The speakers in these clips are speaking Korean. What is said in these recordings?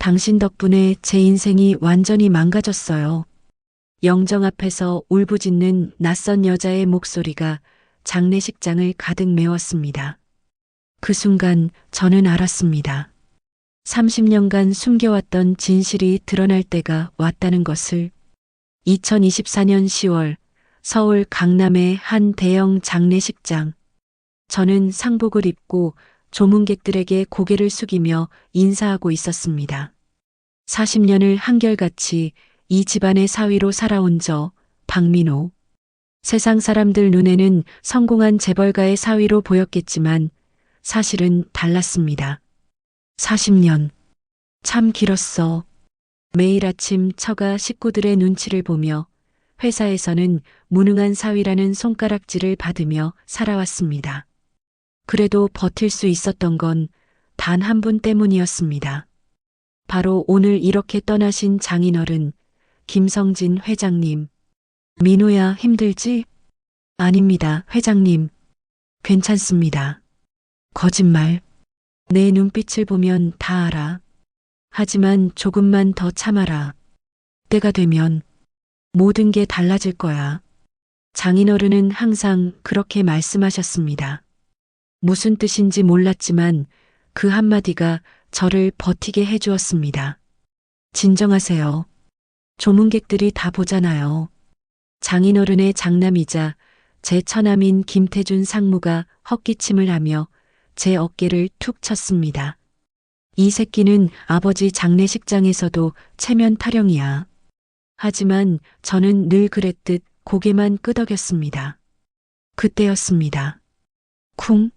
당신 덕분에 제 인생이 완전히 망가졌어요. 영정 앞에서 울부짖는 낯선 여자의 목소리가 장례식장을 가득 메웠습니다. 그 순간 저는 알았습니다. 30년간 숨겨왔던 진실이 드러날 때가 왔다는 것을. 2024년 10월 서울 강남의 한 대형 장례식장. 저는 상복을 입고 조문객들에게 고개를 숙이며 인사하고 있었습니다. 40년을 한결같이 이 집안의 사위로 살아온 저 박민호. 세상 사람들 눈에는 성공한 재벌가의 사위로 보였겠지만 사실은 달랐습니다. 40년. 참 길었어. 매일 아침 처가 식구들의 눈치를 보며 회사에서는 무능한 사위라는 손가락질을 받으며 살아왔습니다. 그래도 버틸 수 있었던 건 단 한 분 때문이었습니다. 바로 오늘 이렇게 떠나신 장인어른 김성진 회장님. 민호야, 힘들지? 아닙니다, 회장님. 괜찮습니다. 거짓말. 내 눈빛을 보면 다 알아. 하지만 조금만 더 참아라. 때가 되면 모든 게 달라질 거야. 장인어른은 항상 그렇게 말씀하셨습니다. 무슨 뜻인지 몰랐지만 그 한마디가 저를 버티게 해주었습니다. 진정하세요. 조문객들이 다 보잖아요. 장인어른의 장남이자 제 처남인 김태준 상무가 헛기침을 하며 제 어깨를 툭 쳤습니다. 이 새끼는 아버지 장례식장에서도 체면 타령이야. 하지만 저는 늘 그랬듯 고개만 끄덕였습니다. 그때였습니다. 쿵.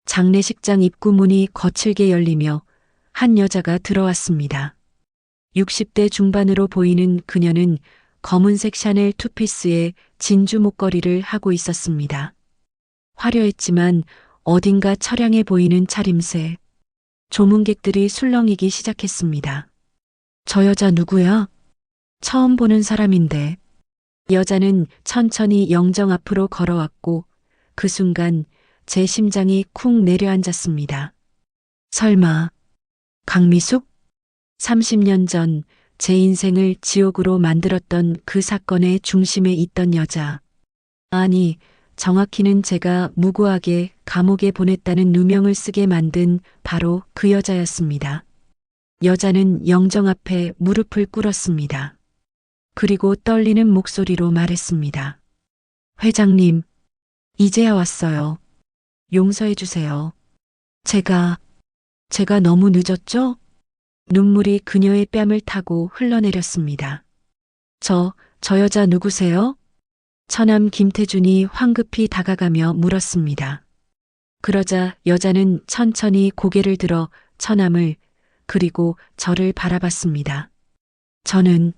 장례식장 입구 문이 거칠게 열리며 한 여자가 들어왔습니다. 60대 중반으로 보이는 그녀는 검은색 샤넬 투피스에 진주 목걸이를 하고 있었습니다. 화려했지만 어딘가 처량해 보이는 차림새. 조문객들이 술렁이기 시작했습니다. 저 여자 누구야? 처음 보는 사람인데. 여자는 천천히 영정 앞으로 걸어왔고 그 순간 제 심장이 쿵 내려앉았습니다. 설마 강미숙? 30년 전 제 인생을 지옥으로 만들었던 그 사건의 중심에 있던 여자. 아니, 정확히는 제가 무고하게 감옥에 보냈다는 누명을 쓰게 만든 바로 그 여자였습니다. 여자는 영정 앞에 무릎을 꿇었습니다. 그리고 떨리는 목소리로 말했습니다. 회장님, 이제야 왔어요. 용서해 주세요. 제가 너무 늦었죠? 눈물이 그녀의 뺨을 타고 흘러내렸습니다. 저 여자 누구세요? 처남 김태준이 황급히 다가가며 물었습니다. 그러자 여자는 천천히 고개를 들어 처남을 그리고 저를 바라봤습니다. 저는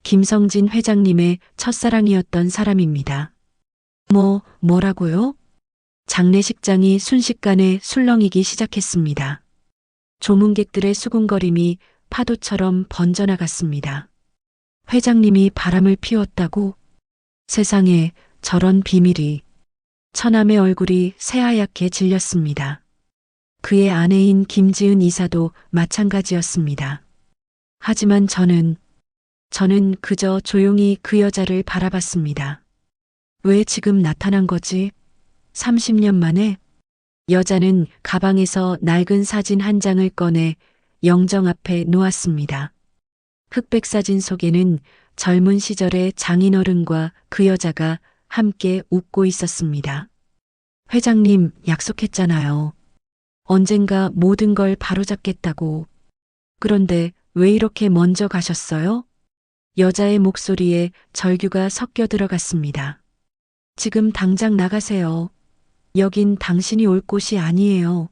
김성진 회장님의 첫사랑이었던 사람입니다. 뭐라고요? 장례식장이 순식간에 술렁이기 시작했습니다. 조문객들의 수군거림이 파도처럼 번져나갔습니다. 회장님이 바람을 피웠다고? 세상에 저런 비밀이. 처남의 얼굴이 새하얗게 질렸습니다. 그의 아내인 김지은 이사도 마찬가지였습니다. 하지만 저는 그저 조용히 그 여자를 바라봤습니다. 왜 지금 나타난 거지? 30년 만에? 여자는 가방에서 낡은 사진 한 장을 꺼내 영정 앞에 놓았습니다. 흑백 사진 속에는 젊은 시절의 장인어른과 그 여자가 함께 웃고 있었습니다. 회장님 약속했잖아요. 언젠가 모든 걸 바로잡겠다고. 그런데 왜 이렇게 먼저 가셨어요? 여자의 목소리에 절규가 섞여 들어갔습니다. 지금 당장 나가세요. 여긴 당신이 올 곳이 아니에요.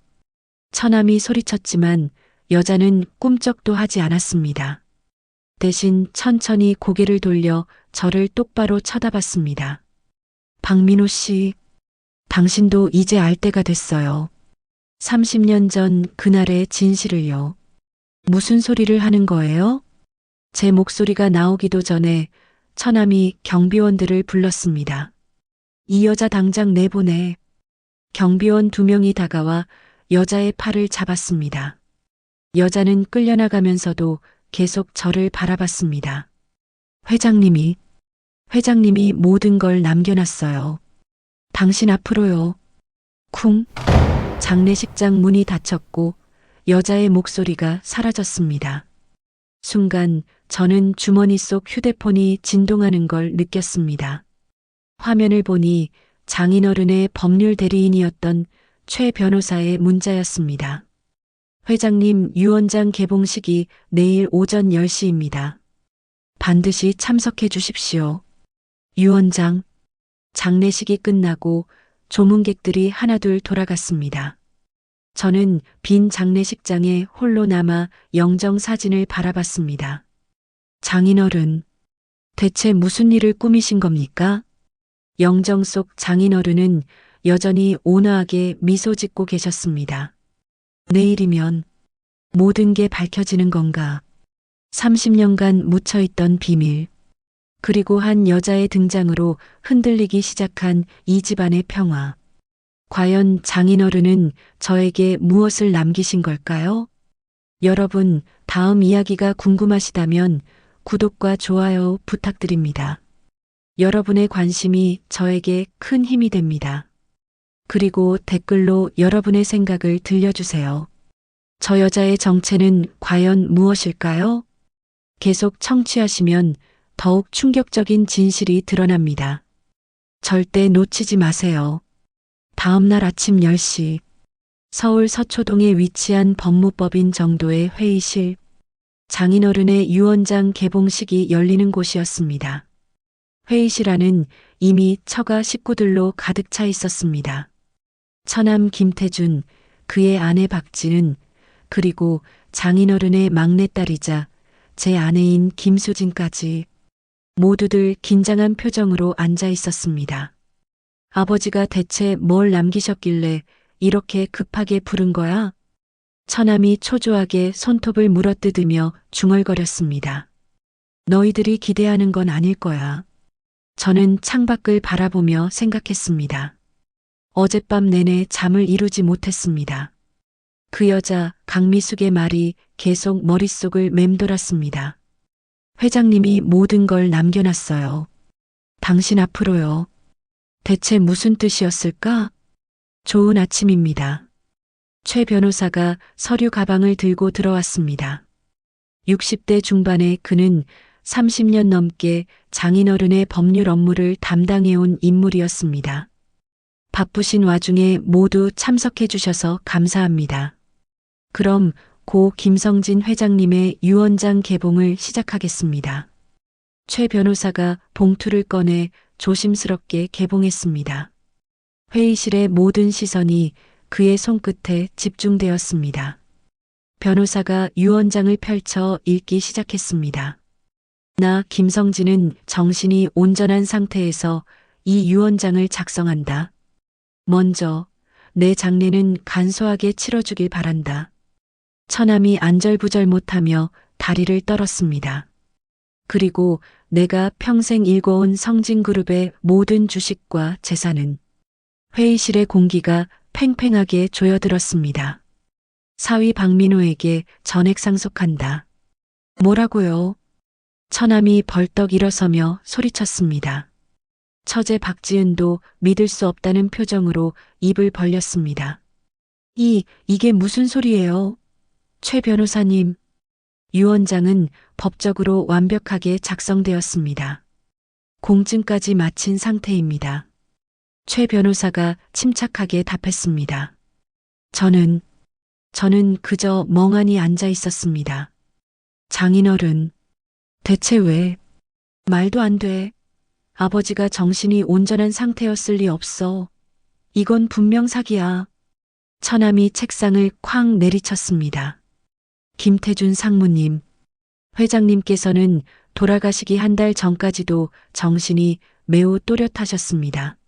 처남이 소리쳤지만 여자는 꿈쩍도 하지 않았습니다. 대신 천천히 고개를 돌려 저를 똑바로 쳐다봤습니다. 박민호 씨, 당신도 이제 알 때가 됐어요. 30년 전 그날의 진실을요. 무슨 소리를 하는 거예요? 제 목소리가 나오기도 전에 처남이 경비원들을 불렀습니다. 이 여자 당장 내보내. 경비원 2명이 다가와 여자의 팔을 잡았습니다. 여자는 끌려나가면서도 계속 저를 바라봤습니다. 회장님이 모든 걸 남겨놨어요. 당신 앞으로요. 쿵. 장례식장 문이 닫혔고 여자의 목소리가 사라졌습니다. 순간 저는 주머니 속 휴대폰이 진동하는 걸 느꼈습니다. 화면을 보니 장인어른의 법률 대리인이었던 최 변호사의 문자였습니다. 회장님 유언장 개봉식이 내일 오전 10시입니다. 반드시 참석해 주십시오. 유언장. 장례식이 끝나고 조문객들이 하나둘 돌아갔습니다. 저는 빈 장례식장에 홀로 남아 영정 사진을 바라봤습니다. 장인어른, 대체 무슨 일을 꾸미신 겁니까? 영정 속 장인어른은 여전히 온화하게 미소 짓고 계셨습니다. 내일이면 모든 게 밝혀지는 건가? 30년간 묻혀있던 비밀, 그리고 한 여자의 등장으로 흔들리기 시작한 이 집안의 평화. 과연 장인어른은 저에게 무엇을 남기신 걸까요? 여러분, 다음 이야기가 궁금하시다면 구독과 좋아요 부탁드립니다. 여러분의 관심이 저에게 큰 힘이 됩니다. 그리고 댓글로 여러분의 생각을 들려주세요. 저 여자의 정체는 과연 무엇일까요? 계속 청취하시면 더욱 충격적인 진실이 드러납니다. 절대 놓치지 마세요. 다음 날 아침 10시 서울 서초동에 위치한 법무법인 정도의 회의실, 장인어른의 유언장 개봉식이 열리는 곳이었습니다. 회의실 안은 이미 처가 식구들로 가득 차 있었습니다. 처남 김태준, 그의 아내 박지은, 그리고 장인어른의 막내딸이자 제 아내인 김수진까지 모두들 긴장한 표정으로 앉아 있었습니다. 아버지가 대체 뭘 남기셨길래 이렇게 급하게 부른 거야? 처남이 초조하게 손톱을 물어뜯으며 중얼거렸습니다. 너희들이 기대하는 건 아닐 거야. 저는 창밖을 바라보며 생각했습니다. 어젯밤 내내 잠을 이루지 못했습니다. 그 여자 강미숙의 말이 계속 머릿속을 맴돌았습니다. 회장님이 모든 걸 남겨놨어요. 당신 앞으로요. 대체 무슨 뜻이었을까? 좋은 아침입니다. 최 변호사가 서류 가방을 들고 들어왔습니다. 60대 중반의 그는 30년 넘게 장인어른의 법률 업무를 담당해온 인물이었습니다. 바쁘신 와중에 모두 참석해 주셔서 감사합니다. 그럼 고 김성진 회장님의 유언장 개봉을 시작하겠습니다. 최 변호사가 봉투를 꺼내 조심스럽게 개봉했습니다. 회의실의 모든 시선이 그의 손끝에 집중되었습니다. 변호사가 유언장을 펼쳐 읽기 시작했습니다. 나 김성진은 정신이 온전한 상태에서 이 유언장을 작성한다. 먼저 내 장례는 간소하게 치러주길 바란다. 처남이 안절부절 못하며 다리를 떨었습니다. 그리고 내가 평생 일궈온 성진그룹의 모든 주식과 재산은. 회의실의 공기가 팽팽하게 조여들었습니다. 사위 박민호에게 전액 상속한다. 뭐라고요? 처남이 벌떡 일어서며 소리쳤습니다. 처제 박지은도 믿을 수 없다는 표정으로 입을 벌렸습니다. 이게 무슨 소리예요? 최 변호사님, 유언장은 법적으로 완벽하게 작성되었습니다. 공증까지 마친 상태입니다. 최 변호사가 침착하게 답했습니다. 저는 그저 멍하니 앉아 있었습니다. 장인어른, 대체 왜? 말도 안 돼. 아버지가 정신이 온전한 상태였을 리 없어. 이건 분명 사기야. 처남이 책상을 쾅 내리쳤습니다. 김태준 상무님, 회장님께서는 돌아가시기 한 달 전까지도 정신이 매우 또렷하셨습니다.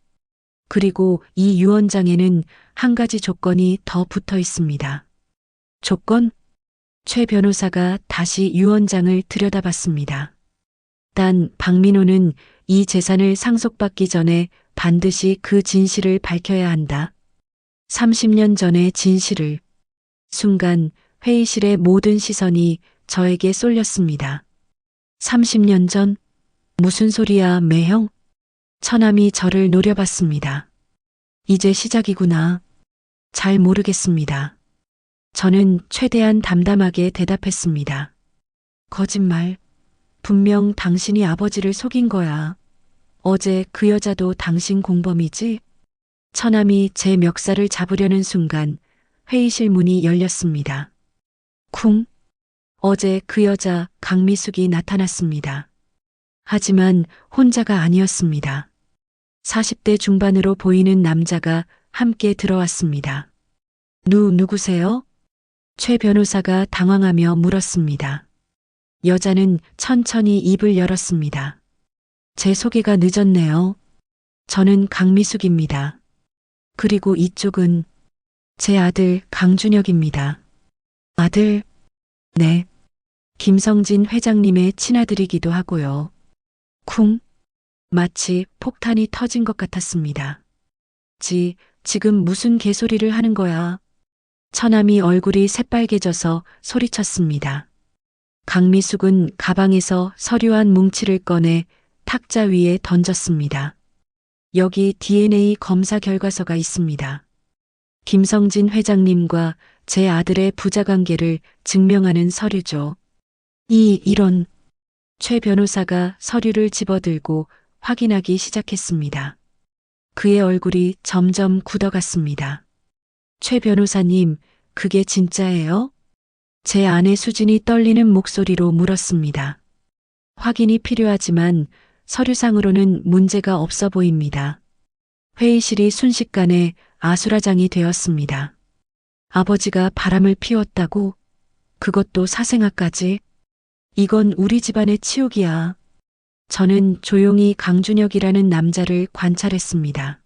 그리고 이 유언장에는 한 가지 조건이 더 붙어 있습니다. 조건? 최 변호사가 다시 유언장을 들여다봤습니다. 단 박민호는 이 재산을 상속받기 전에 반드시 그 진실을 밝혀야 한다. 30년 전의 진실을. 순간 회의실의 모든 시선이 저에게 쏠렸습니다. 30년 전? 무슨 소리야, 매형? 처남이 저를 노려봤습니다. 이제 시작이구나. 잘 모르겠습니다. 저는 최대한 담담하게 대답했습니다. 거짓말. 분명 당신이 아버지를 속인 거야. 어제 그 여자도 당신 공범이지? 처남이 제 멱살을 잡으려는 순간 회의실 문이 열렸습니다. 쿵. 어제 그 여자 강미숙이 나타났습니다. 하지만 혼자가 아니었습니다. 40대 중반으로 보이는 남자가 함께 들어왔습니다. 누구세요? 최 변호사가 당황하며 물었습니다. 여자는 천천히 입을 열었습니다. 제 소개가 늦었네요. 저는 강미숙입니다. 그리고 이쪽은 제 아들 강준혁입니다. 아들? 네. 김성진 회장님의 친아들이기도 하고요. 쿵. 마치 폭탄이 터진 것 같았습니다. 지금 무슨 개소리를 하는 거야? 처남이 얼굴이 새빨개져서 소리쳤습니다. 강미숙은 가방에서 서류 한 뭉치를 꺼내 탁자 위에 던졌습니다. 여기 DNA 검사 결과서가 있습니다. 김성진 회장님과 제 아들의 부자관계를 증명하는 서류죠. 이런. 최 변호사가 서류를 집어들고 확인하기 시작했습니다. 그의 얼굴이 점점 굳어갔습니다. 최 변호사님, 그게 진짜예요? 제 아내 수진이 떨리는 목소리로 물었습니다. 확인이 필요하지만 서류상으로는 문제가 없어 보입니다. 회의실이 순식간에 아수라장이 되었습니다. 아버지가 바람을 피웠다고? 그것도 사생아까지? 이건 우리 집안의 치욕이야. 저는 조용히 강준혁이라는 남자를 관찰했습니다.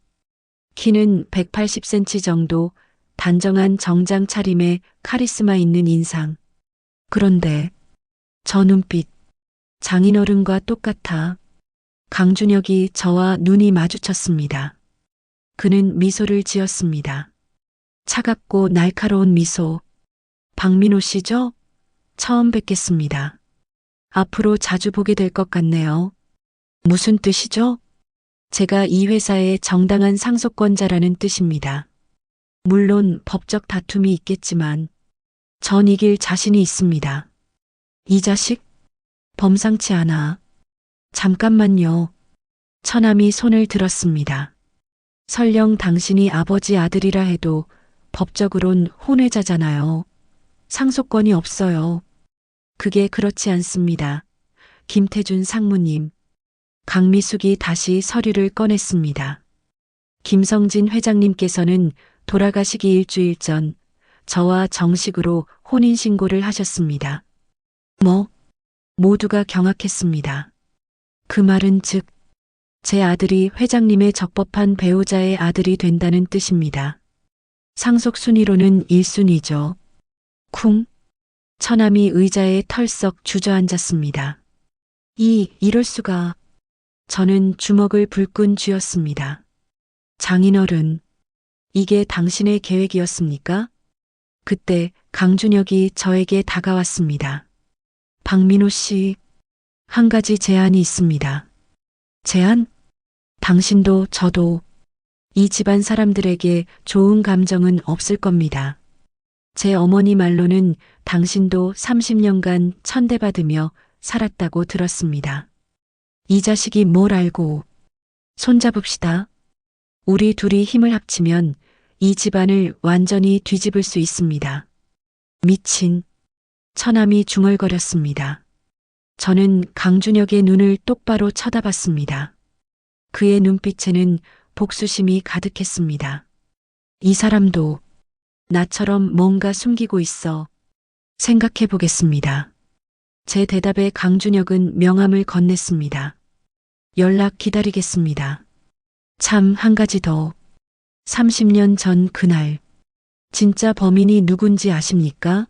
키는 180cm 정도, 단정한 정장 차림에 카리스마 있는 인상. 그런데 저 눈빛, 장인어른과 똑같아. 강준혁이 저와 눈이 마주쳤습니다. 그는 미소를 지었습니다. 차갑고 날카로운 미소. 박민호 씨죠? 처음 뵙겠습니다. 앞으로 자주 보게 될 것 같네요. 무슨 뜻이죠? 제가 이 회사의 정당한 상속권자라는 뜻입니다. 물론 법적 다툼이 있겠지만 전 이길 자신이 있습니다. 이 자식? 범상치 않아. 잠깐만요. 처남이 손을 들었습니다. 설령 당신이 아버지 아들이라 해도 법적으론 혼외자잖아요. 상속권이 없어요. 그게 그렇지 않습니다. 김태준 상무님. 강미숙이 다시 서류를 꺼냈습니다. 김성진 회장님께서는 돌아가시기 일주일 전 저와 정식으로 혼인신고를 하셨습니다. 모두가 경악했습니다. 그 말은 즉, 제 아들이 회장님의 적법한 배우자의 아들이 된다는 뜻입니다. 상속 순위로는 1순위죠. 쿵. 처남이 의자에 털썩 주저앉았습니다. 이럴 수가. 저는 주먹을 불끈 쥐었습니다. 장인어른, 이게 당신의 계획이었습니까? 그때 강준혁이 저에게 다가왔습니다. 박민호 씨, 한 가지 제안이 있습니다. 제안? 당신도 저도 이 집안 사람들에게 좋은 감정은 없을 겁니다. 제 어머니 말로는 당신도 30년간 천대받으며 살았다고 들었습니다. 이 자식이 뭘 알고. 손잡읍시다. 우리 둘이 힘을 합치면 이 집안을 완전히 뒤집을 수 있습니다. 미친. 처남이 중얼거렸습니다. 저는 강준혁의 눈을 똑바로 쳐다봤습니다. 그의 눈빛에는 복수심이 가득했습니다. 이 사람도 나처럼 뭔가 숨기고 있어. 생각해 보겠습니다. 제 대답에 강준혁은 명함을 건넸습니다. 연락 기다리겠습니다. 참, 한 가지 더. 30년 전 그날. 진짜 범인이 누군지 아십니까?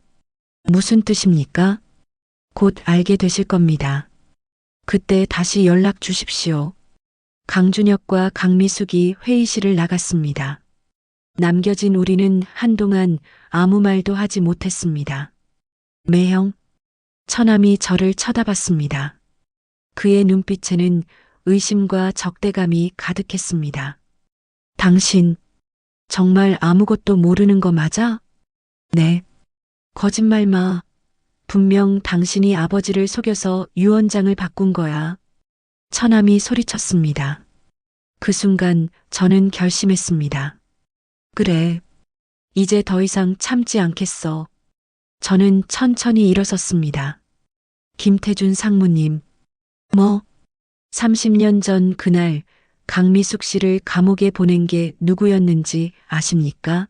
무슨 뜻입니까? 곧 알게 되실 겁니다. 그때 다시 연락 주십시오. 강준혁과 강미숙이 회의실을 나갔습니다. 남겨진 우리는 한동안 아무 말도 하지 못했습니다. 매형. 처남이 저를 쳐다봤습니다. 그의 눈빛에는 의심과 적대감이 가득했습니다. 당신, 정말 아무것도 모르는 거 맞아? 네. 거짓말 마. 분명 당신이 아버지를 속여서 유언장을 바꾼 거야. 처남이 소리쳤습니다. 그 순간 저는 결심했습니다. 그래. 이제 더 이상 참지 않겠어. 저는 천천히 일어섰습니다. 김태준 상무님. 뭐? 30년 전 그날 강미숙 씨를 감옥에 보낸 게 누구였는지 아십니까?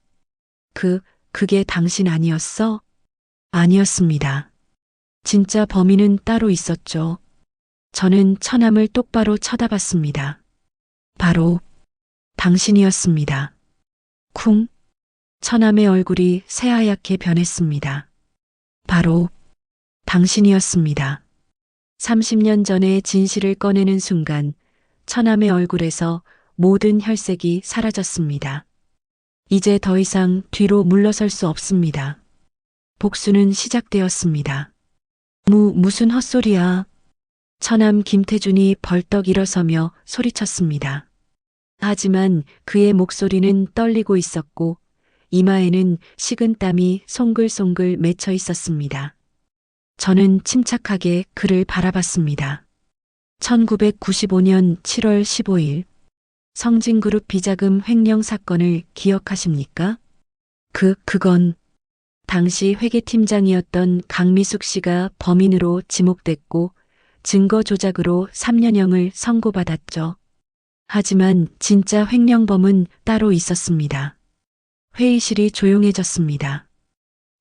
그게 당신 아니었어? 아니었습니다. 진짜 범인은 따로 있었죠. 저는 처남을 똑바로 쳐다봤습니다. 바로 당신이었습니다. 쿵. 처남의 얼굴이 새하얗게 변했습니다. 바로 당신이었습니다. 30년 전의 진실을 꺼내는 순간 처남의 얼굴에서 모든 혈색이 사라졌습니다. 이제 더 이상 뒤로 물러설 수 없습니다. 복수는 시작되었습니다. 무슨 헛소리야. 처남 김태준이 벌떡 일어서며 소리쳤습니다. 하지만 그의 목소리는 떨리고 있었고 이마에는 식은 땀이 송글송글 맺혀 있었습니다. 저는 침착하게 그를 바라봤습니다. 1995년 7월 15일 성진그룹 비자금 횡령 사건을 기억하십니까? 그건 당시 회계팀장이었던 강미숙 씨가 범인으로 지목됐고 증거 조작으로 3년형을 선고받았죠. 하지만 진짜 횡령범은 따로 있었습니다. 회의실이 조용해졌습니다.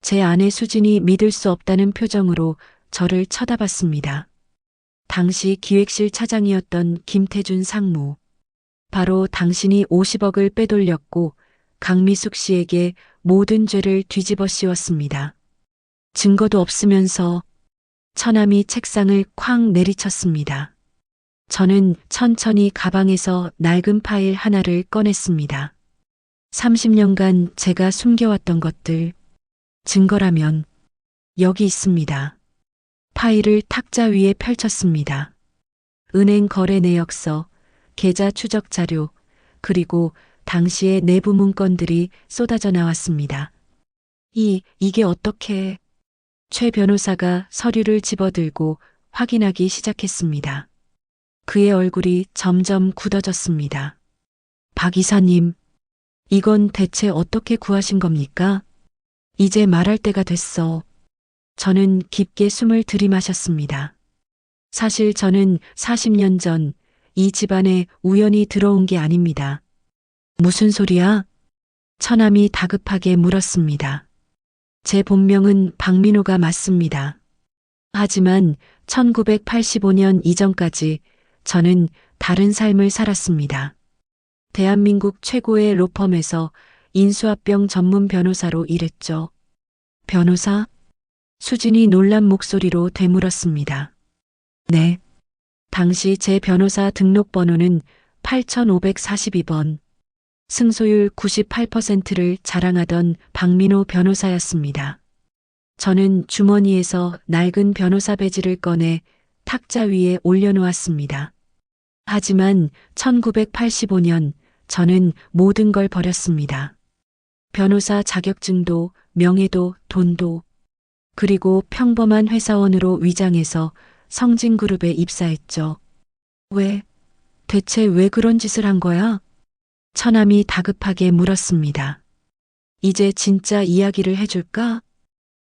제 아내 수진이 믿을 수 없다는 표정으로 저를 쳐다봤습니다. 당시 기획실 차장이었던 김태준 상무. 바로 당신이 50억을 빼돌렸고 강미숙 씨에게 모든 죄를 뒤집어 씌웠습니다. 증거도 없으면서 처남이 책상을 쾅 내리쳤습니다. 저는 천천히 가방에서 낡은 파일 하나를 꺼냈습니다. 30년간 제가 숨겨왔던 것들, 증거라면 여기 있습니다. 파일을 탁자 위에 펼쳤습니다. 은행 거래 내역서, 계좌 추적 자료, 그리고 당시의 내부 문건들이 쏟아져 나왔습니다. 이게 어떻게? 최 변호사가 서류를 집어들고 확인하기 시작했습니다. 그의 얼굴이 점점 굳어졌습니다. 박 이사님, 이건 대체 어떻게 구하신 겁니까? 이제 말할 때가 됐어. 저는 깊게 숨을 들이마셨습니다. 사실 저는 40년 전 이 집안에 우연히 들어온 게 아닙니다. 무슨 소리야? 처남이 다급하게 물었습니다. 제 본명은 박민호가 맞습니다. 하지만 1985년 이전까지 저는 다른 삶을 살았습니다. 대한민국 최고의 로펌에서 인수합병 전문 변호사로 일했죠. 변호사? 수진이 놀란 목소리로 되물었습니다. 네. 당시 제 변호사 등록번호는 8542번. 승소율 98%를 자랑하던 박민호 변호사였습니다. 저는 주머니에서 낡은 변호사 배지를 꺼내 탁자 위에 올려놓았습니다. 하지만 1985년 저는 모든 걸 버렸습니다. 변호사 자격증도, 명예도, 돈도, 그리고 평범한 회사원으로 위장해서 성진그룹에 입사했죠. 대체 왜 그런 짓을 한 거야? 처남이 다급하게 물었습니다. 이제 진짜 이야기를 해줄까?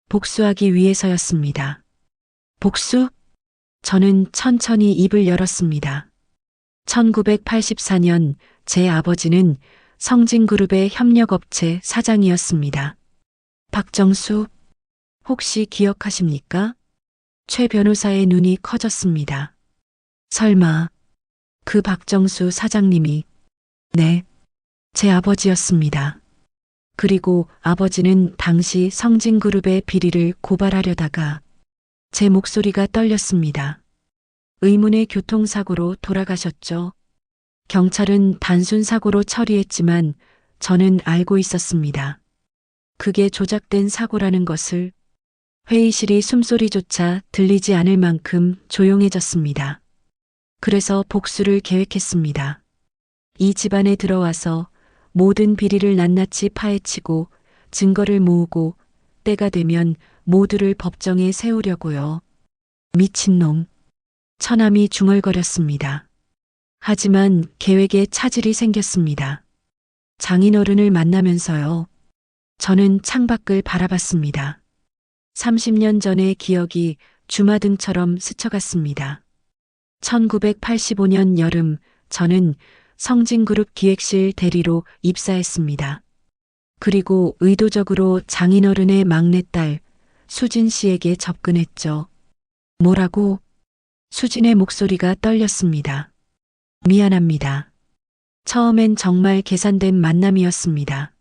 복수하기 위해서였습니다. 복수? 저는 천천히 입을 열었습니다. 1984년 제 아버지는 성진그룹의 협력업체 사장이었습니다. 박정수, 혹시 기억하십니까? 최 변호사의 눈이 커졌습니다. 설마 그 박정수 사장님이? 네, 제 아버지였습니다. 그리고 아버지는 당시 성진그룹의 비리를 고발하려다가 제 목소리가 떨렸습니다. 의문의 교통사고로 돌아가셨죠. 경찰은 단순 사고로 처리했지만 저는 알고 있었습니다. 그게 조작된 사고라는 것을. 회의실이 숨소리조차 들리지 않을 만큼 조용해졌습니다. 그래서 복수를 계획했습니다. 이 집안에 들어와서 모든 비리를 낱낱이 파헤치고 증거를 모으고 때가 되면 모두를 법정에 세우려고요. 미친놈. 처남이 중얼거렸습니다. 하지만 계획에 차질이 생겼습니다. 장인어른을 만나면서요. 저는 창밖을 바라봤습니다. 30년 전의 기억이 주마등처럼 스쳐갔습니다. 1985년 여름 저는 성진그룹 기획실 대리로 입사했습니다. 그리고 의도적으로 장인어른의 막내딸 수진 씨에게 접근했죠. 뭐라고? 수진의 목소리가 떨렸습니다. 미안합니다. 처음엔 정말 계산된 만남이었습니다.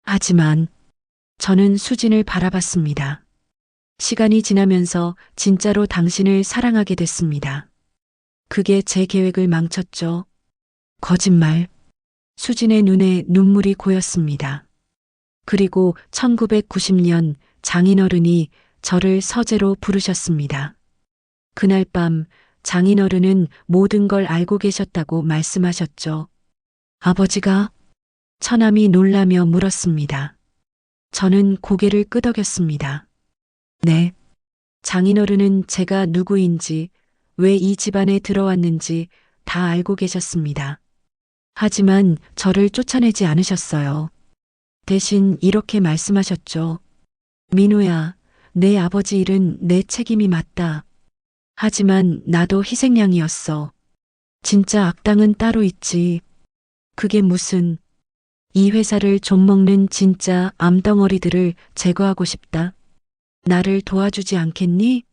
하지만 저는 수진을 바라봤습니다. 시간이 지나면서 진짜로 당신을 사랑하게 됐습니다. 그게 제 계획을 망쳤죠. 거짓말. 수진의 눈에 눈물이 고였습니다. 그리고 1990년 장인어른이 저를 서재로 부르셨습니다. 그날 밤 장인어른은 모든 걸 알고 계셨다고 말씀하셨죠. 아버지가? 처남이 놀라며 물었습니다. 저는 고개를 끄덕였습니다. 네. 장인어른은 제가 누구인지, 왜 이 집안에 들어왔는지 다 알고 계셨습니다. 하지만 저를 쫓아내지 않으셨어요. 대신 이렇게 말씀하셨죠. 민호야, 내 아버지 일은 내 책임이 맞다. 하지만 나도 희생양이었어. 진짜 악당은 따로 있지. 그게 무슨, 이 회사를 좀먹는 진짜 암덩어리들을 제거하고 싶다. 나를 도와주지 않겠니?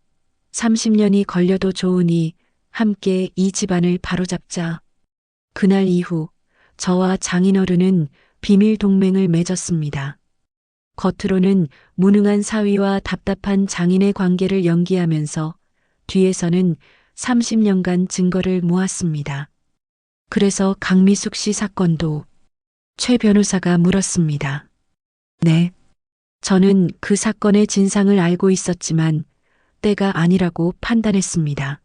30년이 걸려도 좋으니 함께 이 집안을 바로잡자. 그날 이후 저와 장인어른은 비밀 동맹을 맺었습니다. 겉으로는 무능한 사위와 답답한 장인의 관계를 연기하면서 뒤에서는 30년간 증거를 모았습니다. 그래서 강미숙 씨 사건도 최 변호사가 물었습니다. 네. 저는 그 사건의 진상을 알고 있었지만 때가 아니라고 판단했습니다.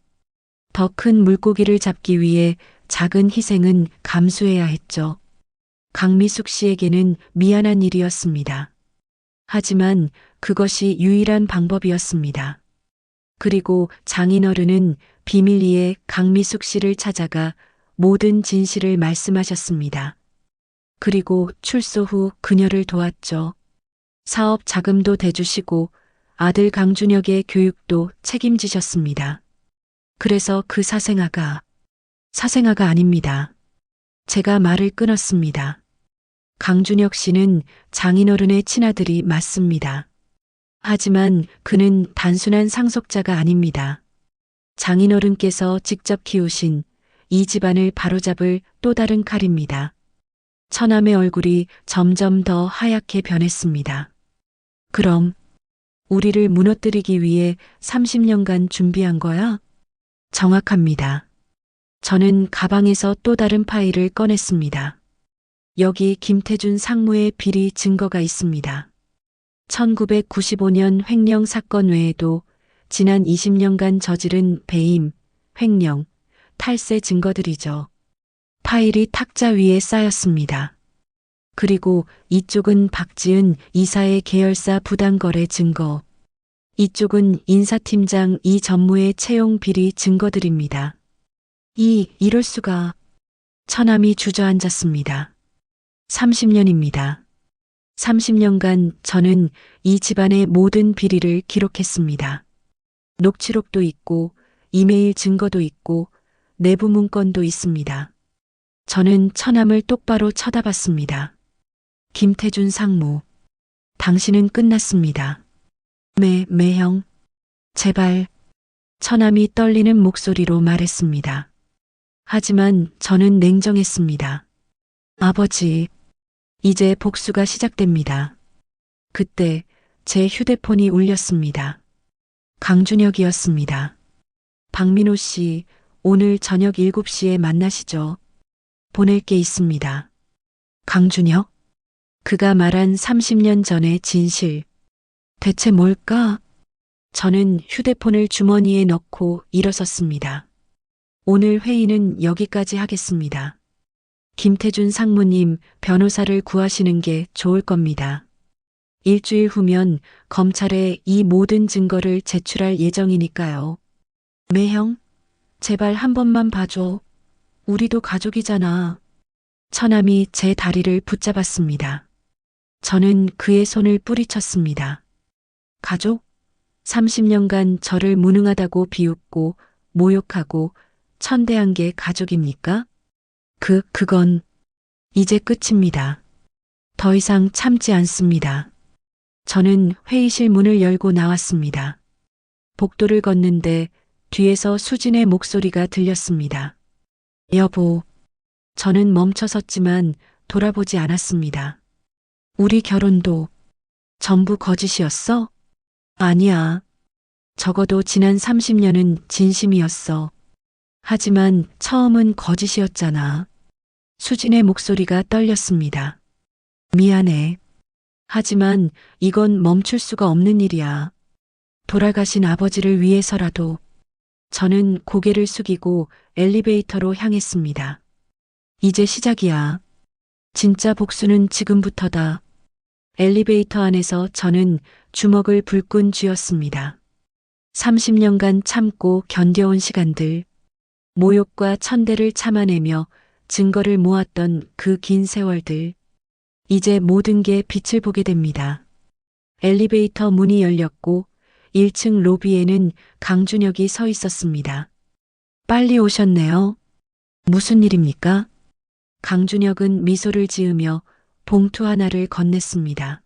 더 큰 물고기를 잡기 위해 작은 희생은 감수해야 했죠. 강미숙 씨에게는 미안한 일이었습니다. 하지만 그것이 유일한 방법이었습니다. 그리고 장인어른은 비밀리에 강미숙 씨를 찾아가 모든 진실을 말씀하셨습니다. 그리고 출소 후 그녀를 도왔죠. 사업 자금도 대주시고 아들 강준혁의 교육도 책임지셨습니다. 그래서 그 사생아가 아닙니다. 제가 말을 끊었습니다. 강준혁 씨는 장인어른의 친아들이 맞습니다. 하지만 그는 단순한 상속자가 아닙니다. 장인어른께서 직접 키우신 이 집안을 바로잡을 또 다른 칼입니다. 처남의 얼굴이 점점 더 하얗게 변했습니다. 그럼 우리를 무너뜨리기 위해 30년간 준비한 거야? 정확합니다. 저는 가방에서 또 다른 파일을 꺼냈습니다. 여기 김태준 상무의 비리 증거가 있습니다. 1995년 횡령 사건 외에도 지난 20년간 저지른 배임, 횡령, 탈세 증거들이죠. 파일이 탁자 위에 쌓였습니다. 그리고 이쪽은 박지은 이사의 계열사 부당거래 증거, 이쪽은 인사팀장 이 전무의 채용 비리 증거들입니다. 이럴 수가. 처남이 주저앉았습니다. 30년입니다. 30년간 저는 이 집안의 모든 비리를 기록했습니다. 녹취록도 있고 이메일 증거도 있고 내부 문건도 있습니다. 저는 처남을 똑바로 쳐다봤습니다. 김태준 상무, 당신은 끝났습니다. 형, 제발. 처남이 떨리는 목소리로 말했습니다. 하지만 저는 냉정했습니다. 아버지, 이제 복수가 시작됩니다. 그때 제 휴대폰이 울렸습니다. 강준혁이었습니다. 박민호 씨, 오늘 저녁 7시에 만나시죠. 보낼 게 있습니다. 강준혁? 그가 말한 30년 전의 진실. 대체 뭘까? 저는 휴대폰을 주머니에 넣고 일어섰습니다. 오늘 회의는 여기까지 하겠습니다. 김태준 상무님, 변호사를 구하시는 게 좋을 겁니다. 일주일 후면 검찰에 이 모든 증거를 제출할 예정이니까요. 매형, 제발 한 번만 봐줘. 우리도 가족이잖아. 처남이 제 다리를 붙잡았습니다. 저는 그의 손을 뿌리쳤습니다. 가족? 30년간 저를 무능하다고 비웃고 모욕하고 천대한 게 가족입니까? 그건 이제 끝입니다. 더 이상 참지 않습니다. 저는 회의실 문을 열고 나왔습니다. 복도를 걷는데 뒤에서 수진의 목소리가 들렸습니다. 여보, 저는 멈춰섰지만 돌아보지 않았습니다. 우리 결혼도 전부 거짓이었어? 아니야. 적어도 지난 30년은 진심이었어. 하지만 처음은 거짓이었잖아. 수진의 목소리가 떨렸습니다. 미안해. 하지만 이건 멈출 수가 없는 일이야. 돌아가신 아버지를 위해서라도. 저는 고개를 숙이고 엘리베이터로 향했습니다. 이제 시작이야. 진짜 복수는 지금부터다. 엘리베이터 안에서 저는 주먹을 불끈 쥐었습니다. 30년간 참고 견뎌온 시간들, 모욕과 천대를 참아내며 증거를 모았던 그 긴 세월들, 이제 모든 게 빛을 보게 됩니다. 엘리베이터 문이 열렸고 1층 로비에는 강준혁이 서 있었습니다. 빨리 오셨네요. 무슨 일입니까? 강준혁은 미소를 지으며 봉투 하나를 건넸습니다.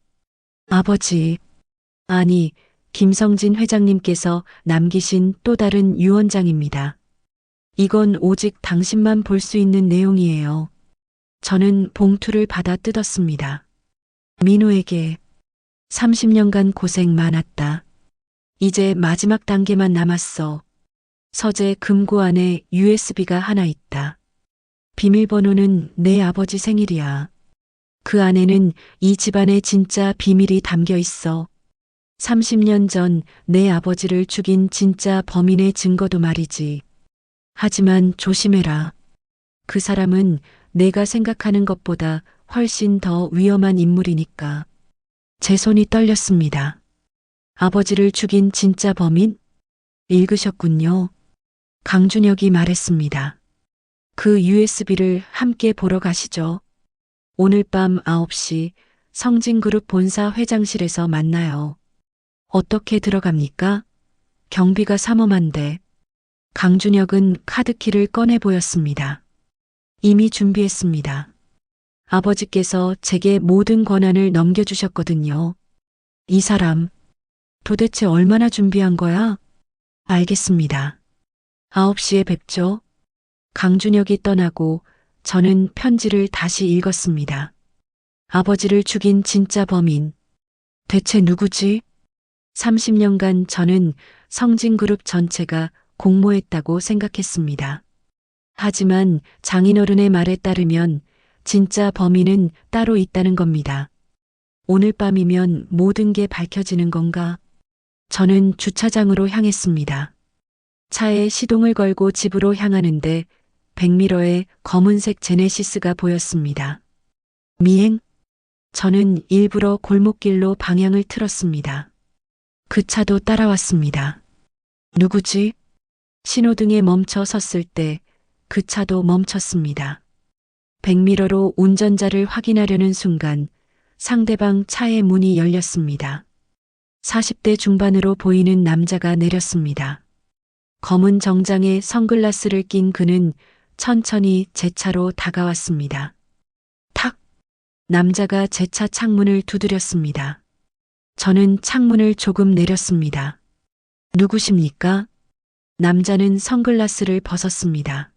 아버지, 아니, 김성진 회장님께서 남기신 또 다른 유언장입니다. 이건 오직 당신만 볼 수 있는 내용이에요. 저는 봉투를 받아 뜯었습니다. 민호에게 30년간 고생 많았다. 이제 마지막 단계만 남았어. 서재 금고 안에 USB가 하나 있다. 비밀번호는 내 아버지 생일이야. 그 안에는 이 집안의 진짜 비밀이 담겨 있어. 30년 전 내 아버지를 죽인 진짜 범인의 증거도 말이지. 하지만 조심해라. 그 사람은 내가 생각하는 것보다 훨씬 더 위험한 인물이니까. 제 손이 떨렸습니다. 아버지를 죽인 진짜 범인? 읽으셨군요. 강준혁이 말했습니다. 그 USB를 함께 보러 가시죠. 오늘 밤 9시 성진그룹 본사 회장실에서 만나요. 어떻게 들어갑니까? 경비가 삼엄한데. 강준혁은 카드키를 꺼내 보였습니다. 이미 준비했습니다. 아버지께서 제게 모든 권한을 넘겨주셨거든요. 이 사람, 도대체 얼마나 준비한 거야? 알겠습니다. 9시에 뵙죠. 강준혁이 떠나고 저는 편지를 다시 읽었습니다. 아버지를 죽인 진짜 범인. 대체 누구지? 30년간 저는 성진그룹 전체가 공모했다고 생각했습니다. 하지만 장인어른의 말에 따르면 진짜 범인은 따로 있다는 겁니다. 오늘 밤이면 모든 게 밝혀지는 건가? 저는 주차장으로 향했습니다. 차에 시동을 걸고 집으로 향하는데 백미러에 검은색 제네시스가 보였습니다. 미행? 저는 일부러 골목길로 방향을 틀었습니다. 그 차도 따라왔습니다. 누구지? 신호등에 멈춰 섰을 때 그 차도 멈췄습니다. 백미러로 운전자를 확인하려는 순간 상대방 차의 문이 열렸습니다. 40대 중반으로 보이는 남자가 내렸습니다. 검은 정장에 선글라스를 낀 그는 천천히 제 차로 다가왔습니다. 탁! 남자가 제 차 창문을 두드렸습니다. 저는 창문을 조금 내렸습니다. 누구십니까? 남자는 선글라스를 벗었습니다.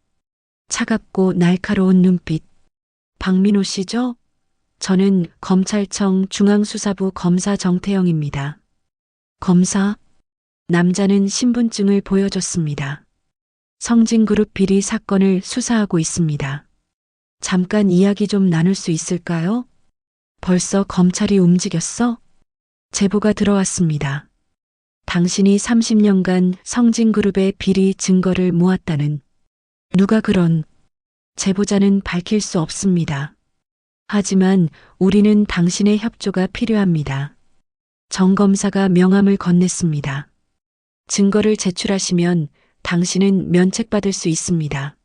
차갑고 날카로운 눈빛. 박민호 씨죠? 저는 검찰청 중앙수사부 검사 정태영입니다. 검사? 남자는 신분증을 보여줬습니다. 성진그룹 비리 사건을 수사하고 있습니다. 잠깐 이야기 좀 나눌 수 있을까요? 벌써 검찰이 움직였어? 제보가 들어왔습니다. 당신이 30년간 성진그룹의 비리 증거를 모았다는 누가 그런 제보자는 밝힐 수 없습니다. 하지만 우리는 당신의 협조가 필요합니다. 정 검사가 명함을 건넸습니다. 증거를 제출하시면 당신은 면책받을 수 있습니다.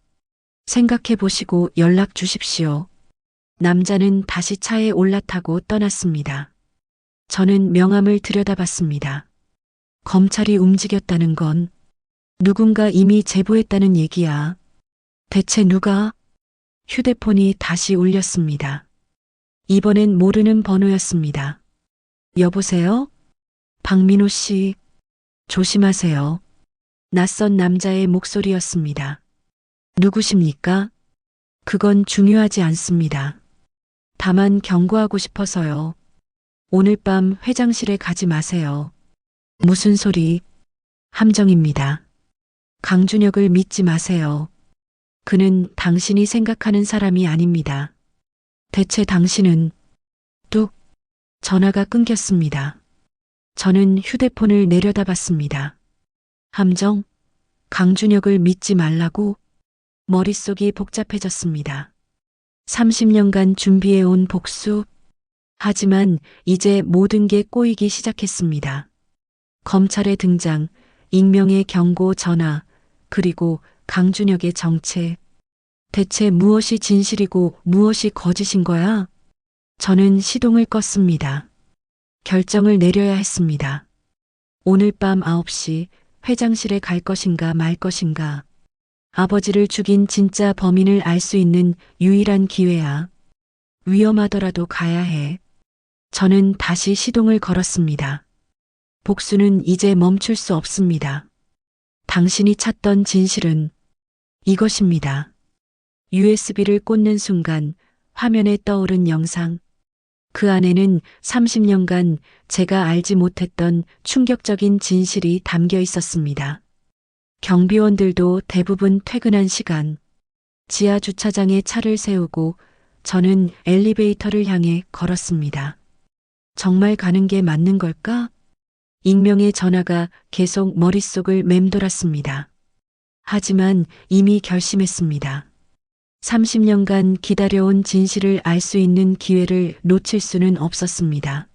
생각해 보시고 연락 주십시오. 남자는 다시 차에 올라타고 떠났습니다. 저는 명함을 들여다봤습니다. 검찰이 움직였다는 건 누군가 이미 제보했다는 얘기야. 대체 누가? 휴대폰이 다시 울렸습니다. 이번엔 모르는 번호였습니다. 여보세요? 박민호 씨, 조심하세요. 낯선 남자의 목소리였습니다. 누구십니까? 그건 중요하지 않습니다. 다만 경고하고 싶어서요. 오늘 밤 회장실에 가지 마세요. 무슨 소리? 함정입니다. 강준혁을 믿지 마세요. 그는 당신이 생각하는 사람이 아닙니다. 대체 당신은? 뚝. 전화가 끊겼습니다. 저는 휴대폰을 내려다봤습니다. 함정? 강준혁을 믿지 말라고? 머릿속이 복잡해졌습니다. 30년간 준비해온 복수? 하지만 이제 모든 게 꼬이기 시작했습니다. 검찰의 등장, 익명의 경고 전화, 그리고 강준혁의 정체. 대체 무엇이 진실이고 무엇이 거짓인 거야? 저는 시동을 껐습니다. 결정을 내려야 했습니다. 오늘 밤 9시 회장실에 갈 것인가 말 것인가. 아버지를 죽인 진짜 범인을 알 수 있는 유일한 기회야. 위험하더라도 가야 해. 저는 다시 시동을 걸었습니다. 복수는 이제 멈출 수 없습니다. 당신이 찾던 진실은 이것입니다. USB를 꽂는 순간 화면에 떠오른 영상. 그 안에는 30년간 제가 알지 못했던 충격적인 진실이 담겨 있었습니다. 경비원들도 대부분 퇴근한 시간, 지하 주차장에 차를 세우고 저는 엘리베이터를 향해 걸었습니다. 정말 가는 게 맞는 걸까? 익명의 전화가 계속 머릿속을 맴돌았습니다. 하지만 이미 결심했습니다. 30년간 기다려온 진실을 알 수 있는 기회를 놓칠 수는 없었습니다.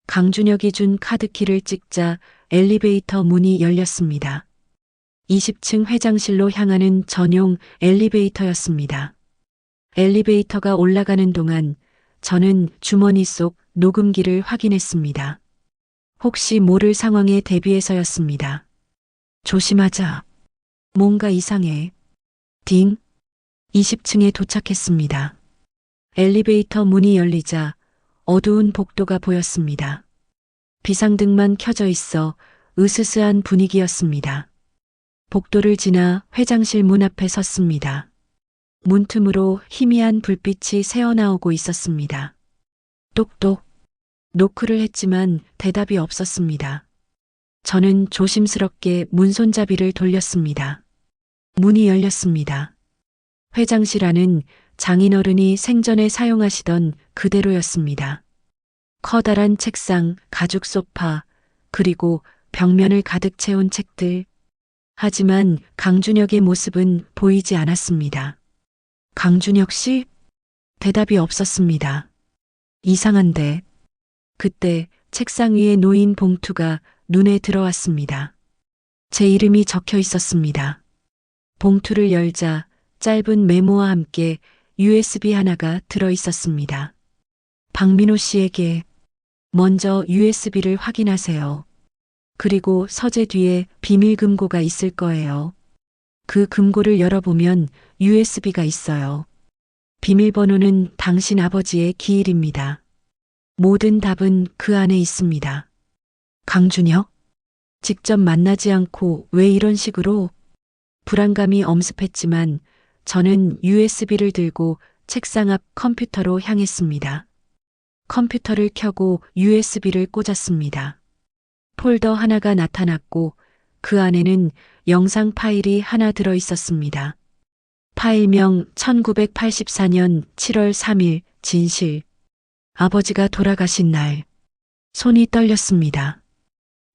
강준혁이 준 카드키를 찍자 엘리베이터 문이 열렸습니다. 20층 회장실로 향하는 전용 엘리베이터였습니다. 엘리베이터가 올라가는 동안 저는 주머니 속 녹음기를 확인했습니다. 혹시 모를 상황에 대비해서였습니다. 조심하자. 뭔가 이상해. 20층에 도착했습니다. 엘리베이터 문이 열리자 어두운 복도가 보였습니다. 비상등만 켜져 있어 으스스한 분위기였습니다. 복도를 지나 회장실 문 앞에 섰습니다. 문틈으로 희미한 불빛이 새어나오고 있었습니다. 똑똑. 노크를 했지만 대답이 없었습니다. 저는 조심스럽게 문 손잡이를 돌렸습니다. 문이 열렸습니다. 회장실 안은 장인어른이 생전에 사용하시던 그대로였습니다. 커다란 책상, 가죽 소파, 그리고 벽면을 가득 채운 책들. 하지만 강준혁의 모습은 보이지 않았습니다. 강준혁 씨? 대답이 없었습니다. 이상한데. 그때 책상 위에 놓인 봉투가 눈에 들어왔습니다. 제 이름이 적혀 있었습니다. 봉투를 열자 짧은 메모와 함께 USB 하나가 들어 있었습니다. 박민호 씨에게 먼저 USB를 확인하세요. 그리고 서재 뒤에 비밀 금고가 있을 거예요. 그 금고를 열어보면 USB가 있어요. 비밀번호는 당신 아버지의 기일입니다. 모든 답은 그 안에 있습니다. 강준혁? 직접 만나지 않고 왜 이런 식으로? 불안감이 엄습했지만 저는 USB를 들고 책상 앞 컴퓨터로 향했습니다. 컴퓨터를 켜고 USB를 꽂았습니다. 폴더 하나가 나타났고 그 안에는 영상 파일이 하나 들어 있었습니다. 파일명 1984년 7월 3일 진실. 아버지가 돌아가신 날. 손이 떨렸습니다.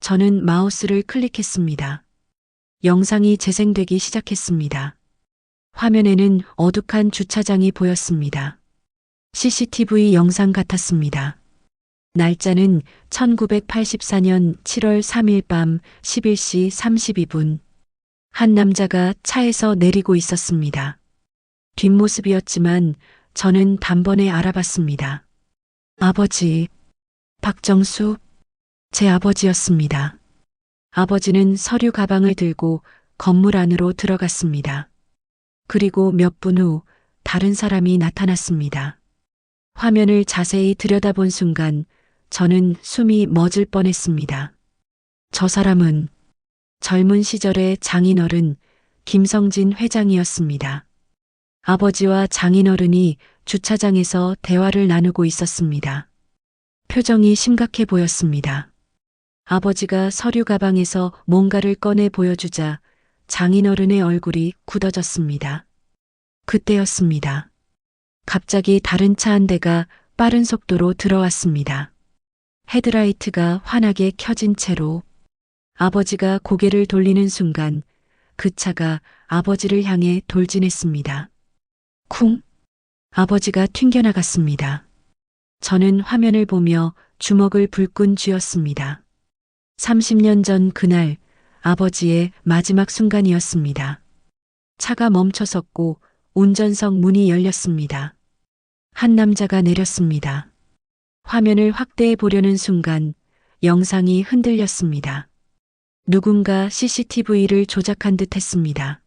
저는 마우스를 클릭했습니다. 영상이 재생되기 시작했습니다. 화면에는 어둑한 주차장이 보였습니다. CCTV 영상 같았습니다. 날짜는 1984년 7월 3일 밤 11시 32분. 한 남자가 차에서 내리고 있었습니다. 뒷모습이었지만 저는 단번에 알아봤습니다. 아버지, 박정수, 제 아버지였습니다. 아버지는 서류 가방을 들고 건물 안으로 들어갔습니다. 그리고 몇 분 후 다른 사람이 나타났습니다. 화면을 자세히 들여다본 순간 저는 숨이 멎을 뻔했습니다. 저 사람은 젊은 시절의 장인어른 김성진 회장이었습니다. 아버지와 장인어른이 주차장에서 대화를 나누고 있었습니다. 표정이 심각해 보였습니다. 아버지가 서류 가방에서 뭔가를 꺼내 보여주자 장인어른의 얼굴이 굳어졌습니다. 그때였습니다. 갑자기 다른 차 한 대가 빠른 속도로 들어왔습니다. 헤드라이트가 환하게 켜진 채로 아버지가 고개를 돌리는 순간 그 차가 아버지를 향해 돌진했습니다. 쿵! 아버지가 튕겨나갔습니다. 저는 화면을 보며 주먹을 불끈 쥐었습니다. 30년 전 그날 아버지의 마지막 순간이었습니다. 차가 멈춰섰고 운전석 문이 열렸습니다. 한 남자가 내렸습니다. 화면을 확대해 보려는 순간 영상이 흔들렸습니다. 누군가 CCTV를 조작한 듯 했습니다.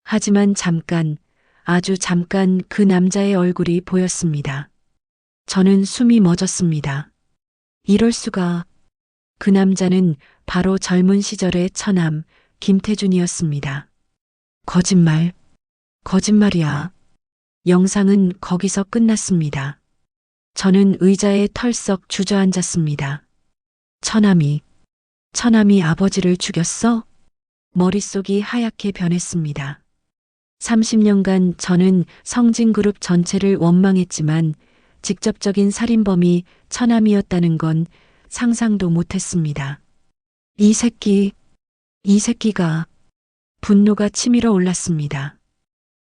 하지만 잠깐, 아주 잠깐 그 남자의 얼굴이 보였습니다. 저는 숨이 멎었습니다. 이럴 수가. 그 남자는 바로 젊은 시절의 처남 김태준이었습니다. 거짓말, 거짓말이야. 영상은 거기서 끝났습니다. 저는 의자에 털썩 주저앉았습니다. 처남이 아버지를 죽였어? 머릿속이 하얗게 변했습니다. 30년간 저는 성진그룹 전체를 원망했지만 직접적인 살인범이 처남이었다는 건 상상도 못했습니다. 이 새끼가 분노가 치밀어 올랐습니다.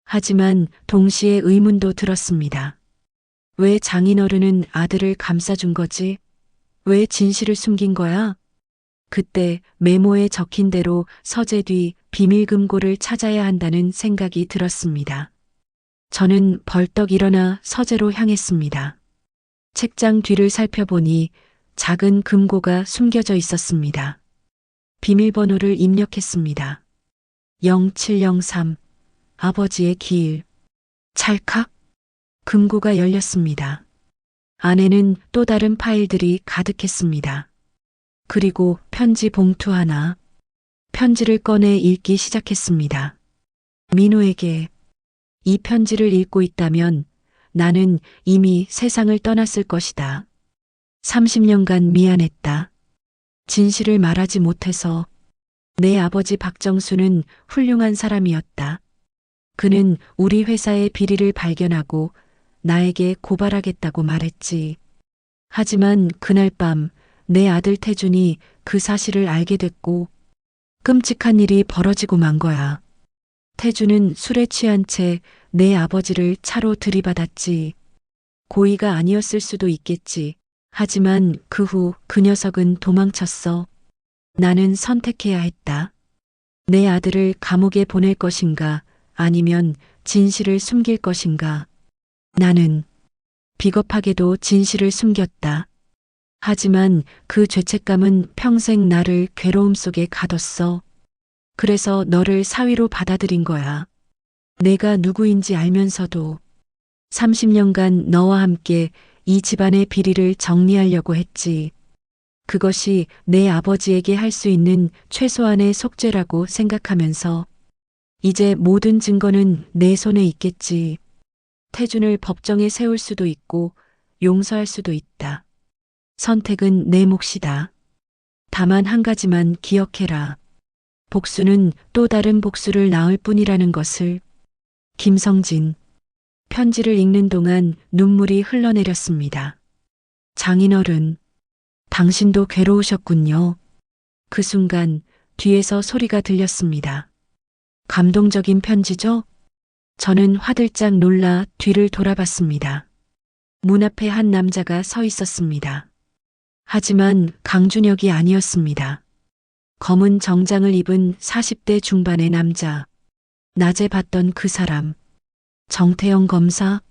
하지만 동시에 의문도 들었습니다. 왜 장인어른은 아들을 감싸준 거지? 왜 진실을 숨긴 거야? 그때 메모에 적힌 대로 서재 뒤 비밀금고를 찾아야 한다는 생각이 들었습니다. 저는 벌떡 일어나 서재로 향했습니다. 책장 뒤를 살펴보니 작은 금고가 숨겨져 있었습니다. 비밀번호를 입력했습니다. 0703 아버지의 기일. 찰칵 금고가 열렸습니다. 안에는 또 다른 파일들이 가득했습니다. 그리고 편지 봉투 하나. 편지를 꺼내 읽기 시작했습니다. 민호에게. 이 편지를 읽고 있다면 나는 이미 세상을 떠났을 것이다. 30년간 미안했다. 진실을 말하지 못해서. 내 아버지 박정수는 훌륭한 사람이었다. 그는 우리 회사의 비리를 발견하고 나에게 고발하겠다고 말했지. 하지만 그날 밤 내 아들 태준이 그 사실을 알게 됐고 끔찍한 일이 벌어지고 만 거야. 태준은 술에 취한 채 내 아버지를 차로 들이받았지. 고의가 아니었을 수도 있겠지. 하지만 그 후 그 녀석은 도망쳤어. 나는 선택해야 했다. 내 아들을 감옥에 보낼 것인가 아니면 진실을 숨길 것인가. 나는 비겁하게도 진실을 숨겼다. 하지만 그 죄책감은 평생 나를 괴로움 속에 가뒀어. 그래서 너를 사위로 받아들인 거야. 내가 누구인지 알면서도 30년간 너와 함께 이 집안의 비리를 정리하려고 했지. 그것이 내 아버지에게 할 수 있는 최소한의 속죄라고 생각하면서 이제 모든 증거는 내 손에 있겠지. 태준을 법정에 세울 수도 있고 용서할 수도 있다. 선택은 내 몫이다. 다만 한 가지만 기억해라. 복수는 또 다른 복수를 낳을 뿐이라는 것을. 김성진. 편지를 읽는 동안 눈물이 흘러내렸습니다. 장인어른, 당신도 괴로우셨군요. 그 순간 뒤에서 소리가 들렸습니다. 감동적인 편지죠? 저는 화들짝 놀라 뒤를 돌아봤습니다. 문 앞에 한 남자가 서 있었습니다. 하지만 강준혁이 아니었습니다. 검은 정장을 입은 40대 중반의 남자. 낮에 봤던 그 사람. 정태영 검사?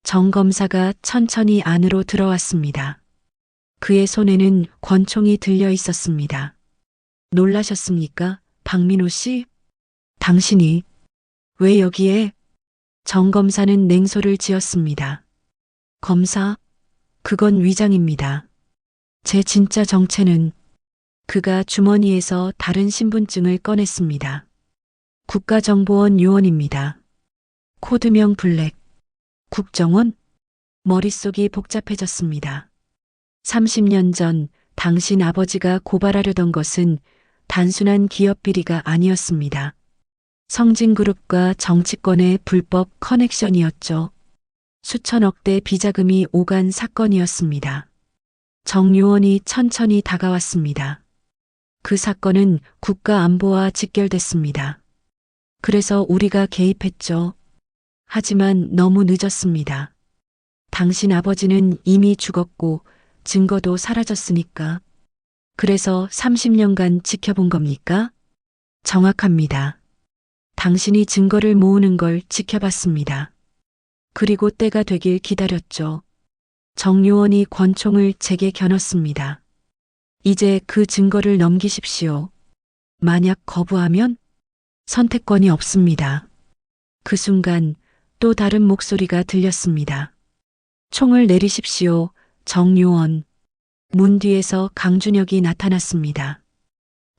정 검사가 천천히 안으로 들어왔습니다. 그의 손에는 권총이 들려 있었습니다. 놀라셨습니까, 박민호 씨? 당신이 왜 여기에? 정 검사는 냉소를 지었습니다. 검사, 그건 위장입니다. 제 진짜 정체는. 그가 주머니에서 다른 신분증을 꺼냈습니다. 국가정보원 요원입니다. 코드명 블랙. 국정원? 머릿속이 복잡해졌습니다. 30년 전 당신 아버지가 고발하려던 것은 단순한 기업 비리가 아니었습니다. 성진그룹과 정치권의 불법 커넥션이었죠. 수천억 대 비자금이 오간 사건이었습니다. 정 요원이 천천히 다가왔습니다. 그 사건은 국가 안보와 직결됐습니다. 그래서 우리가 개입했죠. 하지만 너무 늦었습니다. 당신 아버지는 이미 죽었고 증거도 사라졌으니까. 그래서 30년간 지켜본 겁니까? 정확합니다. 당신이 증거를 모으는 걸 지켜봤습니다. 그리고 때가 되길 기다렸죠. 정 요원이 권총을 제게 겨눴습니다. 이제 그 증거를 넘기십시오. 만약 거부하면 선택권이 없습니다. 그 순간 또 다른 목소리가 들렸습니다. 총을 내리십시오, 정 요원. 문 뒤에서 강준혁이 나타났습니다.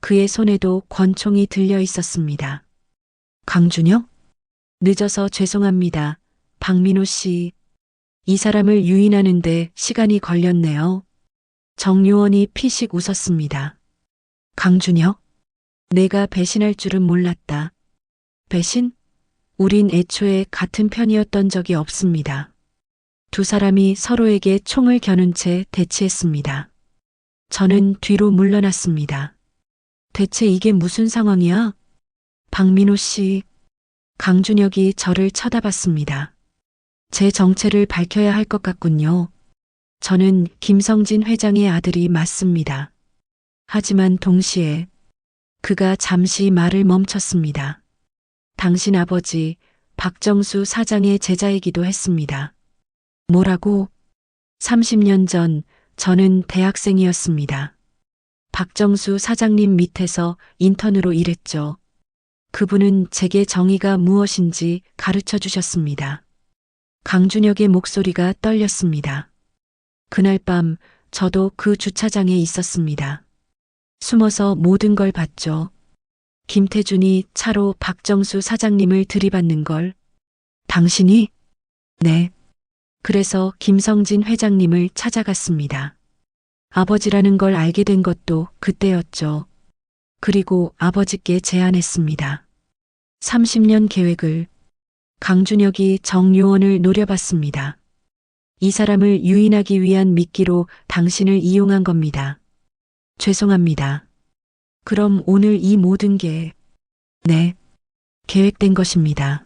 그의 손에도 권총이 들려 있었습니다. 강준혁? 늦어서 죄송합니다, 박민호 씨. 이 사람을 유인하는데 시간이 걸렸네요. 정 요원이 피식 웃었습니다. 강준혁? 내가 배신할 줄은 몰랐다. 배신? 우린 애초에 같은 편이었던 적이 없습니다. 두 사람이 서로에게 총을 겨눈 채 대치했습니다. 저는 뒤로 물러났습니다. 대체 이게 무슨 상황이야? 박민호 씨. 강준혁이 저를 쳐다봤습니다. 제 정체를 밝혀야 할 것 같군요. 저는 김성진 회장의 아들이 맞습니다. 하지만 동시에 그가 잠시 말을 멈췄습니다. 당신 아버지 박정수 사장의 제자이기도 했습니다. 뭐라고? 30년 전 저는 대학생이었습니다. 박정수 사장님 밑에서 인턴으로 일했죠. 그분은 제게 정의가 무엇인지 가르쳐 주셨습니다. 강준혁의 목소리가 떨렸습니다. 그날 밤 저도 그 주차장에 있었습니다. 숨어서 모든 걸 봤죠. 김태준이 차로 박정수 사장님을 들이받는 걸. 당신이? 네. 그래서 김성진 회장님을 찾아갔습니다. 아버지라는 걸 알게 된 것도 그때였죠. 그리고 아버지께 제안했습니다. 30년 계획을. 강준혁이 정 요원을 노려봤습니다. 이 사람을 유인하기 위한 미끼로 당신을 이용한 겁니다. 죄송합니다. 그럼 오늘 이 모든 게, 네, 계획된 것입니다.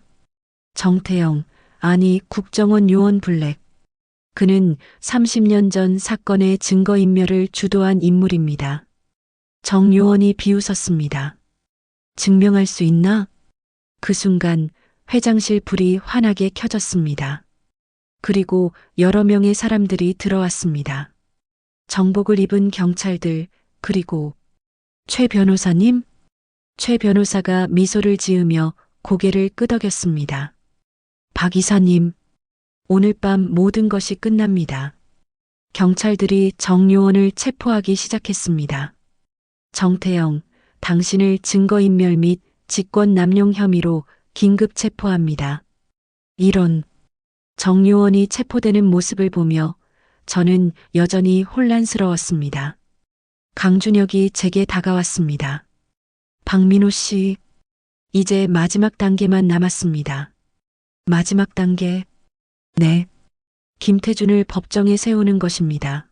정태영, 아니 국정원 요원 블랙. 그는 30년 전 사건의 증거인멸을 주도한 인물입니다. 정 요원이 비웃었습니다. 증명할 수 있나? 그 순간 회장실 불이 환하게 켜졌습니다. 그리고 여러 명의 사람들이 들어왔습니다. 정복을 입은 경찰들, 그리고 최 변호사님? 최 변호사가 미소를 지으며 고개를 끄덕였습니다. 박 이사님, 오늘 밤 모든 것이 끝납니다. 경찰들이 정 요원을 체포하기 시작했습니다. 정태영, 당신을 증거인멸 및 직권남용 혐의로 긴급 체포합니다. 이런. 정 요원이 체포되는 모습을 보며 저는 여전히 혼란스러웠습니다. 강준혁이 제게 다가왔습니다. 박민호 씨, 이제 마지막 단계만 남았습니다. 마지막 단계? 네. 김태준을 법정에 세우는 것입니다.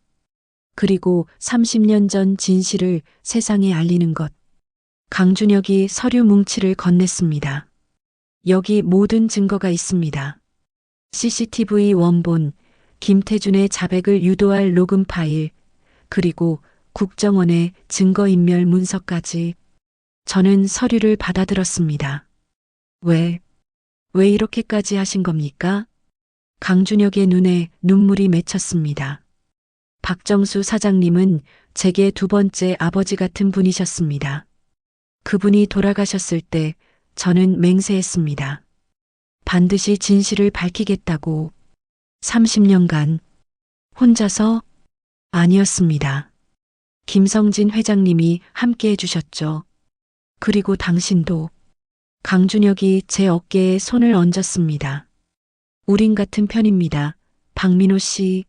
그리고 30년 전 진실을 세상에 알리는 것. 강준혁이 서류 뭉치를 건넸습니다. 여기 모든 증거가 있습니다. CCTV 원본, 김태준의 자백을 유도할 녹음 파일, 그리고 국정원의 증거인멸 문서까지. 저는 서류를 받아들었습니다. 왜 이렇게까지 하신 겁니까? 강준혁의 눈에 눈물이 맺혔습니다. 박정수 사장님은 제게 두 번째 아버지 같은 분이셨습니다. 그분이 돌아가셨을 때 저는 맹세했습니다. 반드시 진실을 밝히겠다고. 30년간 혼자서? 아니었습니다. 김성진 회장님이 함께 해주셨죠. 그리고 당신도. 강준혁이 제 어깨에 손을 얹었습니다. 우린 같은 편입니다. 박민호 씨.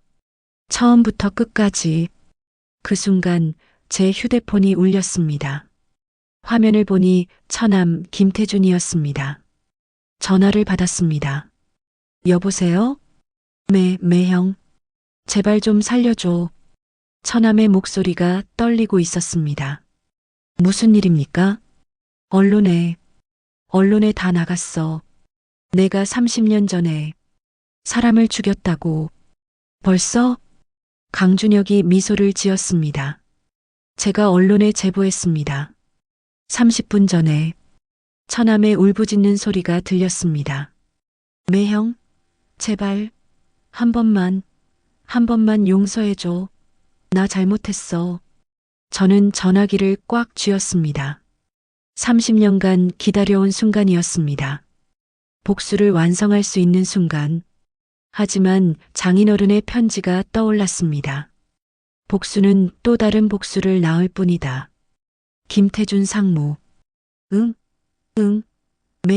처음부터 끝까지. 그 순간 제 휴대폰이 울렸습니다. 화면을 보니 처남 김태준이었습니다. 전화를 받았습니다. 여보세요? 형. 제발 좀 살려줘. 처남의 목소리가 떨리고 있었습니다. 무슨 일입니까? 언론에 다 나갔어. 내가 30년 전에 사람을 죽였다고. 벌써? 강준혁이 미소를 지었습니다. 제가 언론에 제보했습니다. 30분 전에. 처남의 울부짖는 소리가 들렸습니다. 형, 제발 한 번만 용서해줘. 나 잘못했어. 저는 전화기를 꽉 쥐었습니다. 30년간 기다려온 순간이었습니다. 복수를 완성할 수 있는 순간. 하지만 장인어른의 편지가 떠올랐습니다. 복수는 또 다른 복수를 낳을 뿐이다. 김태준 상무. 응,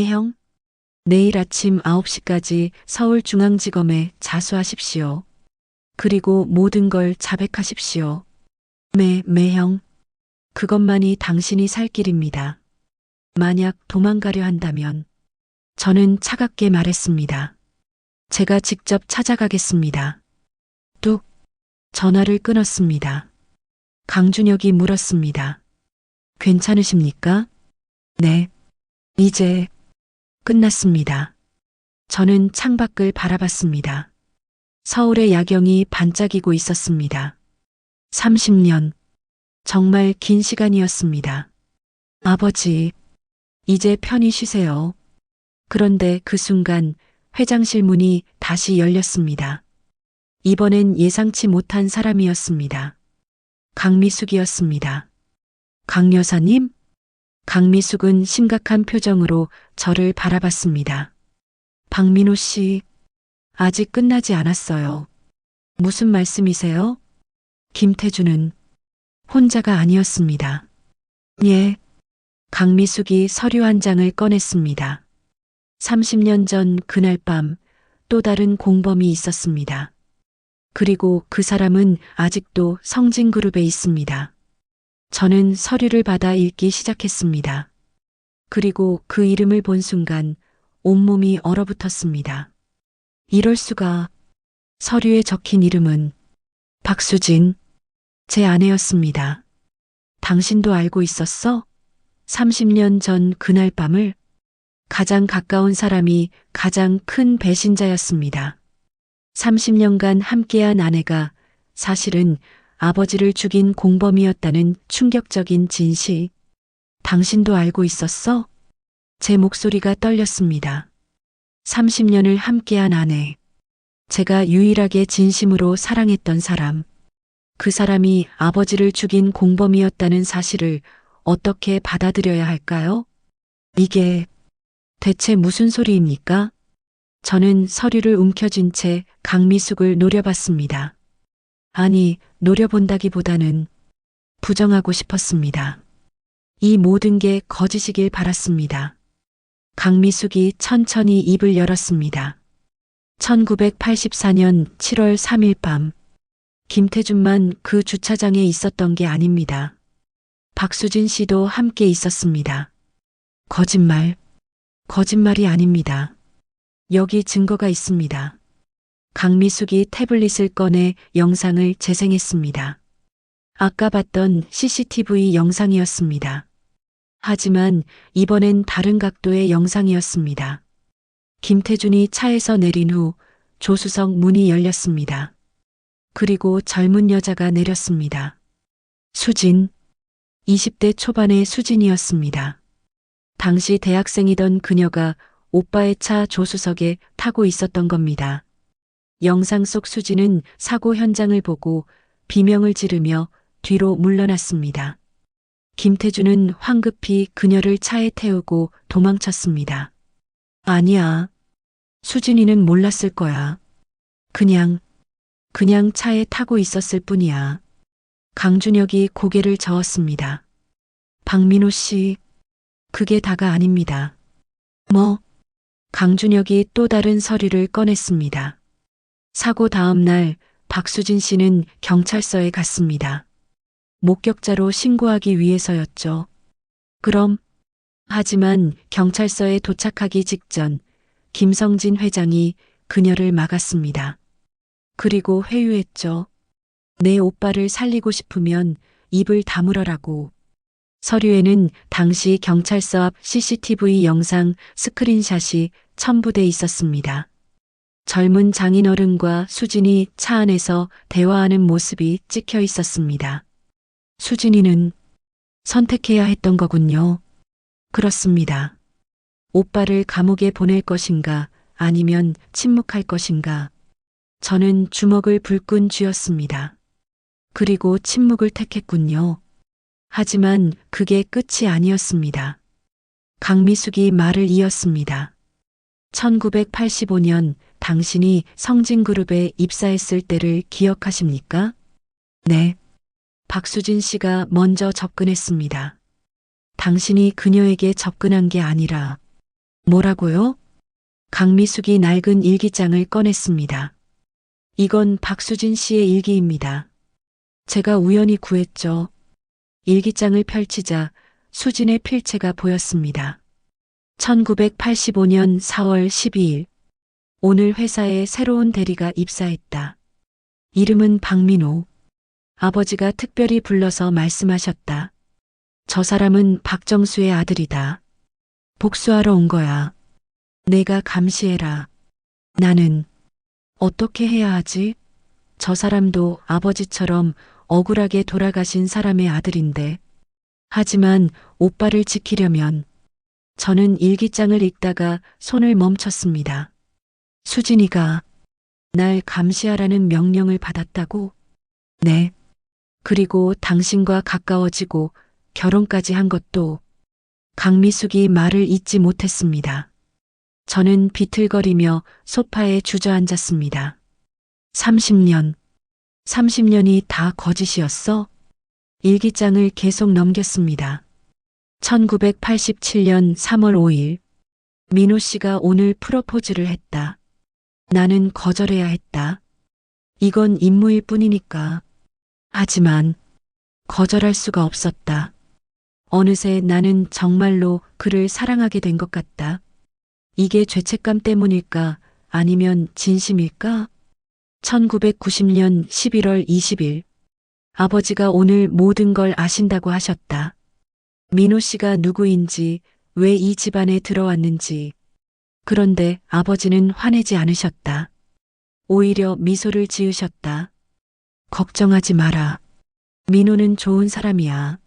형. 내일 아침 9시까지 서울중앙지검에 자수하십시오. 그리고 모든 걸 자백하십시오. 형. 그것만이 당신이 살 길입니다. 만약 도망가려 한다면. 저는 차갑게 말했습니다. 제가 직접 찾아가겠습니다. 뚝. 전화를 끊었습니다. 강준혁이 물었습니다. 괜찮으십니까? 네. 이제 끝났습니다. 저는 창밖을 바라봤습니다. 서울의 야경이 반짝이고 있었습니다. 30년. 정말 긴 시간이었습니다. 아버지, 이제 편히 쉬세요. 그런데 그 순간 회장실 문이 다시 열렸습니다. 이번엔 예상치 못한 사람이었습니다. 강미숙이었습니다. 강 여사님? 강미숙은 심각한 표정으로 저를 바라봤습니다. 박민호 씨, 아직 끝나지 않았어요. 무슨 말씀이세요? 김태준은 혼자가 아니었습니다. 예. 강미숙이 서류 한 장을 꺼냈습니다. 30년 전 그날 밤 또 다른 공범이 있었습니다. 그리고 그 사람은 아직도 성진그룹에 있습니다. 저는 서류를 받아 읽기 시작했습니다. 그리고 그 이름을 본 순간 온몸이 얼어붙었습니다. 이럴 수가. 서류에 적힌 이름은 박수진, 제 아내였습니다. 당신도 알고 있었어? 30년 전 그날 밤을. 가장 가까운 사람이 가장 큰 배신자였습니다. 30년간 함께한 아내가 사실은 아버지를 죽인 공범이었다는 충격적인 진실. 당신도 알고 있었어? 제 목소리가 떨렸습니다. 30년을 함께한 아내. 제가 유일하게 진심으로 사랑했던 사람. 그 사람이 아버지를 죽인 공범이었다는 사실을 어떻게 받아들여야 할까요? 이게 대체 무슨 소리입니까? 저는 서류를 움켜쥔 채 강미숙을 노려봤습니다. 아니, 노려본다기보다는 부정하고 싶었습니다. 이 모든 게 거짓이길 바랐습니다. 강미숙이 천천히 입을 열었습니다. 1984년 7월 3일 밤, 김태준만 그 주차장에 있었던 게 아닙니다. 박수진 씨도 함께 있었습니다. 거짓말이 아닙니다. 여기 증거가 있습니다. 강미숙이 태블릿을 꺼내 영상을 재생했습니다. 아까 봤던 CCTV 영상이었습니다. 하지만 이번엔 다른 각도의 영상이었습니다. 김태준이 차에서 내린 후 조수석 문이 열렸습니다. 그리고 젊은 여자가 내렸습니다. 수진. 20대 초반의 수진이었습니다. 당시 대학생이던 그녀가 오빠의 차 조수석에 타고 있었던 겁니다. 영상 속 수진은 사고 현장을 보고 비명을 지르며 뒤로 물러났습니다. 김태준은 황급히 그녀를 차에 태우고 도망쳤습니다. 아니야. 수진이는 몰랐을 거야. 그냥 차에 타고 있었을 뿐이야. 강준혁이 고개를 저었습니다. 박민호 씨, 그게 다가 아닙니다. 뭐? 강준혁이 또 다른 서류를 꺼냈습니다. 사고 다음 날 박수진 씨는 경찰서에 갔습니다. 목격자로 신고하기 위해서였죠. 그럼, 하지만 경찰서에 도착하기 직전 김성진 회장이 그녀를 막았습니다. 그리고 회유했죠. 내 오빠를 살리고 싶으면 입을 다물어라고. 서류에는 당시 경찰서 앞 CCTV 영상 스크린샷이 첨부돼 있었습니다. 젊은 장인어른과 수진이 차 안에서 대화하는 모습이 찍혀 있었습니다. 수진이는 선택해야 했던 거군요. 그렇습니다. 오빠를 감옥에 보낼 것인가 아니면 침묵할 것인가. 저는 주먹을 불끈 쥐었습니다. 그리고 침묵을 택했군요. 하지만 그게 끝이 아니었습니다. 강미숙이 말을 이었습니다. 1985년 당신이 성진그룹에 입사했을 때를 기억하십니까? 네. 박수진 씨가 먼저 접근했습니다. 당신이 그녀에게 접근한 게 아니라 뭐라고요? 강미숙이 낡은 일기장을 꺼냈습니다. 이건 박수진 씨의 일기입니다. 제가 우연히 구했죠. 일기장을 펼치자 수진의 필체가 보였습니다. 1985년 4월 12일. 오늘 회사에 새로운 대리가 입사했다. 이름은 박민호. 아버지가 특별히 불러서 말씀하셨다. 저 사람은 박정수의 아들이다. 복수하러 온 거야. 내가 감시해라. 나는 어떻게 해야 하지? 저 사람도 아버지처럼 억울하게 돌아가신 사람의 아들인데. 하지만 오빠를 지키려면 저는 일기장을 읽다가 손을 멈췄습니다. 수진이가 날 감시하라는 명령을 받았다고? 네. 그리고 당신과 가까워지고 결혼까지 한 것도. 강미숙이 말을 잇지 못했습니다. 저는 비틀거리며 소파에 주저앉았습니다. 30년이 다 거짓이었어? 일기장을 계속 넘겼습니다. 1987년 3월 5일. 민호 씨가 오늘 프로포즈를 했다. 나는 거절해야 했다. 이건 임무일 뿐이니까. 하지만 거절할 수가 없었다. 어느새 나는 정말로 그를 사랑하게 된 것 같다. 이게 죄책감 때문일까 아니면 진심일까? 1990년 11월 20일. 아버지가 오늘 모든 걸 아신다고 하셨다. 민호 씨가 누구인지, 왜 이 집안에 들어왔는지. 그런데 아버지는 화내지 않으셨다. 오히려 미소를 지으셨다. 걱정하지 마라. 민호는 좋은 사람이야.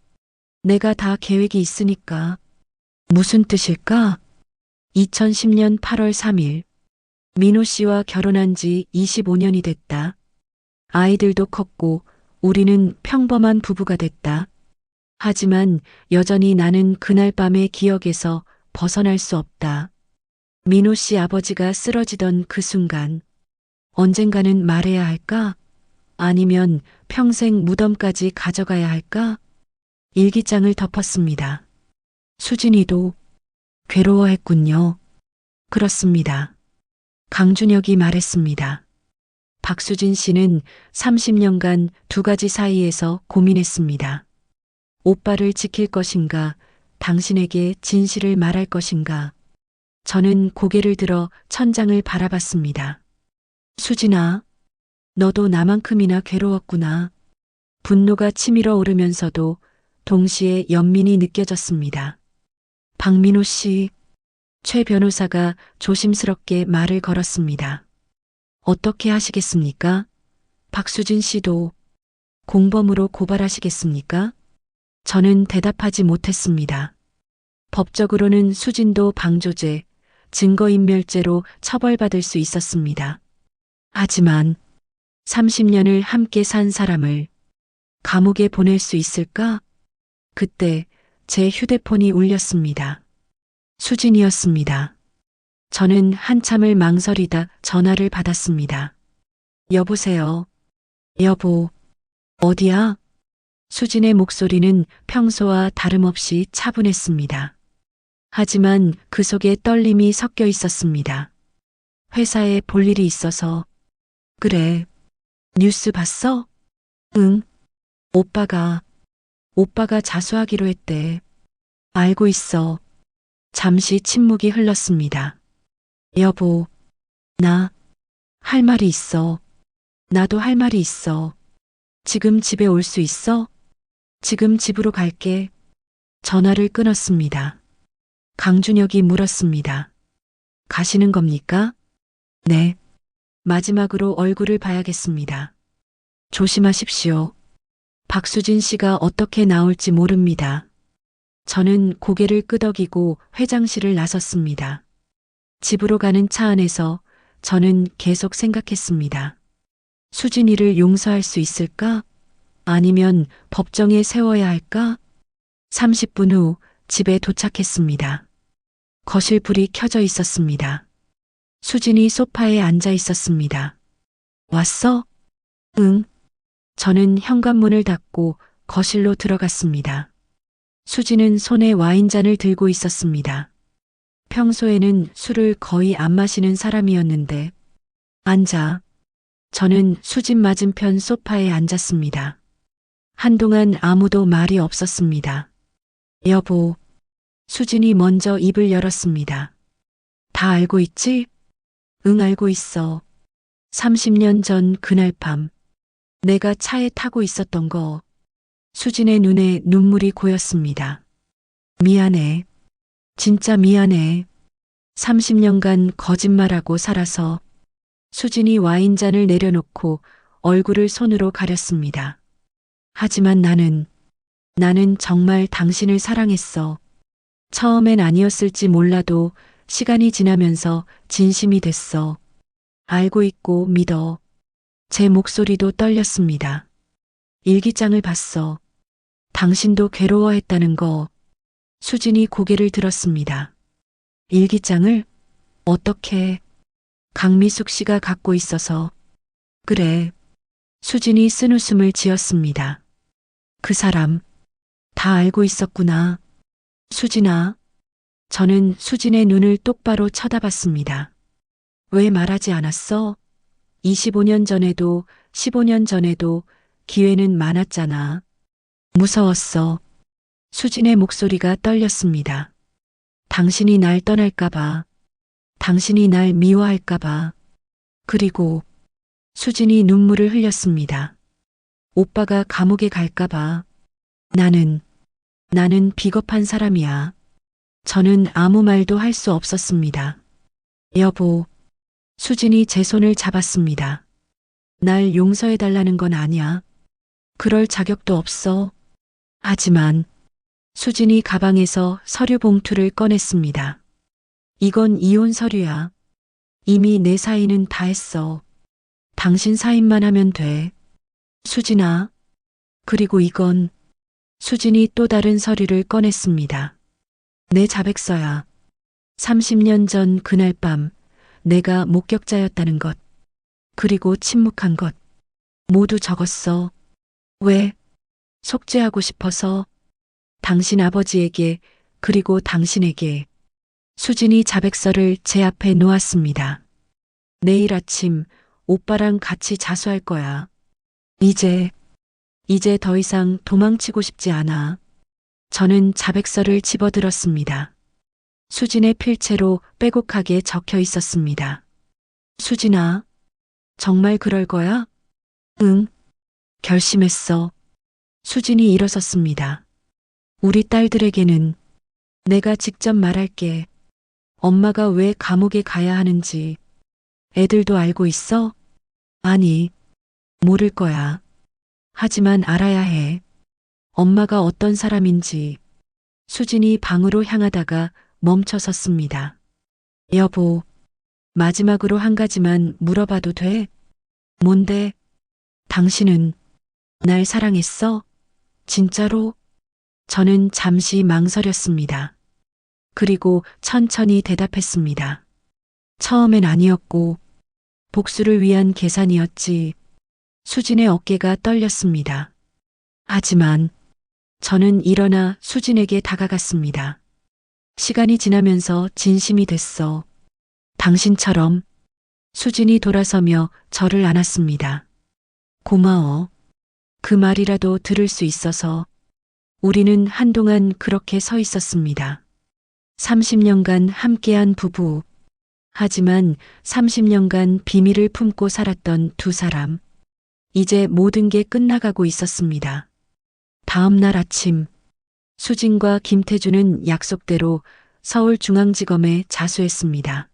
내가 다 계획이 있으니까. 무슨 뜻일까? 2010년 8월 3일. 민호 씨와 결혼한 지 25년이 됐다. 아이들도 컸고 우리는 평범한 부부가 됐다. 하지만 여전히 나는 그날 밤의 기억에서 벗어날 수 없다. 민호 씨 아버지가 쓰러지던 그 순간. 언젠가는 말해야 할까? 아니면 평생 무덤까지 가져가야 할까? 일기장을 덮었습니다. 수진이도 괴로워했군요. 그렇습니다. 강준혁이 말했습니다. 박수진 씨는 30년간 두 가지 사이에서 고민했습니다. 오빠를 지킬 것인가, 당신에게 진실을 말할 것인가. 저는 고개를 들어 천장을 바라봤습니다. 수진아, 너도 나만큼이나 괴로웠구나. 분노가 치밀어 오르면서도 동시에 연민이 느껴졌습니다. 박민호 씨, 최 변호사가 조심스럽게 말을 걸었습니다. 어떻게 하시겠습니까? 박수진 씨도 공범으로 고발하시겠습니까? 저는 대답하지 못했습니다. 법적으로는 수진도 방조죄, 증거인멸죄로 처벌받을 수 있었습니다. 하지만 30년을 함께 산 사람을 감옥에 보낼 수 있을까? 그때 제 휴대폰이 울렸습니다. 수진이었습니다. 저는 한참을 망설이다 전화를 받았습니다. 여보세요. 여보, 어디야? 수진의 목소리는 평소와 다름없이 차분했습니다. 하지만 그 속에 떨림이 섞여 있었습니다. 회사에 볼 일이 있어서. 그래. 뉴스 봤어? 응. 오빠가 자수하기로 했대. 알고 있어. 잠시 침묵이 흘렀습니다. 여보, 나 할 말이 있어. 나도 할 말이 있어. 지금 집에 올 수 있어? 지금 집으로 갈게. 전화를 끊었습니다. 강준혁이 물었습니다. 가시는 겁니까? 네. 마지막으로 얼굴을 봐야겠습니다. 조심하십시오. 박수진 씨가 어떻게 나올지 모릅니다. 저는 고개를 끄덕이고 회장실을 나섰습니다. 집으로 가는 차 안에서 저는 계속 생각했습니다. 수진이를 용서할 수 있을까? 아니면 법정에 세워야 할까? 30분 후 집에 도착했습니다. 거실 불이 켜져 있었습니다. 수진이 소파에 앉아 있었습니다. 왔어? 응. 저는 현관문을 닫고 거실로 들어갔습니다. 수진은 손에 와인잔을 들고 있었습니다. 평소에는 술을 거의 안 마시는 사람이었는데, 앉아. 저는 수진 맞은편 소파에 앉았습니다. 한동안 아무도 말이 없었습니다. 여보, 수진이 먼저 입을 열었습니다. 다 알고 있지? 응, 알고 있어. 30년 전 그날 밤, 내가 차에 타고 있었던 거. 수진의 눈에 눈물이 고였습니다. 미안해. 진짜 미안해. 30년간 거짓말하고 살아서. 수진이 와인잔을 내려놓고 얼굴을 손으로 가렸습니다. 하지만 나는 정말 당신을 사랑했어. 처음엔 아니었을지 몰라도 시간이 지나면서 진심이 됐어. 알고 있고 믿어. 제 목소리도 떨렸습니다. 일기장을 봤어. 당신도 괴로워했다는 거. 수진이 고개를 들었습니다. 일기장을? 어떻게? 강미숙 씨가 갖고 있어서. 그래. 수진이 쓴웃음을 지었습니다. 그 사람, 다 알고 있었구나. 수진아. 저는 수진의 눈을 똑바로 쳐다봤습니다. 왜 말하지 않았어? 25년 전에도 15년 전에도 기회는 많았잖아. 무서웠어. 수진의 목소리가 떨렸습니다. 당신이 날 떠날까봐. 당신이 날 미워할까봐. 그리고 수진이 눈물을 흘렸습니다. 오빠가 감옥에 갈까봐. 나는 비겁한 사람이야. 저는 아무 말도 할 수 없었습니다. 여보, 수진이 제 손을 잡았습니다. 날 용서해달라는 건 아니야. 그럴 자격도 없어. 하지만 수진이 가방에서 서류 봉투를 꺼냈습니다. 이건 이혼 서류야. 이미 내 사인은 다 했어. 당신 사인만 하면 돼. 수진아. 그리고 이건. 수진이 또 다른 서류를 꺼냈습니다. 내 자백서야. 30년 전 그날 밤 내가 목격자였다는 것. 그리고 침묵한 것. 모두 적었어. 왜? 속죄하고 싶어서. 당신 아버지에게 그리고 당신에게. 수진이 자백서를 제 앞에 놓았습니다. 내일 아침 오빠랑 같이 자수할 거야. 이제 더 이상 도망치고 싶지 않아. 저는 자백서를 집어들었습니다. 수진의 필체로 빼곡하게 적혀 있었습니다. 수진아, 정말 그럴 거야? 응, 결심했어. 수진이 일어섰습니다. 우리 딸들에게는 내가 직접 말할게. 엄마가 왜 감옥에 가야 하는지 애들도 알고 있어? 아니, 모를 거야. 하지만 알아야 해. 엄마가 어떤 사람인지. 수진이 방으로 향하다가 멈춰 섰습니다. 여보, 마지막으로 한 가지만 물어봐도 돼? 뭔데? 당신은 날 사랑했어? 진짜로? 저는 잠시 망설였습니다. 그리고 천천히 대답했습니다. 처음엔 아니었고, 복수를 위한 계산이었지. 수진의 어깨가 떨렸습니다. 하지만 저는 일어나 수진에게 다가갔습니다. 시간이 지나면서 진심이 됐어. 당신처럼. 수진이 돌아서며 저를 안았습니다. 고마워. 그 말이라도 들을 수 있어서. 우리는 한동안 그렇게 서 있었습니다. 30년간 함께한 부부. 하지만 30년간 비밀을 품고 살았던 두 사람. 이제 모든 게 끝나가고 있었습니다. 다음 날 아침, 수진과 김태준은 약속대로 서울중앙지검에 자수했습니다.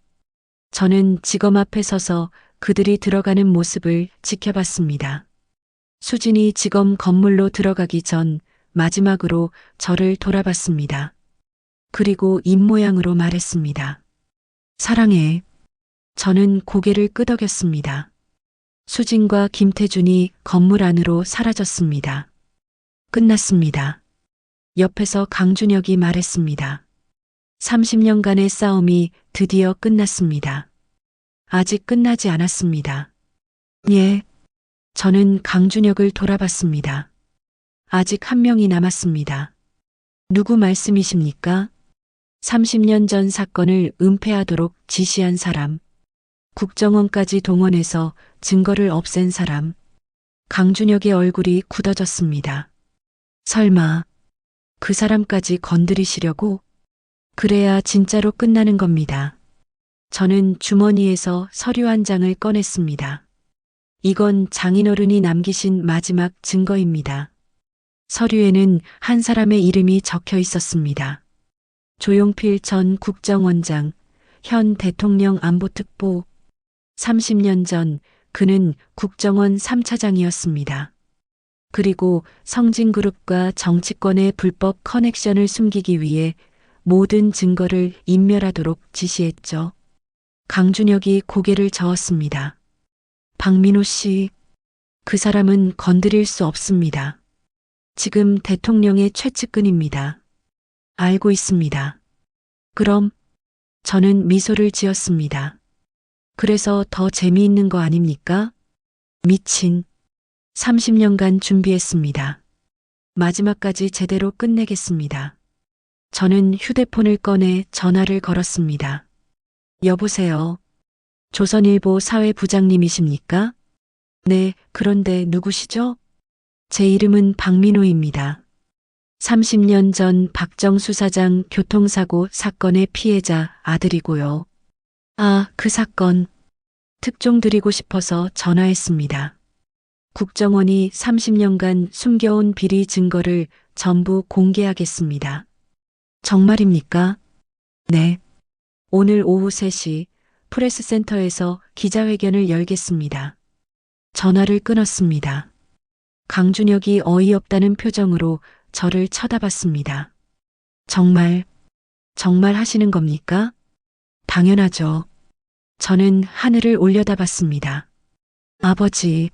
저는 지검 앞에 서서 그들이 들어가는 모습을 지켜봤습니다. 수진이 지검 건물로 들어가기 전 마지막으로 저를 돌아봤습니다. 그리고 입모양으로 말했습니다. 사랑해. 저는 고개를 끄덕였습니다. 수진과 김태준이 건물 안으로 사라졌습니다. 끝났습니다. 옆에서 강준혁이 말했습니다. 30년간의 싸움이 드디어 끝났습니다. 아직 끝나지 않았습니다. 예. 저는 강준혁을 돌아봤습니다. 아직 한 명이 남았습니다. 누구 말씀이십니까? 30년 전 사건을 은폐하도록 지시한 사람. 국정원까지 동원해서 증거를 없앤 사람. 강준혁의 얼굴이 굳어졌습니다. 설마 그 사람까지 건드리시려고? 그래야 진짜로 끝나는 겁니다. 저는 주머니에서 서류 한 장을 꺼냈습니다. 이건 장인어른이 남기신 마지막 증거입니다. 서류에는 한 사람의 이름이 적혀 있었습니다. 조용필 전 국정원장, 현 대통령 안보특보. 30년 전 그는 국정원 3차장이었습니다. 그리고 성진그룹과 정치권의 불법 커넥션을 숨기기 위해 모든 증거를 인멸하도록 지시했죠. 강준혁이 고개를 저었습니다. 박민호 씨, 그 사람은 건드릴 수 없습니다. 지금 대통령의 최측근입니다. 알고 있습니다. 그럼 저는 미소를 지었습니다. 그래서 더 재미있는 거 아닙니까? 미친. 30년간 준비했습니다. 마지막까지 제대로 끝내겠습니다. 저는 휴대폰을 꺼내 전화를 걸었습니다. 여보세요. 조선일보 사회부장님이십니까? 네, 그런데 누구시죠? 제 이름은 박민호입니다. 30년 전 박정수 사장 교통사고 사건의 피해자 아들이고요. 아, 그 사건. 특종 드리고 싶어서 전화했습니다. 국정원이 30년간 숨겨온 비리 증거를 전부 공개하겠습니다. 정말입니까? 네. 오늘 오후 3시 프레스센터에서 기자회견을 열겠습니다. 전화를 끊었습니다. 강준혁이 어이없다는 표정으로 저를 쳐다봤습니다. 정말 하시는 겁니까? 당연하죠. 저는 하늘을 올려다봤습니다. 아버지,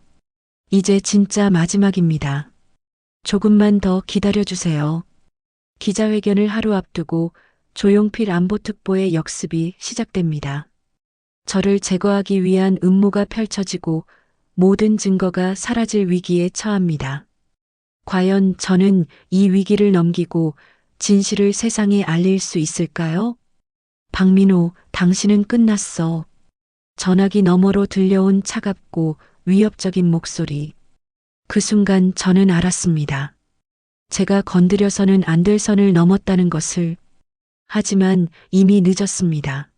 이제 진짜 마지막입니다. 조금만 더 기다려주세요. 기자회견을 하루 앞두고 조용필 안보특보의 역습이 시작됩니다. 저를 제거하기 위한 음모가 펼쳐지고 모든 증거가 사라질 위기에 처합니다. 과연 저는 이 위기를 넘기고 진실을 세상에 알릴 수 있을까요? 박민호, 당신은 끝났어. 전화기 너머로 들려온 차갑고 위협적인 목소리. 그 순간 저는 알았습니다. 제가 건드려서는 안 될 선을 넘었다는 것을. 하지만 이미 늦었습니다.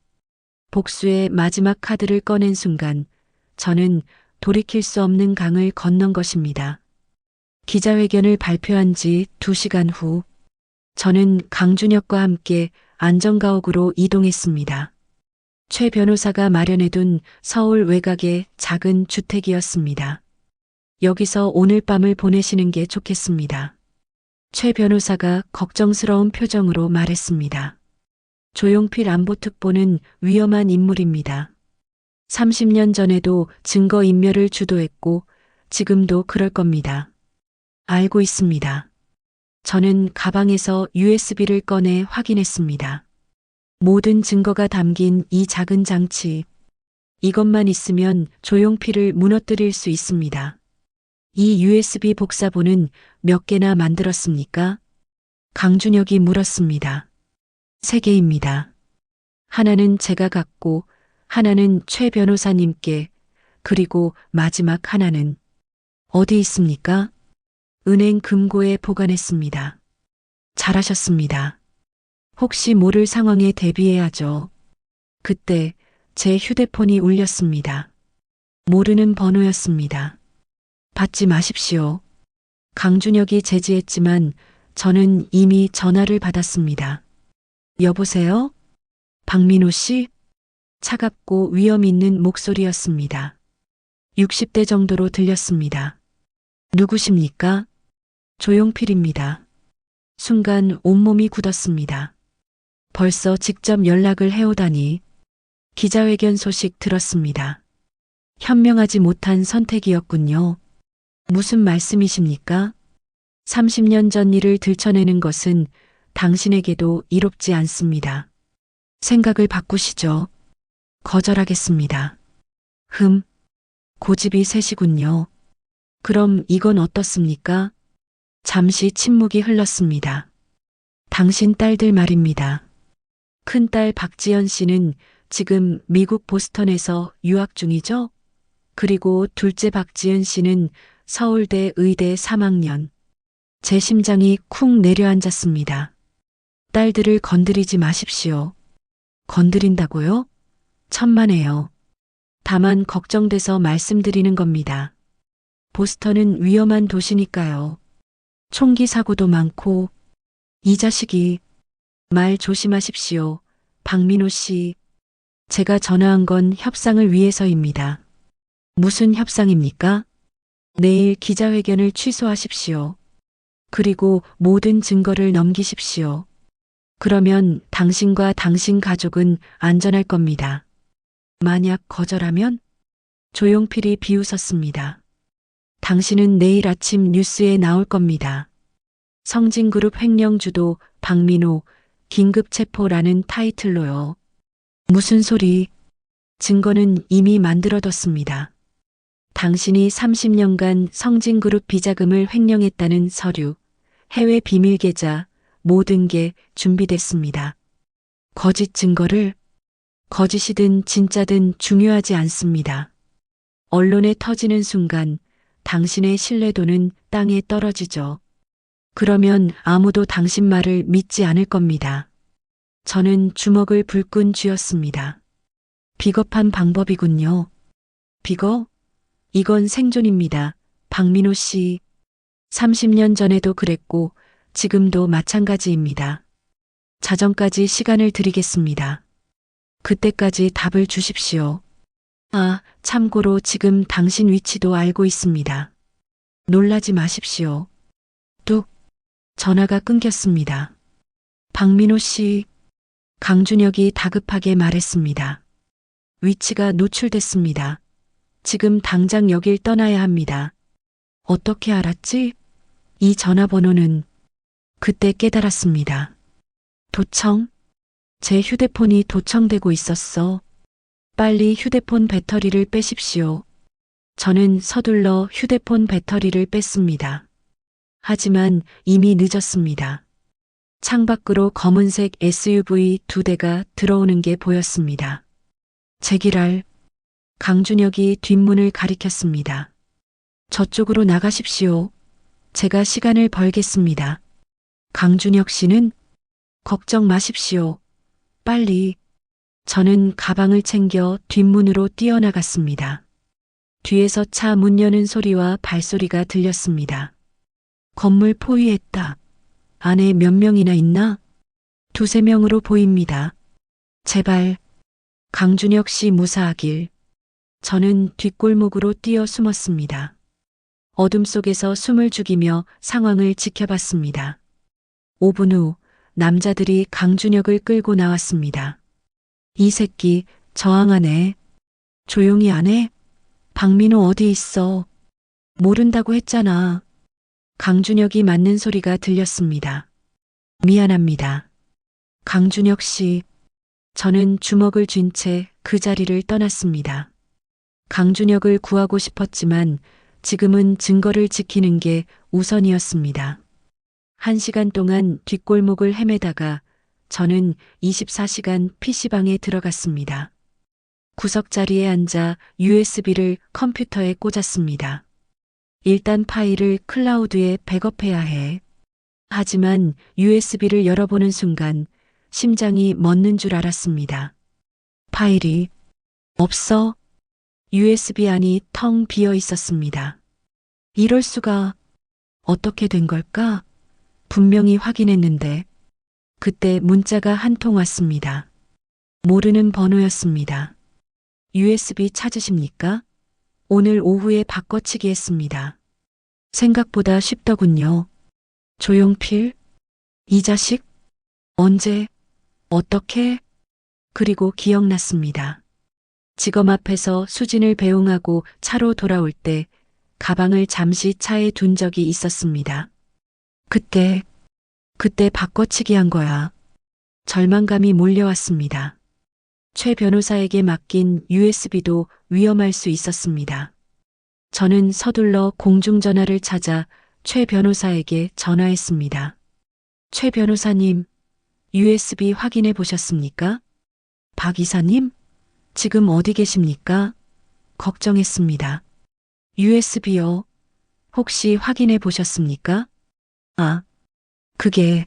복수의 마지막 카드를 꺼낸 순간 저는 돌이킬 수 없는 강을 건넌 것입니다. 기자회견을 발표한 지 2시간 후, 저는 강준혁과 함께 안전가옥으로 이동했습니다. 최 변호사가 마련해둔 서울 외곽의 작은 주택이었습니다. 여기서 오늘 밤을 보내시는 게 좋겠습니다. 최 변호사가 걱정스러운 표정으로 말했습니다. 조용필 안보특보는 위험한 인물입니다. 30년 전에도 증거인멸을 주도했고 지금도 그럴 겁니다. 알고 있습니다. 저는 가방에서 USB를 꺼내 확인했습니다. 모든 증거가 담긴 이 작은 장치, 이것만 있으면 조용필을 무너뜨릴 수 있습니다. 이 USB 복사본은 몇 개나 만들었습니까? 강준혁이 물었습니다. 3개입니다. 하나는 제가 갖고, 하나는 최 변호사님께, 그리고 마지막 하나는 어디 있습니까? 은행 금고에 보관했습니다. 잘하셨습니다. 혹시 모를 상황에 대비해야죠. 그때 제 휴대폰이 울렸습니다. 모르는 번호였습니다. 받지 마십시오. 강준혁이 제지했지만 저는 이미 전화를 받았습니다. 여보세요? 박민호 씨? 차갑고 위험 있는 목소리였습니다. 60대 정도로 들렸습니다. 누구십니까? 조용필입니다. 순간 온몸이 굳었습니다. 벌써 직접 연락을 해오다니. 기자회견 소식 들었습니다. 현명하지 못한 선택이었군요. 무슨 말씀이십니까? 30년 전 일을 들춰내는 것은 당신에게도 이롭지 않습니다. 생각을 바꾸시죠. 거절하겠습니다. 고집이 세시군요. 그럼 이건 어떻습니까? 잠시 침묵이 흘렀습니다. 당신 딸들 말입니다. 큰딸 박지연 씨는 지금 미국 보스턴에서 유학 중이죠? 그리고 둘째 박지은 씨는 서울대 의대 3학년. 제 심장이 쿵 내려앉았습니다. 딸들을 건드리지 마십시오. 건드린다고요? 천만에요. 다만 걱정돼서 말씀드리는 겁니다. 보스턴은 위험한 도시니까요. 총기 사고도 많고. 이 자식이. 말 조심하십시오. 박민호 씨. 제가 전화한 건 협상을 위해서입니다. 무슨 협상입니까? 내일 기자회견을 취소하십시오. 그리고 모든 증거를 넘기십시오. 그러면 당신과 당신 가족은 안전할 겁니다. 만약 거절하면? 조용필이 비웃었습니다. 당신은 내일 아침 뉴스에 나올 겁니다. 성진그룹 횡령주도 박민호 긴급체포라는 타이틀로요. 무슨 소리? 증거는 이미 만들어뒀습니다. 당신이 30년간 성진그룹 비자금을 횡령했다는 서류, 해외 비밀 계좌, 모든 게 준비됐습니다. 거짓 증거를? 거짓이든 진짜든 중요하지 않습니다. 언론에 터지는 순간 당신의 신뢰도는 땅에 떨어지죠. 그러면 아무도 당신 말을 믿지 않을 겁니다. 저는 주먹을 불끈 쥐었습니다. 비겁한 방법이군요. 비거? 이건 생존입니다. 박민호 씨. 30년 전에도 그랬고 지금도 마찬가지입니다. 자정까지 시간을 드리겠습니다. 그때까지 답을 주십시오. 아, 참고로 지금 당신 위치도 알고 있습니다. 놀라지 마십시오. 뚝. 전화가 끊겼습니다. 박민호 씨. 강준혁이 다급하게 말했습니다. 위치가 노출됐습니다. 지금 당장 여길 떠나야 합니다. 어떻게 알았지? 이 전화번호는. 그때 깨달았습니다. 도청? 제 휴대폰이 도청되고 있었어. 빨리 휴대폰 배터리를 빼십시오. 저는 서둘러 휴대폰 배터리를 뺐습니다. 하지만 이미 늦었습니다. 창밖으로 검은색 SUV 2대가 들어오는 게 보였습니다. 제기랄. 강준혁이 뒷문을 가리켰습니다. 저쪽으로 나가십시오. 제가 시간을 벌겠습니다. 강준혁 씨는? 걱정 마십시오. 빨리. 저는 가방을 챙겨 뒷문으로 뛰어나갔습니다. 뒤에서 차 문 여는 소리와 발소리가 들렸습니다. 건물 포위했다. 안에 몇 명이나 있나? 두세 명으로 보입니다. 제발, 강준혁 씨 무사하길. 저는 뒷골목으로 뛰어 숨었습니다. 어둠 속에서 숨을 죽이며 상황을 지켜봤습니다. 5분 후 남자들이 강준혁을 끌고 나왔습니다. 이 새끼 저항하네. 조용히 안 해? 박민호 어디 있어? 모른다고 했잖아. 강준혁이 맞는 소리가 들렸습니다. 미안합니다. 강준혁 씨. 저는 주먹을 쥔 채 그 자리를 떠났습니다. 강준혁을 구하고 싶었지만 지금은 증거를 지키는 게 우선이었습니다. 1시간 동안 뒷골목을 헤매다가 저는 24시간 PC방에 들어갔습니다. 구석자리에 앉아 USB를 컴퓨터에 꽂았습니다. 일단 파일을 클라우드에 백업해야 해. 하지만 USB를 열어보는 순간 심장이 멎는 줄 알았습니다. 파일이 없어. USB 안이 텅 비어 있었습니다. 이럴 수가. 어떻게 된 걸까? 분명히 확인했는데. 그때 문자가 한 통 왔습니다. 모르는 번호였습니다. USB 찾으십니까? 오늘 오후에 바꿔치기 했습니다. 생각보다 쉽더군요. 조용필? 이 자식? 언제? 어떻게? 그리고 기억났습니다. 직업 앞에서 수진을 배웅하고 차로 돌아올 때 가방을 잠시 차에 둔 적이 있었습니다. 그때 바꿔치기 한 거야. 절망감이 몰려왔습니다. 최 변호사에게 맡긴 USB도 위험할 수 있었습니다. 저는 서둘러 공중전화를 찾아 최 변호사에게 전화했습니다. 최 변호사님, USB 확인해 보셨습니까? 박 이사님? 지금 어디 계십니까? 걱정했습니다. USB요. 혹시 확인해 보셨습니까? 아, 그게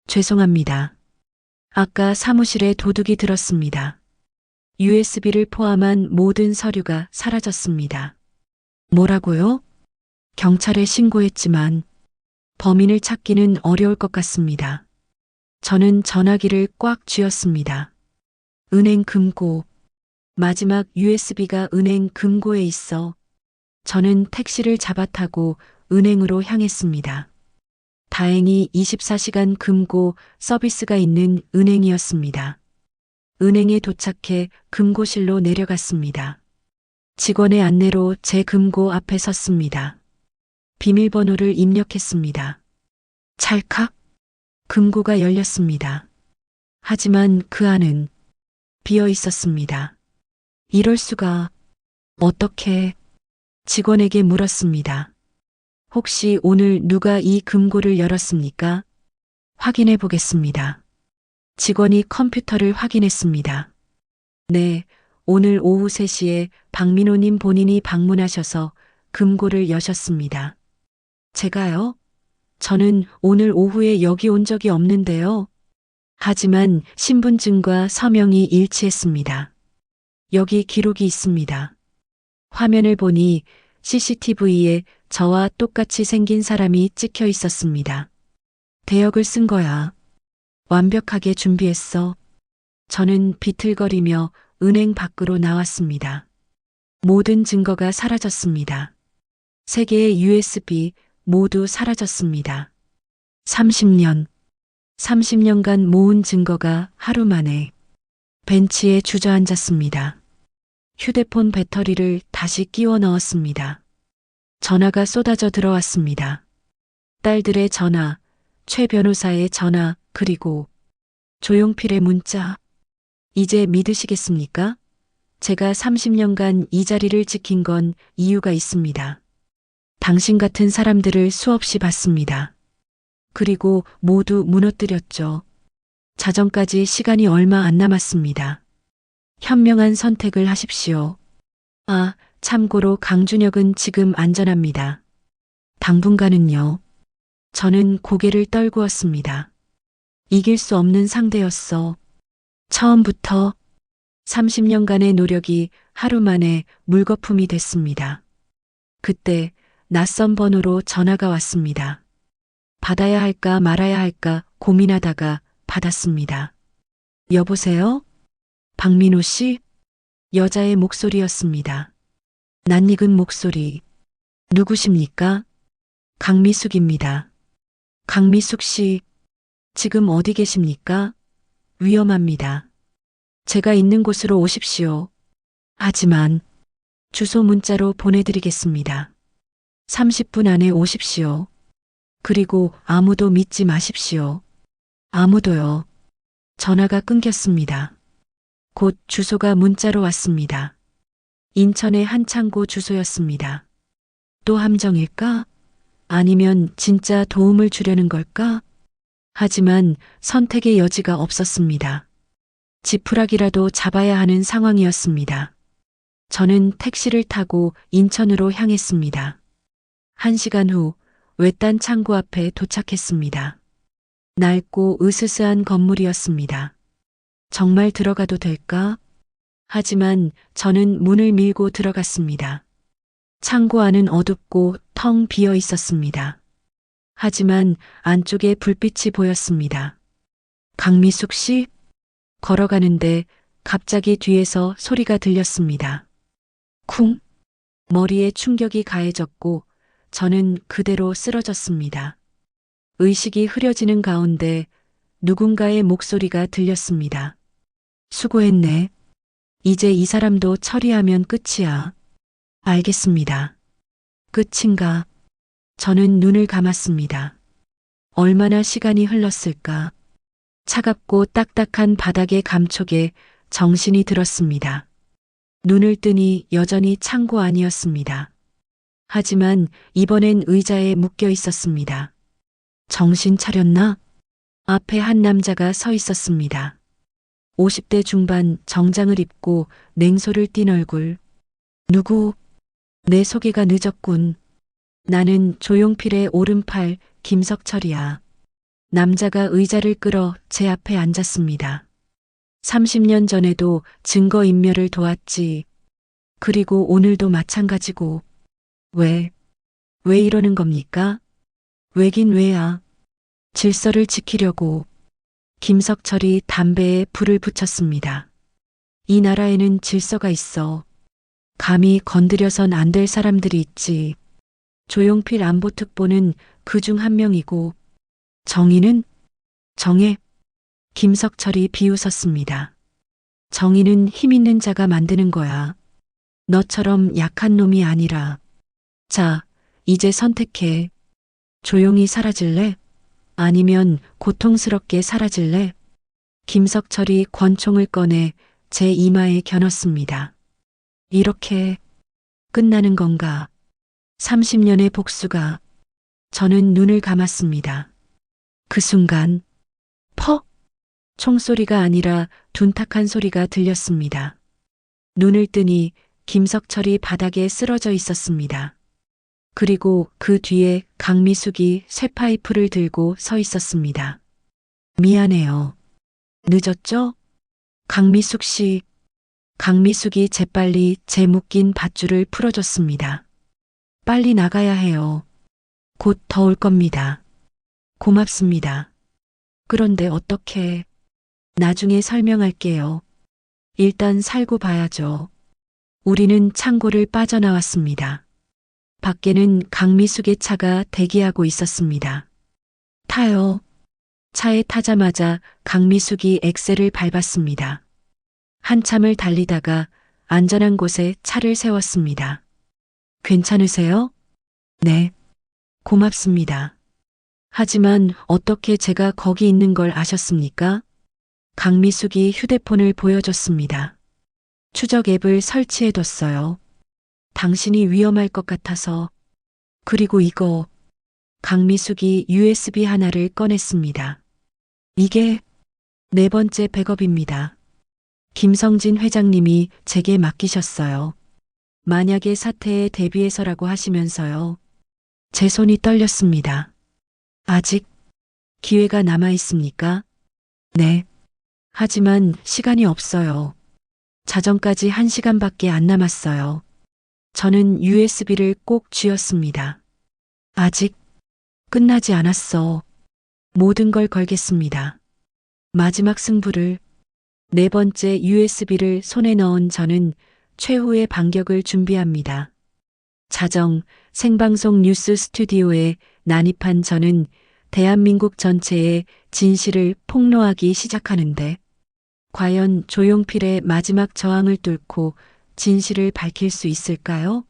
죄송합니다. 아까 사무실에 도둑이 들었습니다. USB를 포함한 모든 서류가 사라졌습니다. 뭐라고요? 경찰에 신고했지만 범인을 찾기는 어려울 것 같습니다. 저는 전화기를 꽉 쥐었습니다. 은행 금고. 마지막 USB가 은행 금고에 있어. 저는 택시를 잡아타고 은행으로 향했습니다. 다행히 24시간 금고 서비스가 있는 은행이었습니다. 은행에 도착해 금고실로 내려갔습니다. 직원의 안내로 제 금고 앞에 섰습니다. 비밀번호를 입력했습니다. 찰칵 금고가 열렸습니다. 하지만 그 안은 비어 있었습니다. 이럴 수가. 어떻게? 직원에게 물었습니다. 혹시 오늘 누가 이 금고를 열었습니까? 확인해 보겠습니다. 직원이 컴퓨터를 확인했습니다. 네, 오늘 오후 3시에 박민호님 본인이 방문하셔서 금고를 여셨습니다. 제가요? 저는 오늘 오후에 여기 온 적이 없는데요. 하지만 신분증과 서명이 일치했습니다. 여기 기록이 있습니다. 화면을 보니 CCTV에 저와 똑같이 생긴 사람이 찍혀 있었습니다. 대역을 쓴 거야. 완벽하게 준비했어. 저는 비틀거리며 은행 밖으로 나왔습니다. 모든 증거가 사라졌습니다. 3개의 USB 모두 사라졌습니다. 30년간 모은 증거가 하루 만에 벤치에 주저앉았습니다. 휴대폰 배터리를 다시 끼워 넣었습니다. 전화가 쏟아져 들어왔습니다. 딸들의 전화, 최 변호사의 전화, 그리고 조용필의 문자. 이제 믿으시겠습니까? 제가 30년간 이 자리를 지킨 건 이유가 있습니다. 당신 같은 사람들을 수없이 봤습니다. 그리고 모두 무너뜨렸죠. 자정까지 시간이 얼마 안 남았습니다. 현명한 선택을 하십시오. 아, 참고로 강준혁은 지금 안전합니다. 당분간은요. 저는 고개를 떨구었습니다. 이길 수 없는 상대였어. 처음부터 30년간의 노력이 하루 만에 물거품이 됐습니다. 그때 낯선 번호로 전화가 왔습니다. 받아야 할까 말아야 할까 고민하다가 받았습니다. 여보세요? 박민호 씨? 여자의 목소리였습니다. 낯익은 목소리. 누구십니까? 강미숙입니다. 강미숙 씨, 지금 어디 계십니까? 위험합니다. 제가 있는 곳으로 오십시오. 하지만 주소 문자로 보내드리겠습니다. 30분 안에 오십시오. 그리고 아무도 믿지 마십시오. 아무도요. 전화가 끊겼습니다. 곧 주소가 문자로 왔습니다. 인천의 한 창고 주소였습니다. 또 함정일까? 아니면 진짜 도움을 주려는 걸까? 하지만 선택의 여지가 없었습니다. 지푸라기라도 잡아야 하는 상황이었습니다. 저는 택시를 타고 인천으로 향했습니다. 1시간 후 외딴 창고 앞에 도착했습니다. 낡고 으스스한 건물이었습니다. 정말 들어가도 될까? 하지만 저는 문을 밀고 들어갔습니다. 창고 안은 어둡고 텅 비어 있었습니다. 하지만 안쪽에 불빛이 보였습니다. 강미숙 씨? 걸어가는데 갑자기 뒤에서 소리가 들렸습니다. 쿵! 머리에 충격이 가해졌고 저는 그대로 쓰러졌습니다. 의식이 흐려지는 가운데 누군가의 목소리가 들렸습니다. 수고했네. 이제 이 사람도 처리하면 끝이야. 알겠습니다. 끝인가? 저는 눈을 감았습니다. 얼마나 시간이 흘렀을까? 차갑고 딱딱한 바닥의 감촉에 정신이 들었습니다. 눈을 뜨니 여전히 창고 안이었습니다. 하지만 이번엔 의자에 묶여 있었습니다. 정신 차렸나? 앞에 한 남자가 서 있었습니다. 50대 중반 정장을 입고 냉소를 띤 얼굴. 누구? 내 소개가 늦었군. 나는 조용필의 오른팔 김석철이야. 남자가 의자를 끌어 제 앞에 앉았습니다. 30년 전에도 증거인멸을 도왔지. 그리고 오늘도 마찬가지고. 왜 이러는 겁니까? 왜긴 왜야. 질서를 지키려고. 김석철이 담배에 불을 붙였습니다. 이 나라에는 질서가 있어. 감히 건드려선 안 될 사람들이 있지. 조용필 안보특보는 그중 한 명이고 정의는? 정혜. 김석철이 비웃었습니다. 정의는 힘 있는 자가 만드는 거야. 너처럼 약한 놈이 아니라. 자, 이제 선택해. 조용히 사라질래? 아니면 고통스럽게 사라질래? 김석철이 권총을 꺼내 제 이마에 겨눴습니다. 이렇게 끝나는 건가? 30년의 복수가. 저는 눈을 감았습니다. 그 순간 퍽! 총소리가 아니라 둔탁한 소리가 들렸습니다. 눈을 뜨니 김석철이 바닥에 쓰러져 있었습니다. 그리고 그 뒤에 강미숙이 쇠파이프를 들고 서 있었습니다. 미안해요. 늦었죠? 강미숙 씨. 강미숙이 재빨리 제 묶인 밧줄을 풀어줬습니다. 빨리 나가야 해요. 곧 더 올 겁니다. 고맙습니다. 그런데 어떻게? 나중에 설명할게요. 일단 살고 봐야죠. 우리는 창고를 빠져나왔습니다. 밖에는 강미숙의 차가 대기하고 있었습니다. 타요. 차에 타자마자 강미숙이 엑셀을 밟았습니다. 한참을 달리다가 안전한 곳에 차를 세웠습니다. 괜찮으세요? 네. 고맙습니다. 하지만 어떻게 제가 거기 있는 걸 아셨습니까? 강미숙이 휴대폰을 보여줬습니다. 추적 앱을 설치해뒀어요. 당신이 위험할 것 같아서. 그리고 이거. 강미숙이 USB 하나를 꺼냈습니다. 이게 4번째 백업입니다. 김성진 회장님이 제게 맡기셨어요. 만약의 사태에 대비해서라고 하시면서요. 제 손이 떨렸습니다. 아직 기회가 남아 있습니까? 네. 하지만 시간이 없어요. 자정까지 1시간밖에 안 남았어요. 저는 USB를 꼭 쥐었습니다. 아직 끝나지 않았어. 모든 걸 걸겠습니다. 마지막 승부를. 네 번째 USB를 손에 넣은 저는 최후의 반격을 준비합니다. 자정 생방송 뉴스 스튜디오에 난입한 저는 대한민국 전체의 진실을 폭로하기 시작하는데, 과연 조용필의 마지막 저항을 뚫고 진실을 밝힐 수 있을까요?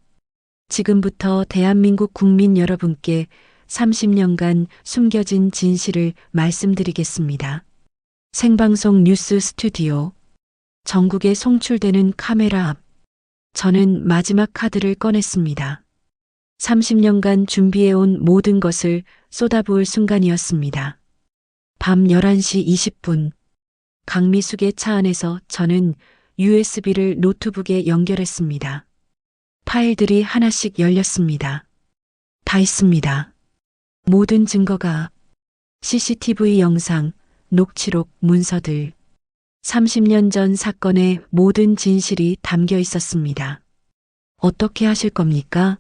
지금부터 대한민국 국민 여러분께 30년간 숨겨진 진실을 말씀드리겠습니다. 생방송 뉴스 스튜디오. 전국에 송출되는 카메라 앞. 저는 마지막 카드를 꺼냈습니다. 30년간 준비해온 모든 것을 쏟아부을 순간이었습니다. 밤 11시 20분. 강미숙의 차 안에서 저는 USB를 노트북에 연결했습니다. 파일들이 하나씩 열렸습니다. 다 있습니다. 모든 증거가. CCTV 영상, 녹취록, 문서들. 30년 전 사건의 모든 진실이 담겨 있었습니다. 어떻게 하실 겁니까?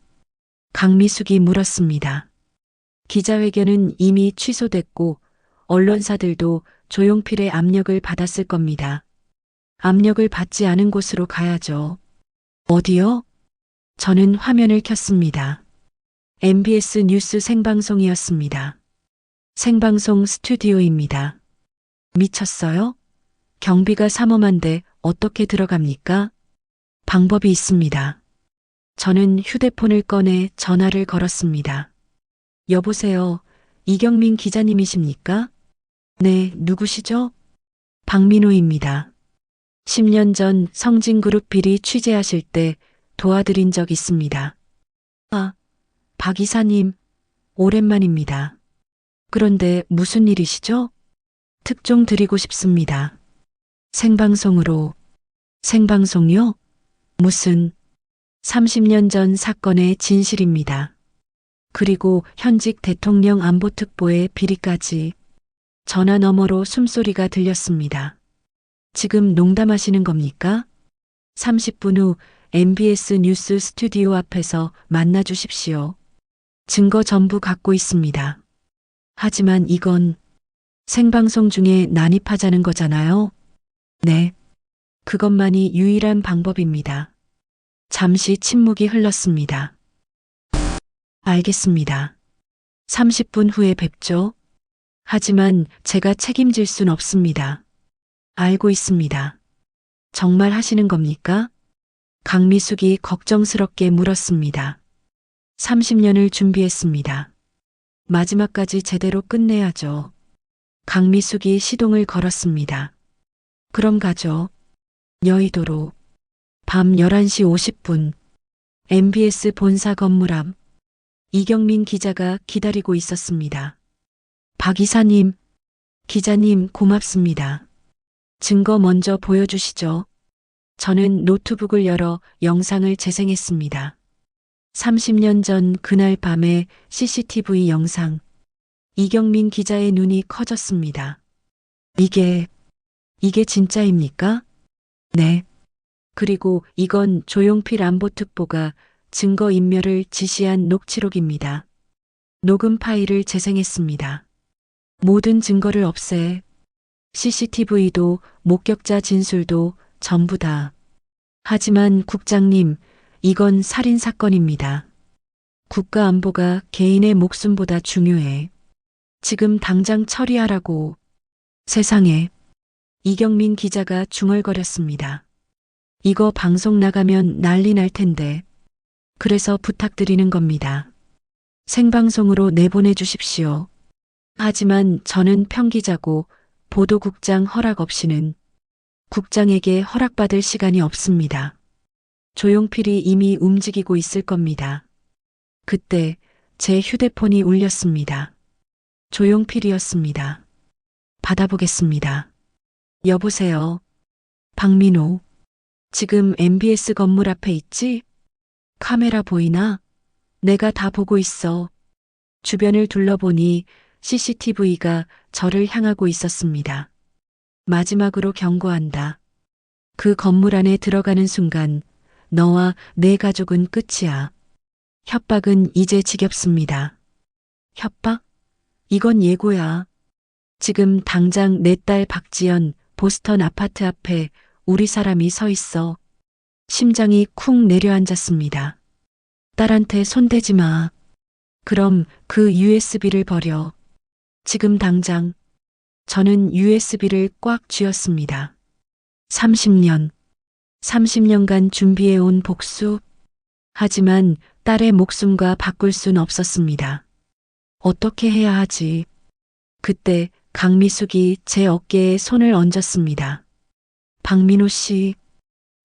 강미숙이 물었습니다. 기자회견은 이미 취소됐고 언론사들도 조용필의 압력을 받았을 겁니다. 압력을 받지 않은 곳으로 가야죠. 어디요? 저는 화면을 켰습니다. MBS 뉴스 생방송이었습니다. 생방송 스튜디오입니다. 미쳤어요? 경비가 삼엄한데 어떻게 들어갑니까? 방법이 있습니다. 저는 휴대폰을 꺼내 전화를 걸었습니다. 여보세요, 이경민 기자님이십니까? 네, 누구시죠? 박민호입니다. 10년 전 성진그룹 비리 취재하실 때 도와드린 적 있습니다. 아, 박 이사님, 오랜만입니다. 그런데 무슨 일이시죠? 특종 드리고 싶습니다. 생방송으로. 생방송요? 무슨. 30년 전 사건의 진실입니다. 그리고 현직 대통령 안보특보의 비리까지. 전화 너머로 숨소리가 들렸습니다. 지금 농담하시는 겁니까? 30분 후 MBS 뉴스 스튜디오 앞에서 만나 주십시오. 증거 전부 갖고 있습니다. 하지만 이건 생방송 중에 난입하자는 거잖아요. 네. 그것만이 유일한 방법입니다. 잠시 침묵이 흘렀습니다. 알겠습니다. 30분 후에 뵙죠. 하지만 제가 책임질 순 없습니다. 알고 있습니다. 정말 하시는 겁니까? 강미숙이 걱정스럽게 물었습니다. 30년을 준비했습니다. 마지막까지 제대로 끝내야죠. 강미숙이 시동을 걸었습니다. 그럼 가죠. 여의도로. 밤 11시 50분. MBS 본사 건물 앞. 이경민 기자가 기다리고 있었습니다. 박 이사님, 기자님 고맙습니다. 증거 먼저 보여주시죠. 저는 노트북을 열어 영상을 재생했습니다. 30년 전 그날 밤의 CCTV 영상. 이경민 기자의 눈이 커졌습니다. 이게 진짜입니까? 네. 그리고 이건 조용필 안보특보가 증거인멸을 지시한 녹취록입니다. 녹음 파일을 재생했습니다. 모든 증거를 없애. CCTV도 목격자 진술도 전부 다. 하지만 국장님, 이건 살인사건입니다. 국가안보가 개인의 목숨보다 중요해. 지금 당장 처리하라고. 세상에. 이경민 기자가 중얼거렸습니다. 이거 방송 나가면 난리 날 텐데. 그래서 부탁드리는 겁니다. 생방송으로 내보내 주십시오. 하지만 저는 평기자고 보도국장 허락 없이는. 국장에게 허락받을 시간이 없습니다. 조용필이 이미 움직이고 있을 겁니다. 그때 제 휴대폰이 울렸습니다. 조용필이었습니다. 받아보겠습니다. 여보세요. 박민호. 지금 MBS 건물 앞에 있지? 카메라 보이나? 내가 다 보고 있어. 주변을 둘러보니 CCTV가 저를 향하고 있었습니다. 마지막으로 경고한다. 그 건물 안에 들어가는 순간 너와 내 가족은 끝이야. 협박은 이제 지겹습니다. 협박? 이건 예고야. 지금 당장 내 딸 박지연 보스턴 아파트 앞에 우리 사람이 서 있어. 심장이 쿵 내려앉았습니다. 딸한테 손대지 마. 그럼 그 USB를 버려. 지금 당장. 저는 USB를 꽉 쥐었습니다. 30년간 준비해온 복수. 하지만 딸의 목숨과 바꿀 순 없었습니다. 어떻게 해야 하지? 그때 강미숙이 제 어깨에 손을 얹었습니다. 박민호 씨,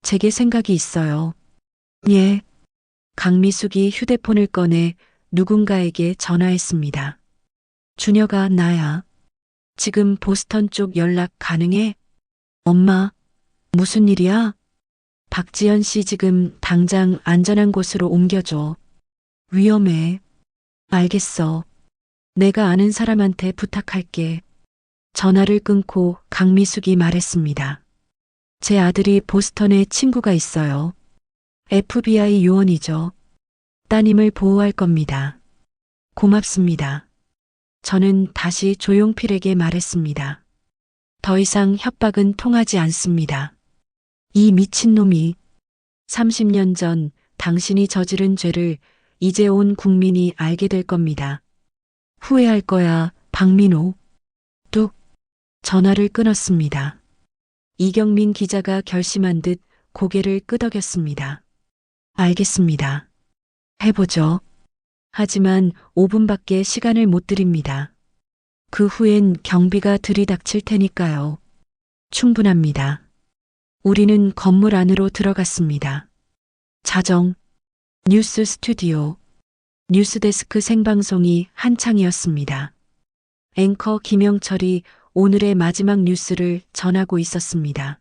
제게 생각이 있어요. 예. 강미숙이 휴대폰을 꺼내 누군가에게 전화했습니다. 준혁아, 나야. 지금 보스턴 쪽 연락 가능해? 엄마, 무슨 일이야? 박지연 씨 지금 당장 안전한 곳으로 옮겨줘. 위험해. 알겠어. 내가 아는 사람한테 부탁할게. 전화를 끊고 강미숙이 말했습니다. 제 아들이 보스턴에 친구가 있어요. FBI 요원이죠. 따님을 보호할 겁니다. 고맙습니다. 저는 다시 조용필에게 말했습니다. 더 이상 협박은 통하지 않습니다. 이 미친놈이 30년 전 당신이 저지른 죄를 이제 온 국민이 알게 될 겁니다. 후회할 거야, 박민호. 뚝. 전화를 끊었습니다. 이경민 기자가 결심한 듯 고개를 끄덕였습니다. 알겠습니다. 해보죠. 하지만 5분밖에 시간을 못 드립니다. 그 후엔 경비가 들이닥칠 테니까요. 충분합니다. 우리는 건물 안으로 들어갔습니다. 자정, 뉴스 스튜디오, 뉴스데스크 생방송이 한창이었습니다. 앵커 김영철이 오늘의 마지막 뉴스를 전하고 있었습니다.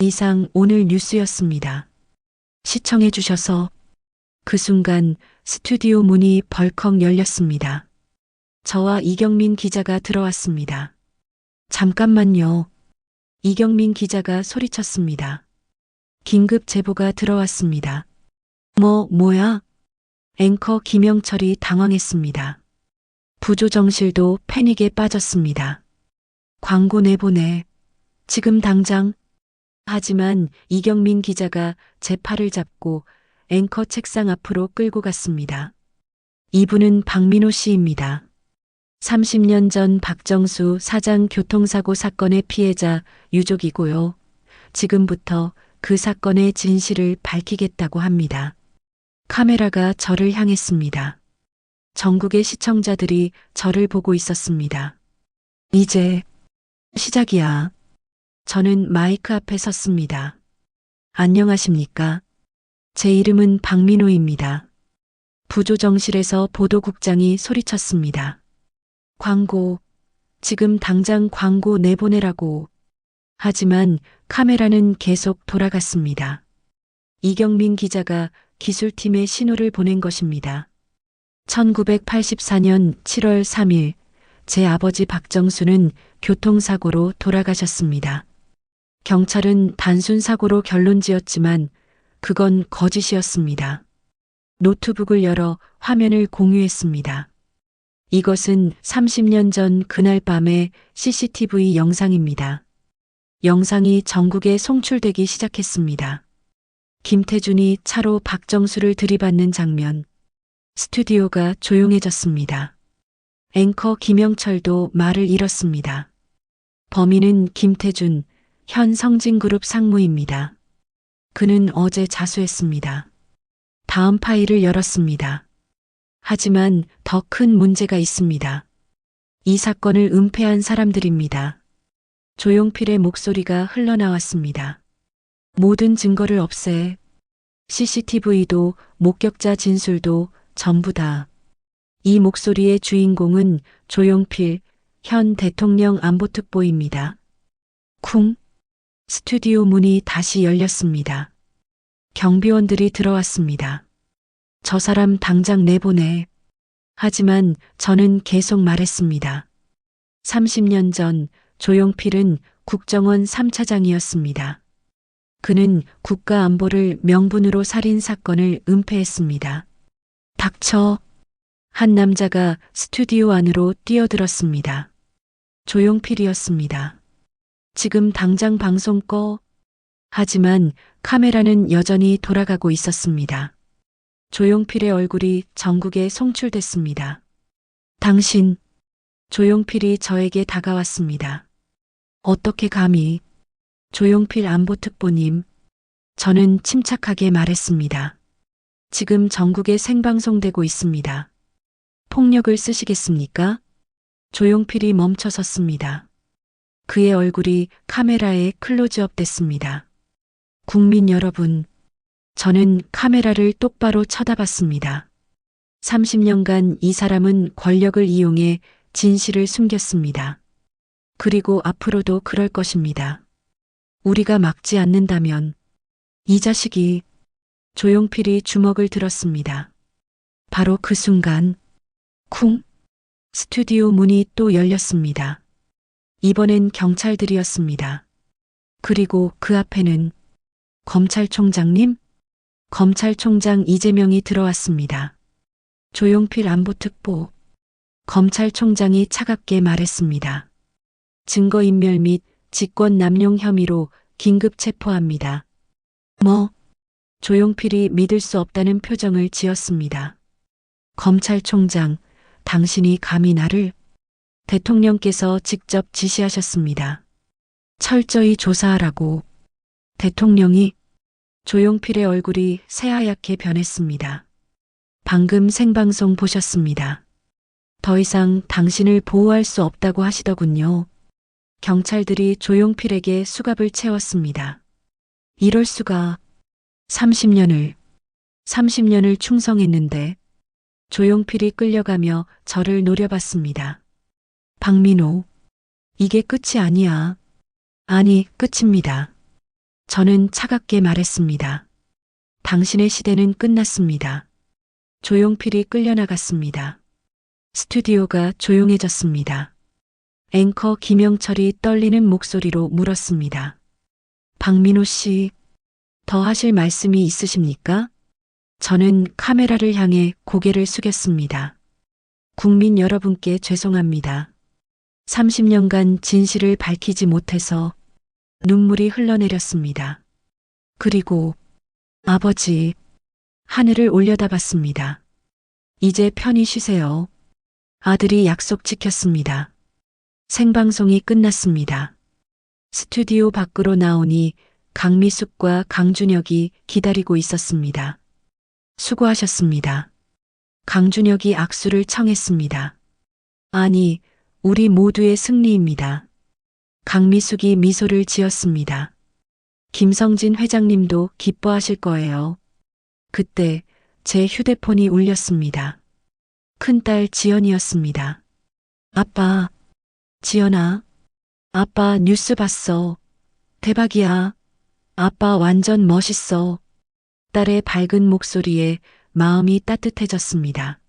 이상 오늘 뉴스였습니다. 시청해 주셔서 그 순간 스튜디오 문이 벌컥 열렸습니다. 저와 이경민 기자가 들어왔습니다. 잠깐만요. 이경민 기자가 소리쳤습니다. 긴급 제보가 들어왔습니다. 뭐야? 앵커 김영철이 당황했습니다. 부조정실도 패닉에 빠졌습니다. 광고 내보내. 지금 당장. 하지만 이경민 기자가 제 팔을 잡고 앵커 책상 앞으로 끌고 갔습니다. 이분은 박민호 씨입니다. 30년 전 박정수 사장 교통사고 사건의 피해자 유족이고요. 지금부터 그 사건의 진실을 밝히겠다고 합니다. 카메라가 저를 향했습니다. 전국의 시청자들이 저를 보고 있었습니다. 이제 시작이야. 저는 마이크 앞에 섰습니다. 안녕하십니까? 제 이름은 박민호입니다. 부조정실에서 보도국장이 소리쳤습니다. 광고, 지금 당장 광고 내보내라고. 하지만 카메라는 계속 돌아갔습니다. 이경민 기자가 기술팀에 신호를 보낸 것입니다. 1984년 7월 3일, 제 아버지 박정수는 교통사고로 돌아가셨습니다. 경찰은 단순 사고로 결론 지었지만 그건 거짓이었습니다. 노트북을 열어 화면을 공유했습니다. 이것은 30년 전 그날 밤의 CCTV 영상입니다. 영상이 전국에 송출되기 시작했습니다. 김태준이 차로 박정수를 들이받는 장면. 스튜디오가 조용해졌습니다. 앵커 김영철도 말을 잃었습니다. 범인은 김태준, 현 성진그룹 상무입니다. 그는 어제 자수했습니다. 다음 파일을 열었습니다. 하지만 더 큰 문제가 있습니다. 이 사건을 은폐한 사람들입니다. 조용필의 목소리가 흘러나왔습니다. 모든 증거를 없애. CCTV도 목격자 진술도 전부 다. 이 목소리의 주인공은 조용필 현 대통령 안보특보입니다. 쿵. 스튜디오 문이 다시 열렸습니다. 경비원들이 들어왔습니다. 저 사람 당장 내보내. 하지만 저는 계속 말했습니다. 30년 전 조용필은 국정원 3차장이었습니다. 그는 국가안보를 명분으로 살인 사건을 은폐했습니다. 닥쳐. 한 남자가 스튜디오 안으로 뛰어들었습니다. 조용필이었습니다. 지금 당장 방송 꺼. 하지만 카메라는 여전히 돌아가고 있었습니다. 조용필의 얼굴이 전국에 송출됐습니다. 당신, 조용필이 저에게 다가왔습니다. 어떻게 감히? 조용필 안보특보님, 저는 침착하게 말했습니다. 지금 전국에 생방송되고 있습니다. 폭력을 쓰시겠습니까? 조용필이 멈춰 섰습니다. 그의 얼굴이 카메라에 클로즈업 됐습니다. 국민 여러분, 저는 카메라를 똑바로 쳐다봤습니다. 30년간 이 사람은 권력을 이용해 진실을 숨겼습니다. 그리고 앞으로도 그럴 것입니다. 우리가 막지 않는다면 이 자식이. 조용필이 주먹을 들었습니다. 바로 그 순간 쿵, 스튜디오 문이 또 열렸습니다. 이번엔 경찰들이었습니다. 그리고 그 앞에는 검찰총장님? 검찰총장 이재명이 들어왔습니다. 조용필 안보특보. 검찰총장이 차갑게 말했습니다. 증거인멸 및 직권남용 혐의로 긴급 체포합니다. 뭐? 조용필이 믿을 수 없다는 표정을 지었습니다. 검찰총장, 당신이 감히 나를? 대통령께서 직접 지시하셨습니다. 철저히 조사하라고. 대통령이? 조용필의 얼굴이 새하얗게 변했습니다. 방금 생방송 보셨습니다. 더 이상 당신을 보호할 수 없다고 하시더군요. 경찰들이 조용필에게 수갑을 채웠습니다. 이럴 수가. 30년을 충성했는데. 조용필이 끌려가며 저를 노려봤습니다. 박민호, 이게 끝이 아니야. 아니, 끝입니다. 저는 차갑게 말했습니다. 당신의 시대는 끝났습니다. 조용필이 끌려나갔습니다. 스튜디오가 조용해졌습니다. 앵커 김영철이 떨리는 목소리로 물었습니다. 박민호 씨, 더 하실 말씀이 있으십니까? 저는 카메라를 향해 고개를 숙였습니다. 국민 여러분께 죄송합니다. 30년간 진실을 밝히지 못해서. 눈물이 흘러내렸습니다. 그리고 아버지, 하늘을 올려다봤습니다. 이제 편히 쉬세요. 아들이 약속 지켰습니다. 생방송이 끝났습니다. 스튜디오 밖으로 나오니 강미숙과 강준혁이 기다리고 있었습니다. 수고하셨습니다. 강준혁이 악수를 청했습니다. 아니, 우리 모두의 승리입니다. 강미숙이 미소를 지었습니다. 김성진 회장님도 기뻐하실 거예요. 그때 제 휴대폰이 울렸습니다. 큰딸 지연이었습니다. 아빠, 지연아, 아빠 뉴스 봤어. 대박이야. 아빠 완전 멋있어. 딸의 밝은 목소리에 마음이 따뜻해졌습니다.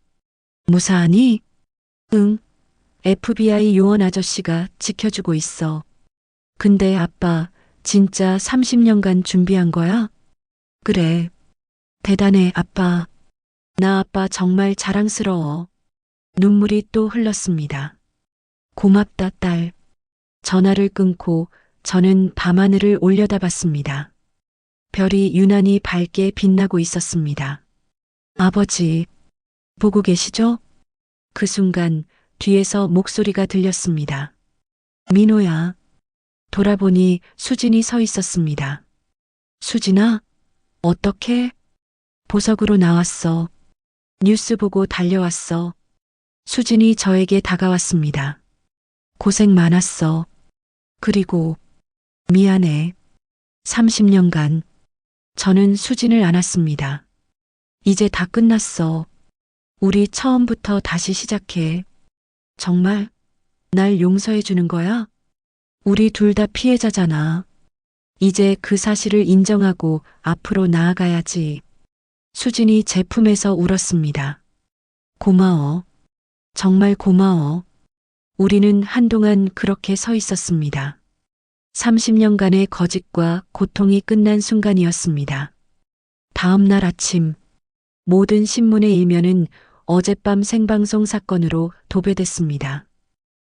무사하니? 응. FBI 요원 아저씨가 지켜주고 있어. 근데 아빠, 진짜 30년간 준비한 거야? 그래. 대단해, 아빠. 나 아빠 정말 자랑스러워. 눈물이 또 흘렀습니다. 고맙다, 딸. 전화를 끊고 저는 밤하늘을 올려다봤습니다. 별이 유난히 밝게 빛나고 있었습니다. 아버지, 보고 계시죠? 그 순간 뒤에서 목소리가 들렸습니다. 민호야. 돌아보니 수진이 서 있었습니다. 수진아? 어떻게? 보석으로 나왔어. 뉴스 보고 달려왔어. 수진이 저에게 다가왔습니다. 고생 많았어. 그리고 미안해. 30년간 저는 수진을 안았습니다. 이제 다 끝났어. 우리 처음부터 다시 시작해. 정말 날 용서해 주는 거야? 우리 둘 다 피해자잖아. 이제 그 사실을 인정하고 앞으로 나아가야지. 수진이 제 품에서 울었습니다. 고마워. 정말 고마워. 우리는 한동안 그렇게 서 있었습니다. 30년간의 거짓과 고통이 끝난 순간이었습니다. 다음 날 아침, 모든 신문의 일면은 어젯밤 생방송 사건으로 도배됐습니다.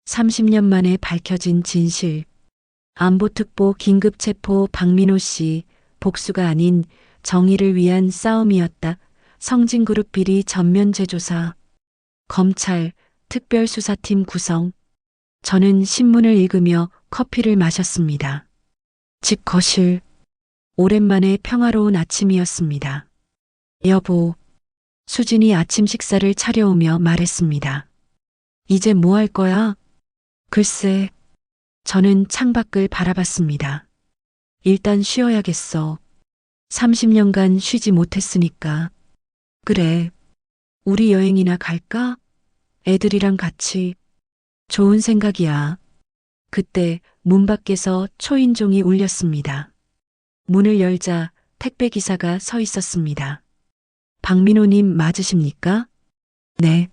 30년 만에 밝혀진 진실. 안보특보 긴급체포 박민호 씨, 복수가 아닌 정의를 위한 싸움이었다. 성진그룹 비리 전면 재조사. 검찰 특별수사팀 구성. 저는 신문을 읽으며 커피를 마셨습니다. 집 거실. 오랜만에 평화로운 아침이었습니다. 여보, 수진이 아침 식사를 차려오며 말했습니다. 이제 뭐 할 거야? 글쎄, 저는 창밖을 바라봤습니다. 일단 쉬어야겠어. 30년간 쉬지 못했으니까. 그래, 우리 여행이나 갈까? 애들이랑 같이. 좋은 생각이야. 그때 문 밖에서 초인종이 울렸습니다. 문을 열자 택배 기사가 서 있었습니다. 박민호님 맞으십니까? 네.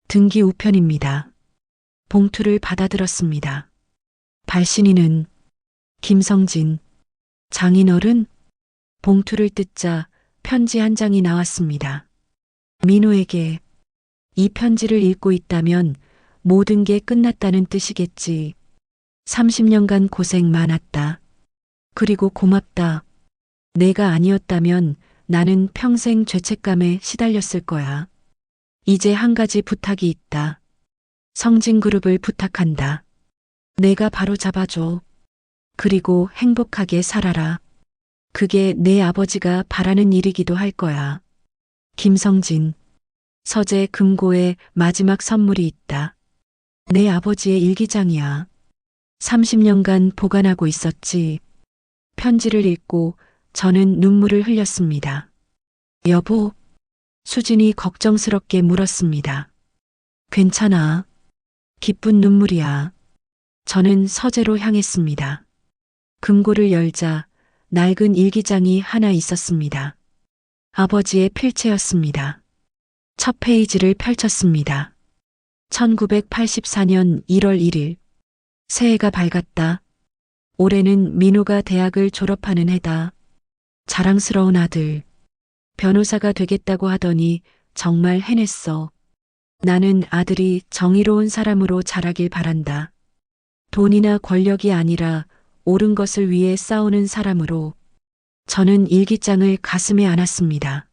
등기 우편입니다. 봉투를 받아들었습니다. 발신인은 김성진. 장인어른? 봉투를 뜯자 편지 한 장이 나왔습니다. 민호에게. 이 편지를 읽고 있다면 모든 게 끝났다는 뜻이겠지. 30년간 고생 많았다. 그리고 고맙다. 내가 아니었다면 나는 평생 죄책감에 시달렸을 거야. 이제 한 가지 부탁이 있다. 성진그룹을 부탁한다. 내가 바로 잡아줘. 그리고 행복하게 살아라. 그게 내 아버지가 바라는 일이기도 할 거야. 김성진. 서재 금고에 마지막 선물이 있다. 내 아버지의 일기장이야. 30년간 보관하고 있었지. 편지를 읽고 저는 눈물을 흘렸습니다. 여보, 수진이 걱정스럽게 물었습니다. 괜찮아. 기쁜 눈물이야. 저는 서재로 향했습니다. 금고를 열자 낡은 일기장이 하나 있었습니다. 아버지의 필체였습니다. 첫 페이지를 펼쳤습니다. 1984년 1월 1일. 새해가 밝았다. 올해는 민호가 대학을 졸업하는 해다. 자랑스러운 아들. 변호사가 되겠다고 하더니 정말 해냈어. 나는 아들이 정의로운 사람으로 자라길 바란다. 돈이나 권력이 아니라 옳은 것을 위해 싸우는 사람으로. 저는 일기장을 가슴에 안았습니다.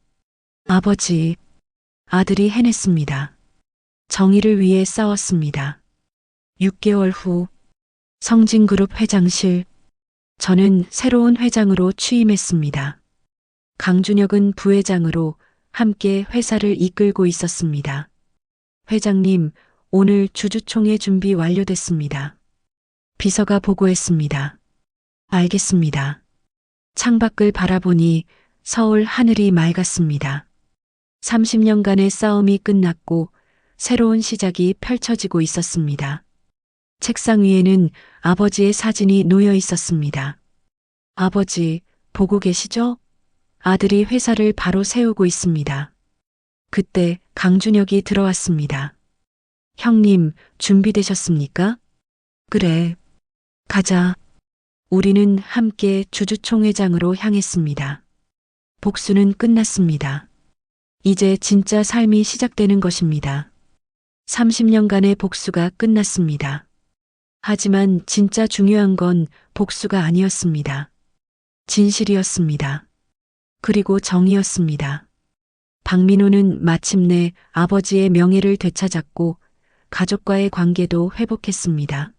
아버지, 아들이 해냈습니다. 정의를 위해 싸웠습니다. 6개월 후 성진그룹 회장실. 저는 새로운 회장으로 취임했습니다. 강준혁은 부회장으로 함께 회사를 이끌고 있었습니다. 회장님, 오늘 주주총회 준비 완료됐습니다. 비서가 보고했습니다. 알겠습니다. 창밖을 바라보니 서울 하늘이 맑았습니다. 30년간의 싸움이 끝났고 새로운 시작이 펼쳐지고 있었습니다. 책상 위에는 아버지의 사진이 놓여 있었습니다. 아버지, 보고 계시죠? 아들이 회사를 바로 세우고 있습니다. 그때 강준혁이 들어왔습니다. 형님, 준비되셨습니까? 그래. 가자. 우리는 함께 주주총회장으로 향했습니다. 복수는 끝났습니다. 이제 진짜 삶이 시작되는 것입니다. 30년간의 복수가 끝났습니다. 하지만 진짜 중요한 건 복수가 아니었습니다. 진실이었습니다. 그리고 정의였습니다. 박민호는 마침내 아버지의 명예를 되찾았고 가족과의 관계도 회복했습니다.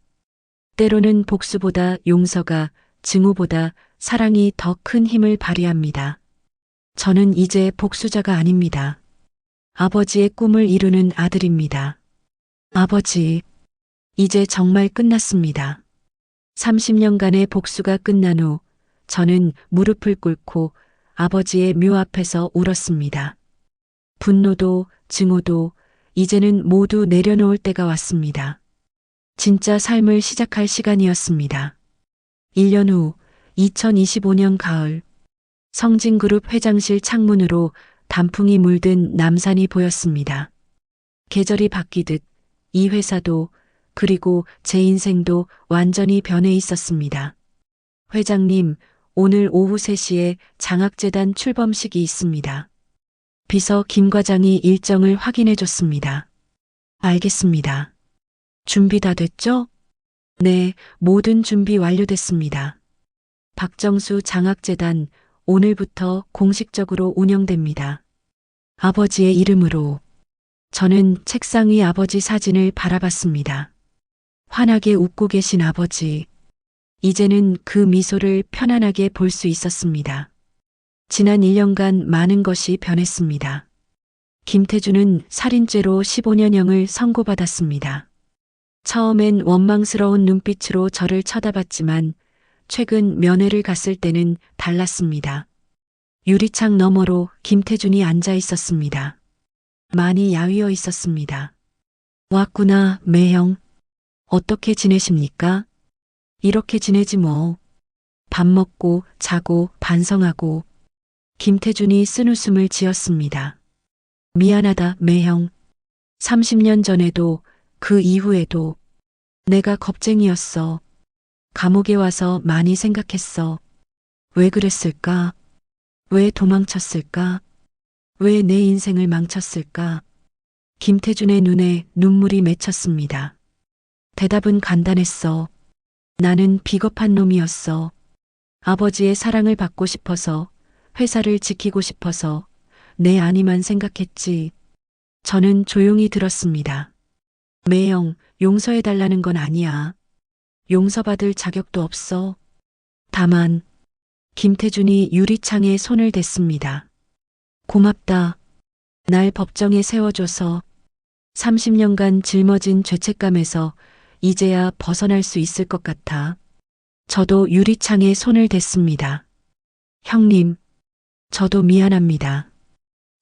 때로는 복수보다 용서가, 증오보다 사랑이 더 큰 힘을 발휘합니다. 저는 이제 복수자가 아닙니다. 아버지의 꿈을 이루는 아들입니다. 아버지, 이제 정말 끝났습니다. 30년간의 복수가 끝난 후 저는 무릎을 꿇고 아버지의 묘 앞에서 울었습니다. 분노도 증오도 이제는 모두 내려놓을 때가 왔습니다. 진짜 삶을 시작할 시간이었습니다. 1년 후 2025년 가을. 성진그룹 회장실 창문으로 단풍이 물든 남산이 보였습니다. 계절이 바뀌듯 이 회사도 그리고 제 인생도 완전히 변해 있었습니다. 회장님, 오늘 오후 3시에 장학재단 출범식이 있습니다. 비서 김 과장이 일정을 확인해 줬습니다. 알겠습니다. 준비 다 됐죠? 네, 모든 준비 완료됐습니다. 박정수 장학재단 오늘부터 공식적으로 운영됩니다. 아버지의 이름으로. 저는 책상 위 아버지 사진을 바라봤습니다. 환하게 웃고 계신 아버지. 이제는 그 미소를 편안하게 볼 수 있었습니다. 지난 1년간 많은 것이 변했습니다. 김태준은 살인죄로 15년형을 선고받았습니다. 처음엔 원망스러운 눈빛으로 저를 쳐다봤지만 최근 면회를 갔을 때는 달랐습니다. 유리창 너머로 김태준이 앉아 있었습니다. 많이 야위어 있었습니다. 왔구나, 매형. 어떻게 지내십니까? 이렇게 지내지 뭐. 밥 먹고 자고 반성하고. 김태준이 쓴웃음을 지었습니다. 미안하다, 매형. 30년 전에도 그 이후에도 내가 겁쟁이였어. 감옥에 와서 많이 생각했어. 왜 그랬을까? 왜 도망쳤을까? 왜 내 인생을 망쳤을까? 김태준의 눈에 눈물이 맺혔습니다. 대답은 간단했어. 나는 비겁한 놈이었어. 아버지의 사랑을 받고 싶어서, 회사를 지키고 싶어서 내 안위만 생각했지. 저는 조용히 들었습니다. 매형, 용서해달라는 건 아니야. 용서받을 자격도 없어. 다만, 김태준이 유리창에 손을 댔습니다. 고맙다. 날 법정에 세워줘서 30년간 짊어진 죄책감에서 이제야 벗어날 수 있을 것 같아. 저도 유리창에 손을 댔습니다. 형님, 저도 미안합니다.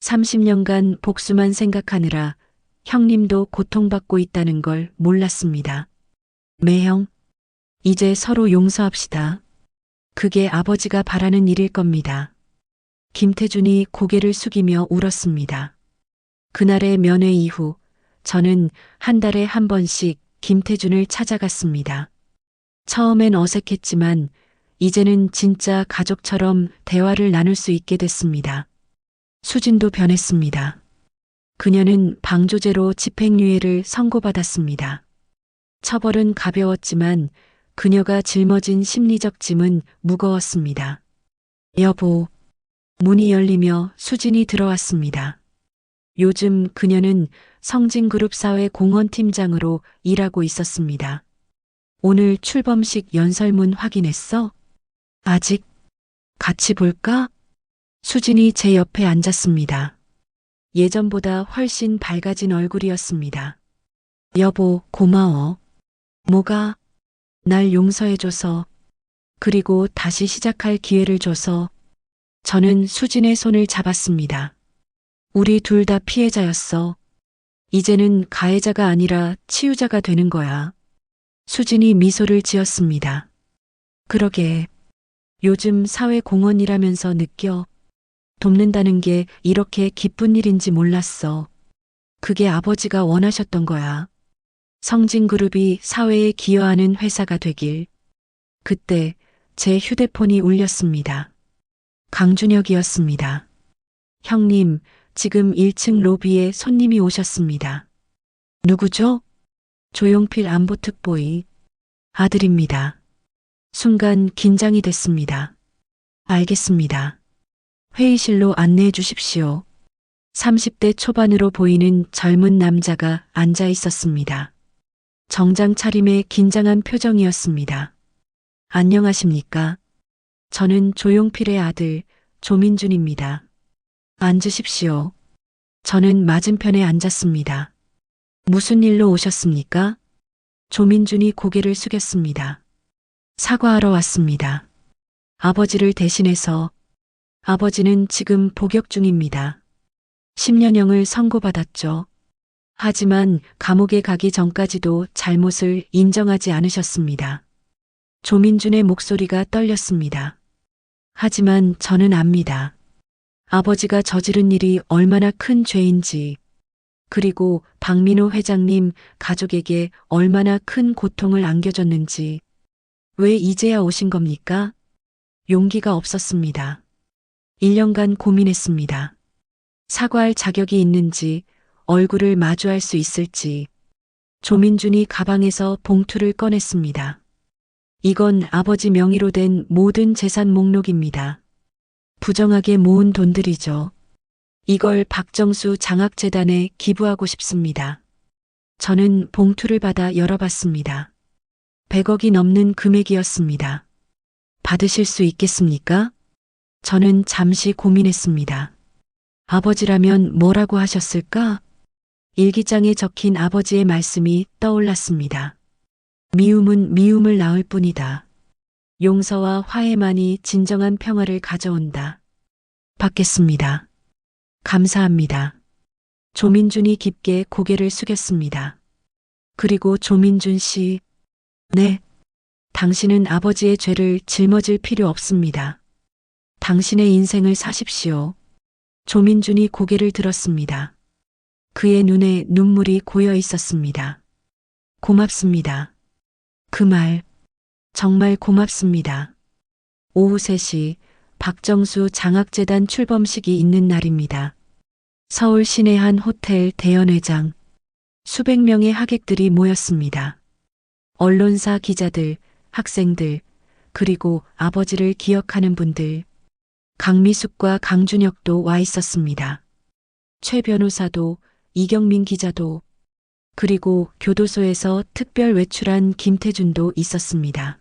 30년간 복수만 생각하느라 형님도 고통받고 있다는 걸 몰랐습니다. 매형, 이제 서로 용서합시다. 그게 아버지가 바라는 일일 겁니다. 김태준이 고개를 숙이며 울었습니다. 그날의 면회 이후 저는 한 달에 한 번씩 김태준을 찾아갔습니다. 처음엔 어색했지만 이제는 진짜 가족처럼 대화를 나눌 수 있게 됐습니다. 수진도 변했습니다. 그녀는 방조제로 집행유예를 선고받았습니다. 처벌은 가벼웠지만 그녀가 짊어진 심리적 짐은 무거웠습니다. 여보, 문이 열리며 수진이 들어왔습니다. 요즘 그녀는 성진그룹 사회 공헌팀장으로 일하고 있었습니다. 오늘 출범식 연설문 확인했어? 아직? 같이 볼까? 수진이 제 옆에 앉았습니다. 예전보다 훨씬 밝아진 얼굴이었습니다. 여보, 고마워. 뭐가? 날 용서해줘서, 그리고 다시 시작할 기회를 줘서. 저는 수진의 손을 잡았습니다. 우리 둘 다 피해자였어. 이제는 가해자가 아니라 치유자가 되는 거야. 수진이 미소를 지었습니다. 그러게. 요즘 사회 공헌이라면서 느껴. 돕는다는 게 이렇게 기쁜 일인지 몰랐어. 그게 아버지가 원하셨던 거야. 성진그룹이 사회에 기여하는 회사가 되길. 그때 제 휴대폰이 울렸습니다. 강준혁이었습니다. 형님, 지금 1층 로비에 손님이 오셨습니다. 누구죠? 조용필 안보특보의 아들입니다. 순간 긴장이 됐습니다. 알겠습니다. 회의실로 안내해 주십시오. 30대 초반으로 보이는 젊은 남자가 앉아 있었습니다. 정장 차림에 긴장한 표정이었습니다. 안녕하십니까? 저는 조용필의 아들 조민준입니다. 앉으십시오. 저는 맞은편에 앉았습니다. 무슨 일로 오셨습니까? 조민준이 고개를 숙였습니다. 사과하러 왔습니다. 아버지를 대신해서. 아버지는 지금 복역 중입니다. 10년형을 선고받았죠. 하지만 감옥에 가기 전까지도 잘못을 인정하지 않으셨습니다. 조민준의 목소리가 떨렸습니다. 하지만 저는 압니다. 아버지가 저지른 일이 얼마나 큰 죄인지, 그리고 박민호 회장님 가족에게 얼마나 큰 고통을 안겨줬는지. 왜 이제야 오신 겁니까? 용기가 없었습니다. 1년간 고민했습니다. 사과할 자격이 있는지, 얼굴을 마주할 수 있을지. 조민준이 가방에서 봉투를 꺼냈습니다. 이건 아버지 명의로 된 모든 재산 목록입니다. 부정하게 모은 돈들이죠. 이걸 박정수 장학재단에 기부하고 싶습니다. 저는 봉투를 받아 열어봤습니다. 100억이 넘는 금액이었습니다. 받으실 수 있겠습니까? 저는 잠시 고민했습니다. 아버지라면 뭐라고 하셨을까? 일기장에 적힌 아버지의 말씀이 떠올랐습니다. 미움은 미움을 낳을 뿐이다. 용서와 화해만이 진정한 평화를 가져온다. 받겠습니다. 감사합니다. 조민준이 깊게 고개를 숙였습니다. 그리고 조민준 씨, 네. 당신은 아버지의 죄를 짊어질 필요 없습니다. 당신의 인생을 사십시오. 조민준이 고개를 들었습니다. 그의 눈에 눈물이 고여 있었습니다. 고맙습니다. 그 말, 정말 고맙습니다. 오후 3시 박정수 장학재단 출범식이 있는 날입니다. 서울 시내 한 호텔 대연회장. 수백 명의 하객들이 모였습니다. 언론사 기자들, 학생들, 그리고 아버지를 기억하는 분들. 강미숙과 강준혁도 와 있었습니다. 최 변호사도, 이경민 기자도, 그리고 교도소에서 특별 외출한 김태준도 있었습니다.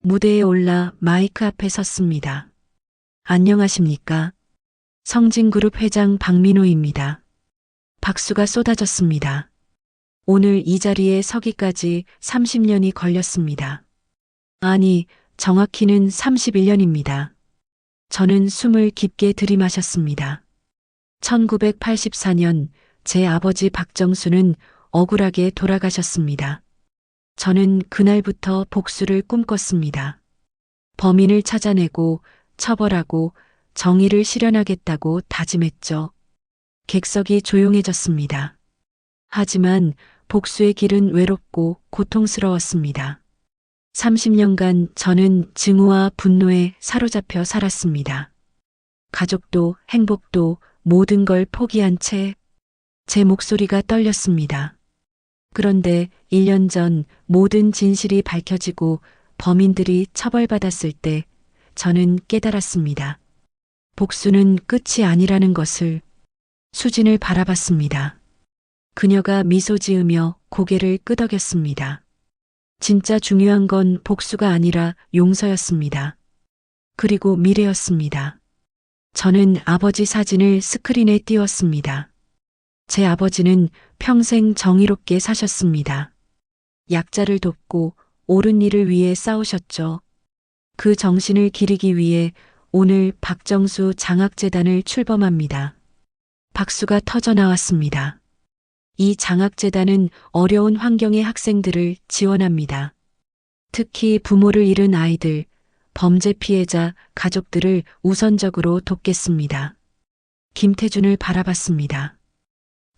무대에 올라 마이크 앞에 섰습니다. 안녕하십니까? 성진그룹 회장 박민호입니다. 박수가 쏟아졌습니다. 오늘 이 자리에 서기까지 30년이 걸렸습니다. 아니, 정확히는 31년입니다. 저는 숨을 깊게 들이마셨습니다. 1984년 제 아버지 박정수는 억울하게 돌아가셨습니다. 저는 그날부터 복수를 꿈꿨습니다. 범인을 찾아내고 처벌하고 정의를 실현하겠다고 다짐했죠. 객석이 조용해졌습니다. 하지만 복수의 길은 외롭고 고통스러웠습니다. 30년간 저는 증오와 분노에 사로잡혀 살았습니다. 가족도 행복도 모든 걸 포기한 채 제 목소리가 떨렸습니다. 그런데 1년 전 모든 진실이 밝혀지고 범인들이 처벌받았을 때 저는 깨달았습니다. 복수는 끝이 아니라는 것을. 수진을 바라봤습니다. 그녀가 미소 지으며 고개를 끄덕였습니다. 진짜 중요한 건 복수가 아니라 용서였습니다. 그리고 미래였습니다. 저는 아버지 사진을 스크린에 띄웠습니다. 제 아버지는 평생 정의롭게 사셨습니다. 약자를 돕고 옳은 일을 위해 싸우셨죠. 그 정신을 기리기 위해 오늘 박정수 장학재단을 출범합니다. 박수가 터져 나왔습니다. 이 장학재단은 어려운 환경의 학생들을 지원합니다. 특히 부모를 잃은 아이들, 범죄 피해자, 가족들을 우선적으로 돕겠습니다. 김태준을 바라봤습니다.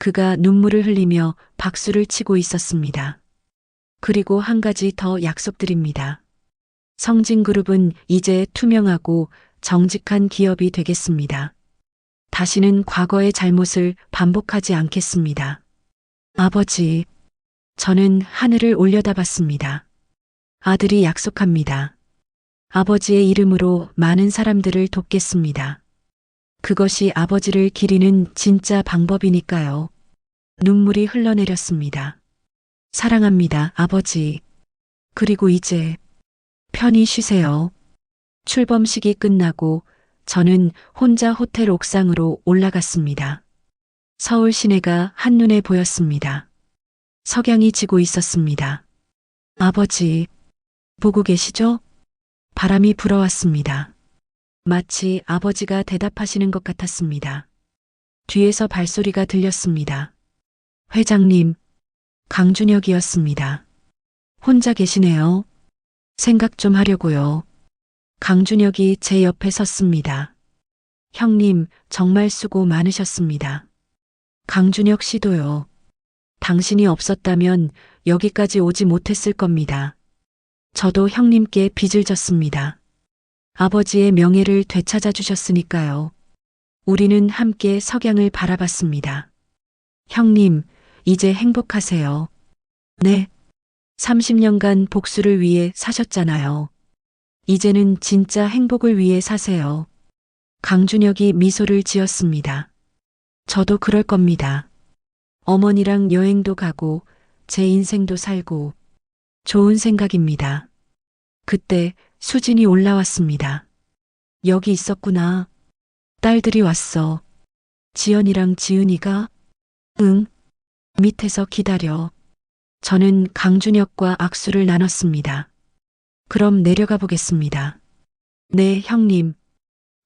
그가 눈물을 흘리며 박수를 치고 있었습니다. 그리고 한 가지 더 약속드립니다. 성진그룹은 이제 투명하고 정직한 기업이 되겠습니다. 다시는 과거의 잘못을 반복하지 않겠습니다. 아버지, 저는 하늘을 올려다봤습니다. 아들이 약속합니다. 아버지의 이름으로 많은 사람들을 돕겠습니다. 그것이 아버지를 기리는 진짜 방법이니까요. 눈물이 흘러내렸습니다. 사랑합니다, 아버지. 그리고 이제 편히 쉬세요. 출범식이 끝나고 저는 혼자 호텔 옥상으로 올라갔습니다. 서울 시내가 한눈에 보였습니다. 석양이 지고 있었습니다. 아버지, 보고 계시죠? 바람이 불어왔습니다. 마치 아버지가 대답하시는 것 같았습니다. 뒤에서 발소리가 들렸습니다. 회장님, 강준혁이었습니다. 혼자 계시네요. 생각 좀 하려고요. 강준혁이 제 옆에 섰습니다. 형님, 정말 수고 많으셨습니다. 강준혁 씨도요. 당신이 없었다면 여기까지 오지 못했을 겁니다. 저도 형님께 빚을 졌습니다. 아버지의 명예를 되찾아 주셨으니까요. 우리는 함께 석양을 바라봤습니다. 형님, 이제 행복하세요. 네. 30년간 복수를 위해 사셨잖아요. 이제는 진짜 행복을 위해 사세요. 강준혁이 미소를 지었습니다. 저도 그럴 겁니다. 어머니랑 여행도 가고 제 인생도 살고 좋은 생각입니다. 그때 수진이 올라왔습니다. 여기 있었구나. 딸들이 왔어. 지연이랑 지은이가? 응. 밑에서 기다려. 저는 강준혁과 악수를 나눴습니다. 그럼 내려가 보겠습니다. 네, 형님.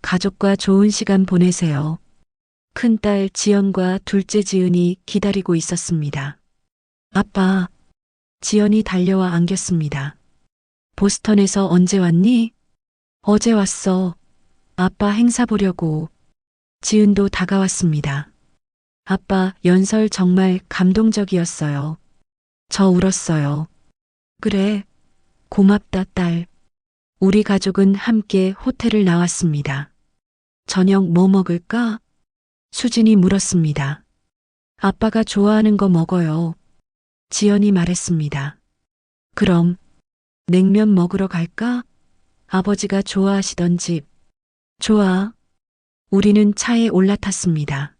가족과 좋은 시간 보내세요. 큰딸 지연과 둘째 지은이 기다리고 있었습니다. 아빠, 지연이 달려와 안겼습니다. 보스턴에서 언제 왔니? 어제 왔어. 아빠 행사 보려고. 지은도 다가왔습니다. 아빠 연설 정말 감동적이었어요. 저 울었어요. 그래. 고맙다, 딸. 우리 가족은 함께 호텔을 나왔습니다. 저녁 뭐 먹을까? 수진이 물었습니다. 아빠가 좋아하는 거 먹어요. 지연이 말했습니다. 그럼 냉면 먹으러 갈까? 아버지가 좋아하시던 집. 좋아. 우리는 차에 올라탔습니다.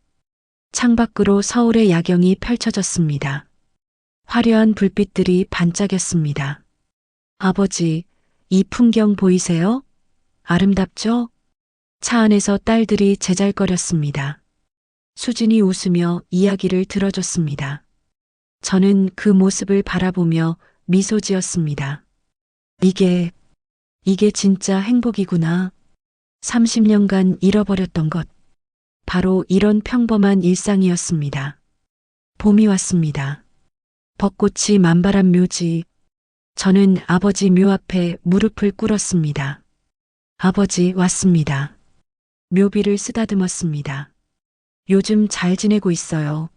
창밖으로 서울의 야경이 펼쳐졌습니다. 화려한 불빛들이 반짝였습니다. 아버지, 이 풍경 보이세요? 아름답죠? 차 안에서 딸들이 제잘거렸습니다. 수진이 웃으며 이야기를 들어줬습니다. 저는 그 모습을 바라보며 미소 지었습니다. 이게 진짜 행복이구나. 30년간 잃어버렸던 것. 바로 이런 평범한 일상이었습니다. 봄이 왔습니다. 벚꽃이 만발한 묘지. 저는 아버지 묘 앞에 무릎을 꿇었습니다. 아버지 왔습니다. 묘비를 쓰다듬었습니다. 요즘 잘 지내고 있어요.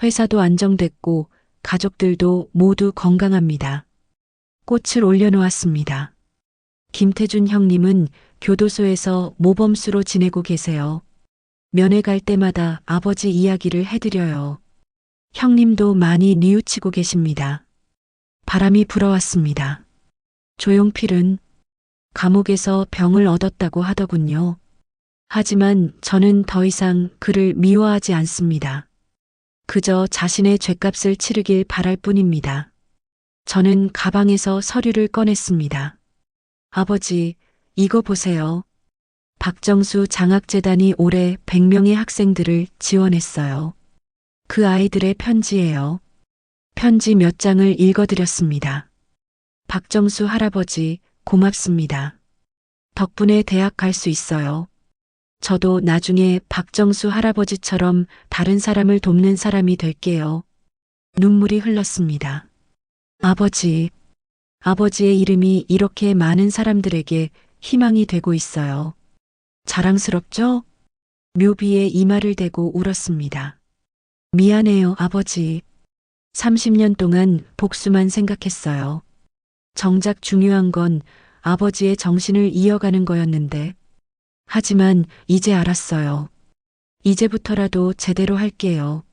회사도 안정됐고 가족들도 모두 건강합니다. 꽃을 올려놓았습니다. 김태준 형님은 교도소에서 모범수로 지내고 계세요. 면회 갈 때마다 아버지 이야기를 해드려요. 형님도 많이 뉘우치고 계십니다. 바람이 불어왔습니다. 조용필은 감옥에서 병을 얻었다고 하더군요. 하지만 저는 더 이상 그를 미워하지 않습니다. 그저 자신의 죗값을 치르길 바랄 뿐입니다. 저는 가방에서 서류를 꺼냈습니다. 아버지, 이거 보세요. 박정수 장학재단이 올해 100명의 학생들을 지원했어요. 그 아이들의 편지예요. 편지 몇 장을 읽어드렸습니다. 박정수 할아버지, 고맙습니다. 덕분에 대학 갈 수 있어요. 저도 나중에 박정수 할아버지처럼 다른 사람을 돕는 사람이 될게요. 눈물이 흘렀습니다. 아버지, 아버지의 이름이 이렇게 많은 사람들에게 희망이 되고 있어요. 자랑스럽죠? 묘비에 이마를 대고 울었습니다. 미안해요, 아버지. 30년 동안 복수만 생각했어요. 정작 중요한 건 아버지의 정신을 이어가는 거였는데. 하지만 이제 알았어요. 이제부터라도 제대로 할게요.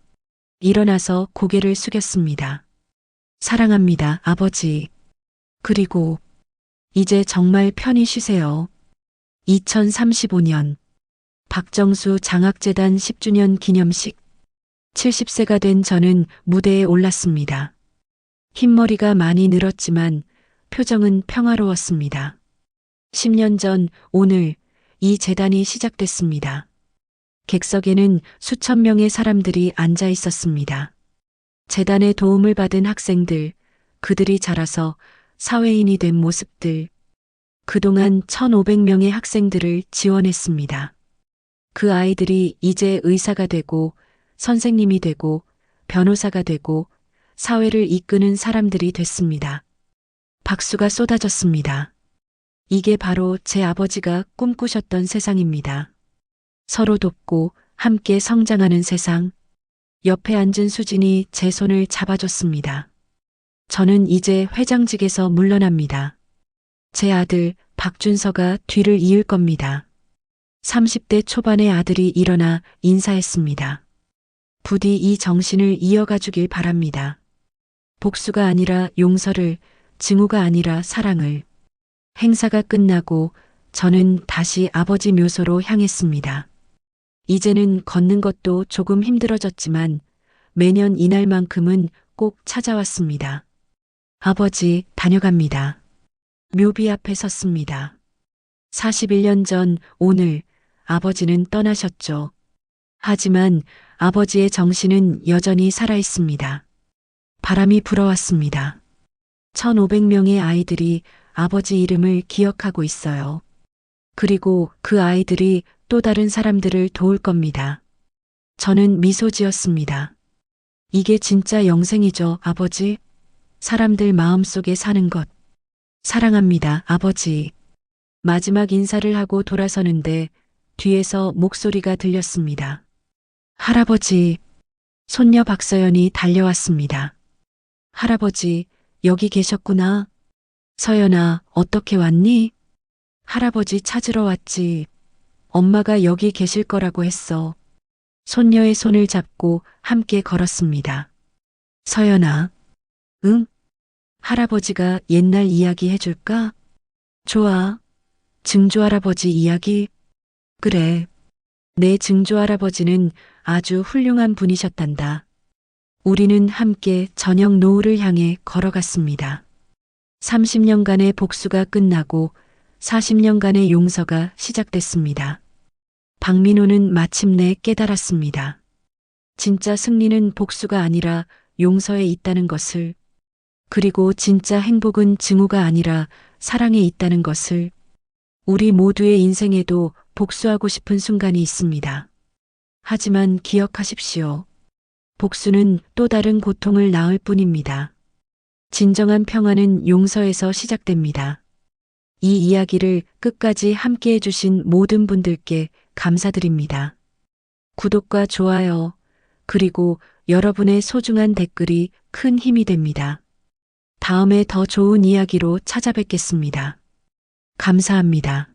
일어나서 고개를 숙였습니다. 사랑합니다, 아버지. 그리고 이제 정말 편히 쉬세요. 2035년 박정수 장학재단 10주년 기념식. 70세가 된 저는 무대에 올랐습니다. 흰머리가 많이 늘었지만 표정은 평화로웠습니다. 10년 전 오늘 이 재단이 시작됐습니다. 객석에는 수천 명의 사람들이 앉아 있었습니다. 재단의 도움을 받은 학생들, 그들이 자라서 사회인이 된 모습들, 그동안 1,500명의 학생들을 지원했습니다. 그 아이들이 이제 의사가 되고 선생님이 되고 변호사가 되고 사회를 이끄는 사람들이 됐습니다. 박수가 쏟아졌습니다. 이게 바로 제 아버지가 꿈꾸셨던 세상입니다. 서로 돕고 함께 성장하는 세상. 옆에 앉은 수진이 제 손을 잡아줬습니다. 저는 이제 회장직에서 물러납니다. 제 아들 박준서가 뒤를 이을 겁니다. 30대 초반의 아들이 일어나 인사했습니다. 부디 이 정신을 이어가 주길 바랍니다. 복수가 아니라 용서를, 증오가 아니라 사랑을. 행사가 끝나고 저는 다시 아버지 묘소로 향했습니다. 이제는 걷는 것도 조금 힘들어졌지만 매년 이날만큼은 꼭 찾아왔습니다. 아버지, 다녀갑니다. 묘비 앞에 섰습니다. 41년 전 오늘 아버지는 떠나셨죠. 하지만 아버지의 정신은 여전히 살아있습니다. 바람이 불어왔습니다. 1,500명의 아이들이 아버지 이름을 기억하고 있어요. 그리고 그 아이들이 또 다른 사람들을 도울 겁니다. 저는 미소 지었습니다. 이게 진짜 영생이죠, 아버지? 사람들 마음속에 사는 것. 사랑합니다, 아버지. 마지막 인사를 하고 돌아서는데 뒤에서 목소리가 들렸습니다. 할아버지. 손녀 박서연이 달려왔습니다. 할아버지, 여기 계셨구나. 서연아, 어떻게 왔니? 할아버지 찾으러 왔지. 엄마가 여기 계실 거라고 했어. 손녀의 손을 잡고 함께 걸었습니다. 서연아. 응? 할아버지가 옛날 이야기 해줄까? 좋아. 증조할아버지 이야기? 그래. 내 증조할아버지는 아주 훌륭한 분이셨단다. 우리는 함께 저녁 노을을 향해 걸어갔습니다. 30년간의 복수가 끝나고 40년간의 용서가 시작됐습니다. 박민호는 마침내 깨달았습니다. 진짜 승리는 복수가 아니라 용서에 있다는 것을, 그리고 진짜 행복은 증오가 아니라 사랑에 있다는 것을. 우리 모두의 인생에도 복수하고 싶은 순간이 있습니다. 하지만 기억하십시오. 복수는 또 다른 고통을 낳을 뿐입니다. 진정한 평화는 용서에서 시작됩니다. 이 이야기를 끝까지 함께 해주신 모든 분들께 감사드립니다. 구독과 좋아요, 그리고 여러분의 소중한 댓글이 큰 힘이 됩니다. 다음에 더 좋은 이야기로 찾아뵙겠습니다. 감사합니다.